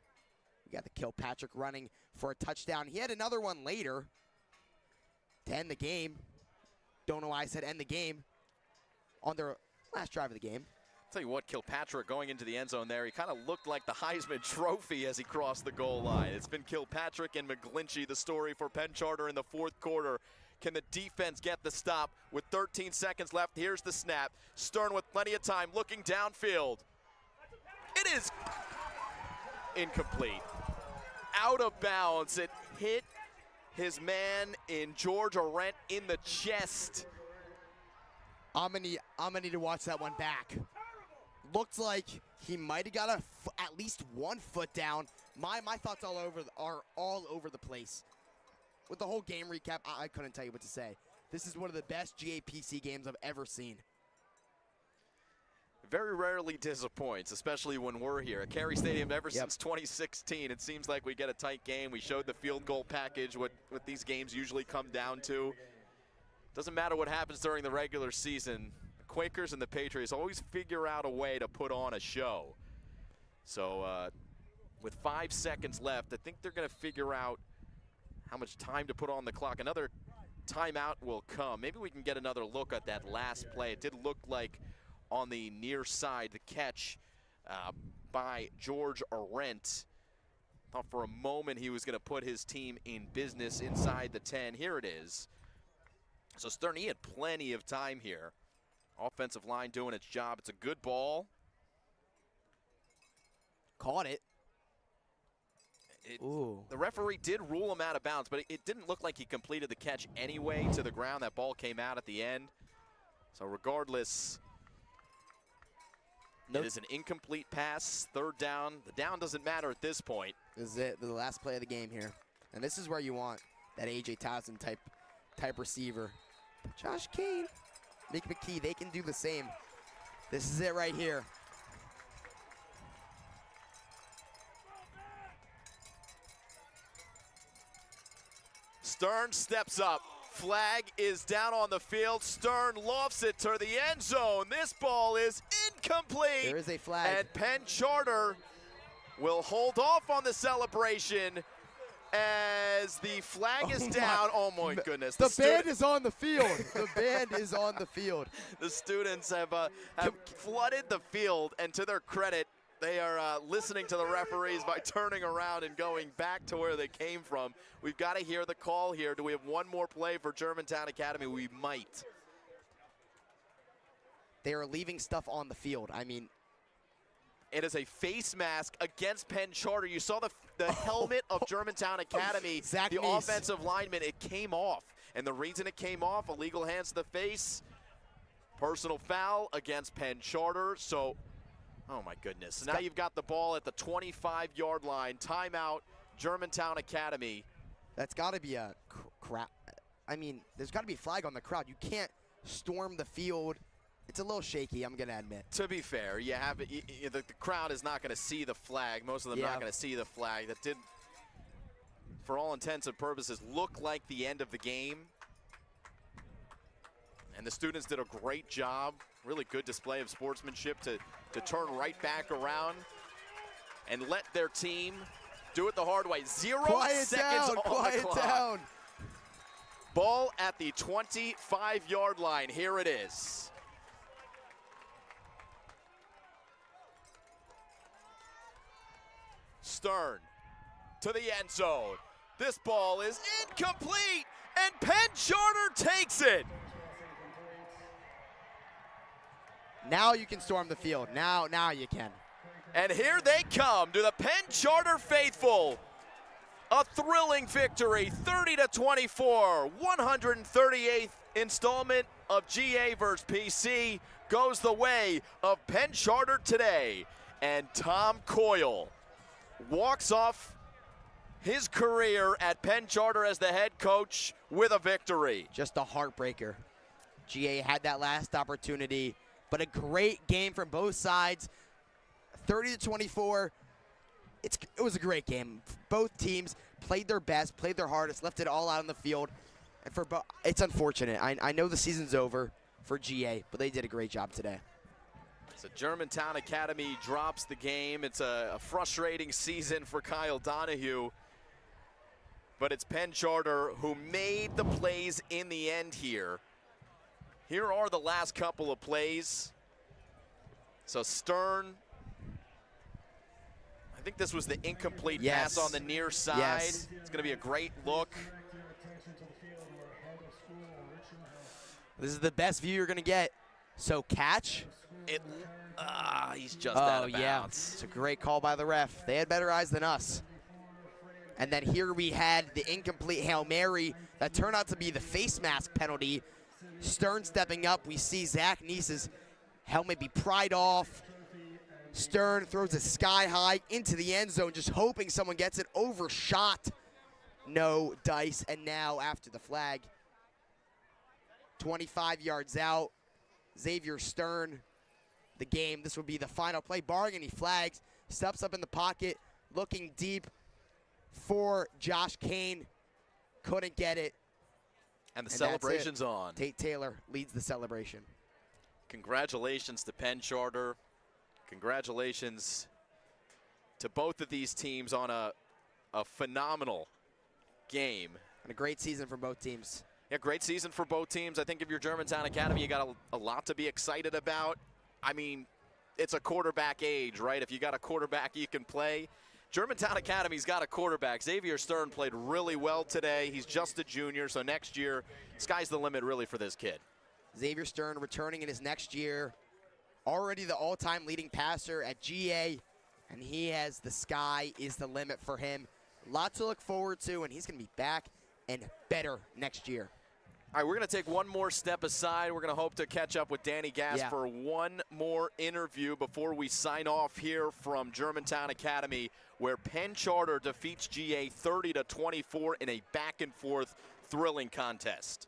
We got the Kilpatrick running for a touchdown. He had another one later to end the game. Don't know why I said end the game on their last drive of the game. Tell you what, Kilpatrick going into the end zone there, he kind of looked like the Heisman Trophy as he crossed the goal line. It's been Kilpatrick and McGlinchey, the story for Penn Charter in the 4th quarter. Can the defense get the stop with 13 seconds left? Here's the snap. Stern with plenty of time, looking downfield. It is incomplete. Out of bounds. It hit his man in George Arendt in the chest. I'm gonna need to watch that one back. Looked like he might have got at least 1 foot down. My thoughts are all over the place. With the whole game recap, I couldn't tell you what to say. This is one of the best GAPC games I've ever seen. Very rarely disappoints, especially when we're here at Carey Stadium. Ever since 2016, it seems like we get a tight game. We showed the field goal package, what these games usually come down to. Doesn't matter what happens during the regular season. The Quakers and the Patriots always figure out a way to put on a show. So with 5 seconds left, I think they're going to figure out how much time to put on the clock. Another timeout will come. Maybe we can get another look at that last play. It did look like on the near side, the catch by George Arendt. Thought for a moment he was going to put his team in business inside the 10. Here it is. So Stern, he had plenty of time here. Offensive line doing its job. It's a good ball. Caught it. The referee did rule him out of bounds, but it didn't look like he completed the catch anyway to the ground. That ball came out at the end. So regardless, it is an incomplete pass, 3rd down. The down doesn't matter at this point. This is it, the last play of the game here. And this is where you want that A.J. Townsend type receiver. Josh Kane, Nick McKee, they can do the same. This is it right here. Stern steps up. Flag is down on the field. Stern lofts it to the end zone. This ball is incomplete. There is a flag. And Penn Charter will hold off on the celebration as the flag is down. Oh my goodness. The band is on the field. The band is on the field. The students have flooded the field, and to their credit, They are listening to the referees by turning around and going back to where they came from. We've got to hear the call here. Do we have one more play for Germantown Academy? We might. They are leaving stuff on the field. I mean, it is a face mask against Penn Charter. You saw the helmet of Germantown Academy, Zach the Neese. offensive lineman. It came off. And the reason it came off, illegal hands to the face, personal foul against Penn Charter. So, oh my goodness. Now you've got the ball at the 25-yard line. Timeout, Germantown Academy. That's got to be a crowd. I mean, there's got to be a flag on the crowd. You can't storm the field. It's a little shaky, I'm going to admit. To be fair, you have the crowd is not going to see the flag. Most of them not going to see the flag. That did, for all intents and purposes, look like the end of the game. And the students did a great job. Really good display of sportsmanship to turn right back around and let their team do it the hard way. 0 seconds on the clock. Down. Ball at the 25-yard line. Here it is. Stern to the end zone. This ball is incomplete, and Penn Charter takes it. Now you can storm the field. Now you can. And here they come to the Penn Charter faithful. A thrilling victory, 30-24, 138th installment of GA versus PC goes the way of Penn Charter today. And Tom Coyle walks off his career at Penn Charter as the head coach with a victory. Just a heartbreaker. GA had that last opportunity, but a great game from both sides. 30-24. It was a great game. Both teams played their best, played their hardest, left it all out on the field. And it's unfortunate. I know the season's over for GA, but they did a great job today. So Germantown Academy drops the game. It's a frustrating season for Kyle Donahue. But it's Penn Charter who made the plays in the end here. Here are the last couple of plays. So Stern, I think this was the incomplete pass on the near side. Yes. It's going to be a great look. This is the best view you're going to get. So catch. He's just out of bounds. Yeah, it's a great call by the ref. They had better eyes than us. And then here we had the incomplete Hail Mary that turned out to be the face mask penalty. Stern stepping up. We see Zach Neese's helmet be pried off. Stern throws it sky high into the end zone, just hoping someone gets it. Overshot. No dice. And now after the flag, 25 yards out, Xavier Stern, the game. This will be the final play, barring any flags. Steps up in the pocket, looking deep for Josh Kane. Couldn't get it. And the celebration's on. Tate Taylor leads the celebration. Congratulations to Penn Charter. Congratulations to both of these teams on a phenomenal game. And a great season for both teams. Yeah, great season for both teams. I think if you're Germantown Academy, you got a lot to be excited about. I mean, it's a quarterback age, right? If you got a quarterback you can play. Germantown Academy's got a quarterback. Xavier Stern played really well today. He's just a junior, so next year, sky's the limit really for this kid. Xavier Stern returning in his next year. Already the all-time leading passer at GA, and he has the sky is the limit for him. Lots to look forward to, and he's going to be back and better next year. All right, we're going to take one more step aside. We're going to hope to catch up with Danny Gass for one more interview before we sign off here from Germantown Academy, where Penn Charter defeats GA 30-24 in a back-and-forth thrilling contest.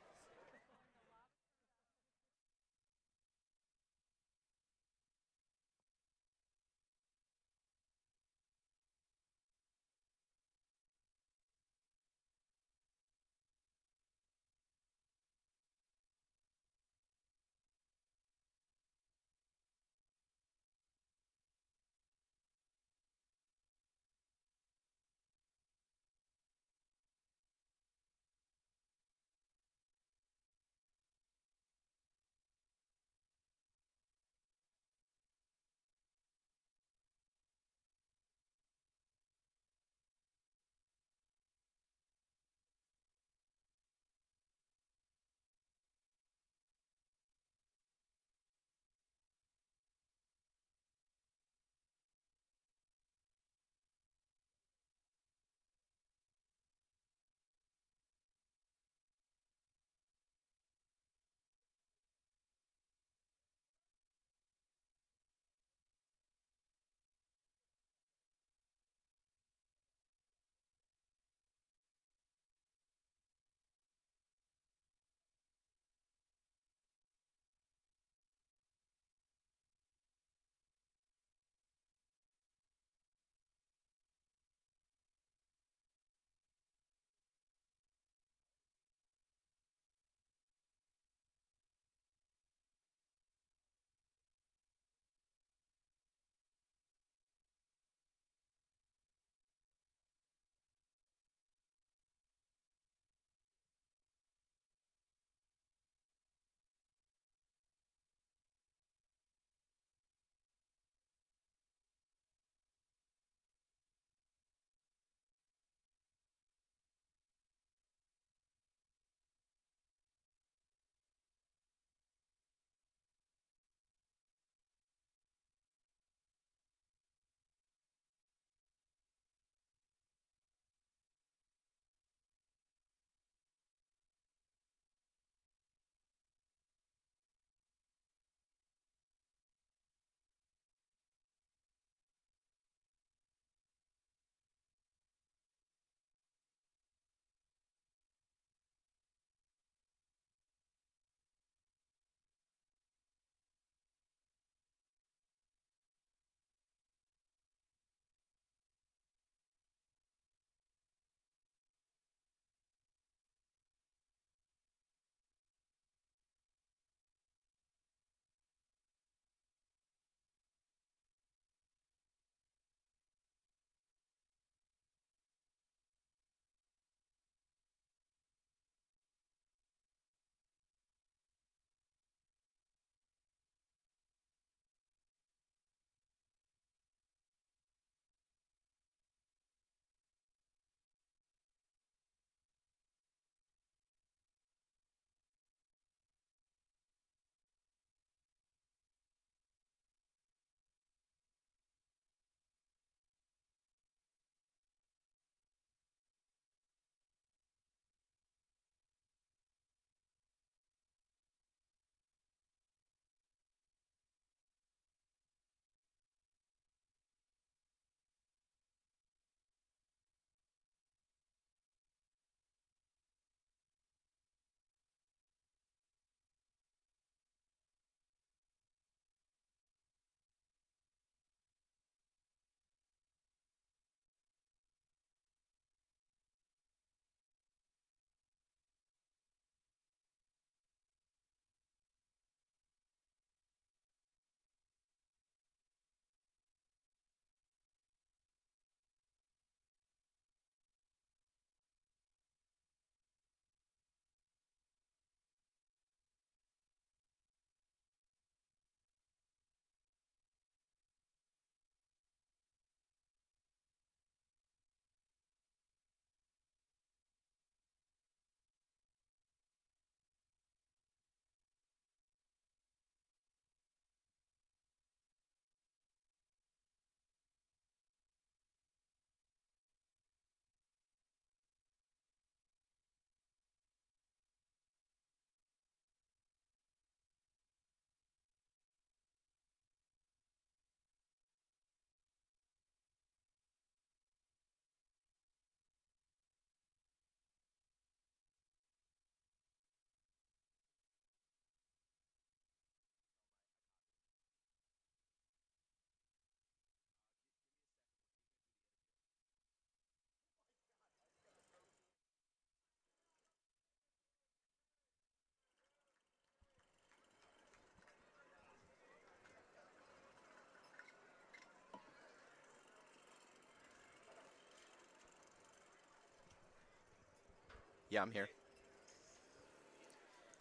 Yeah, I'm here.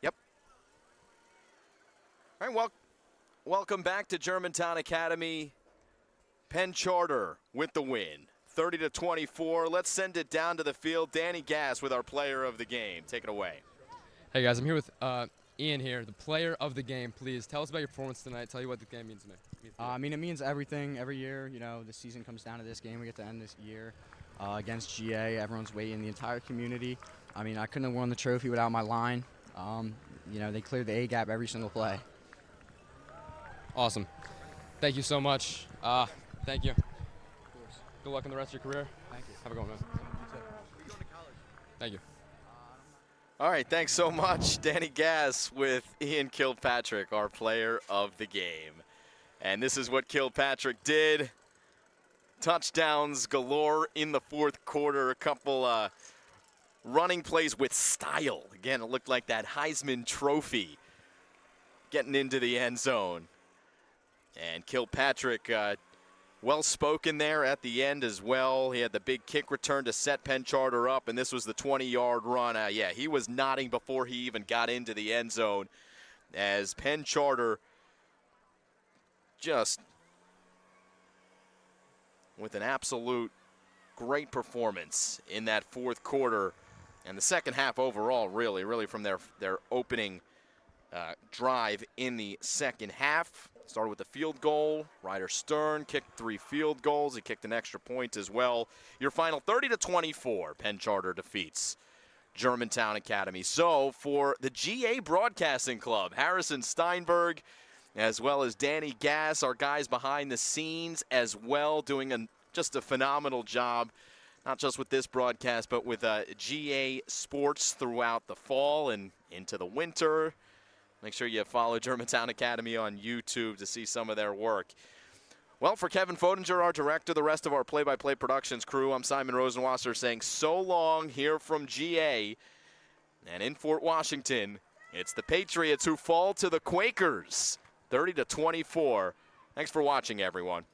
Yep. All right, welcome back to Germantown Academy. Penn Charter with the win, 30-24. Let's send it down to the field. Danny Gass with our player of the game. Take it away. Hey guys, I'm here with Ian here, the player of the game. Please tell us about your performance tonight. Tell you what the game means to me. I mean, it means everything. Every year, you know, the season comes down to this game. We get to end this year against GA. Everyone's waiting, the entire community. I mean, I couldn't have won the trophy without my line. You know, they cleared the A gap every single play. Awesome. Thank you so much. Thank you. Good luck in the rest of your career. Thank you. Have a good one, man. Thank you. All right, thanks so much, Danny Gass with Ian Kilpatrick, our player of the game. And this is what Kilpatrick did. Touchdowns galore in the fourth quarter. A couple running plays with style. Again, it looked like that Heisman Trophy getting into the end zone. And Kilpatrick, well-spoken there at the end as well. He had the big kick return to set Penn Charter up, and this was the 20-yard run. Yeah, he was nodding before he even got into the end zone as Penn Charter just with an absolute great performance in that fourth quarter and the second half overall, really from their opening drive in the second half. Started with the field goal. Ryder Stern kicked 3 field goals. He kicked an extra point as well. Your final 30-24, Penn Charter defeats Germantown Academy. So for the GA Broadcasting Club, Harrison Steinberg, as well as Danny Gass, our guys behind the scenes as well, doing just a phenomenal job, not just with this broadcast, but with GA Sports throughout the fall and into the winter. Make sure you follow Germantown Academy on YouTube to see some of their work. Well, for Kevin Fodinger, our director, the rest of our play-by-play productions crew, I'm Simon Rosenwasser saying so long here from GA. And in Fort Washington, it's the Patriots who fall to the Quakers, 30-24. Thanks for watching, everyone.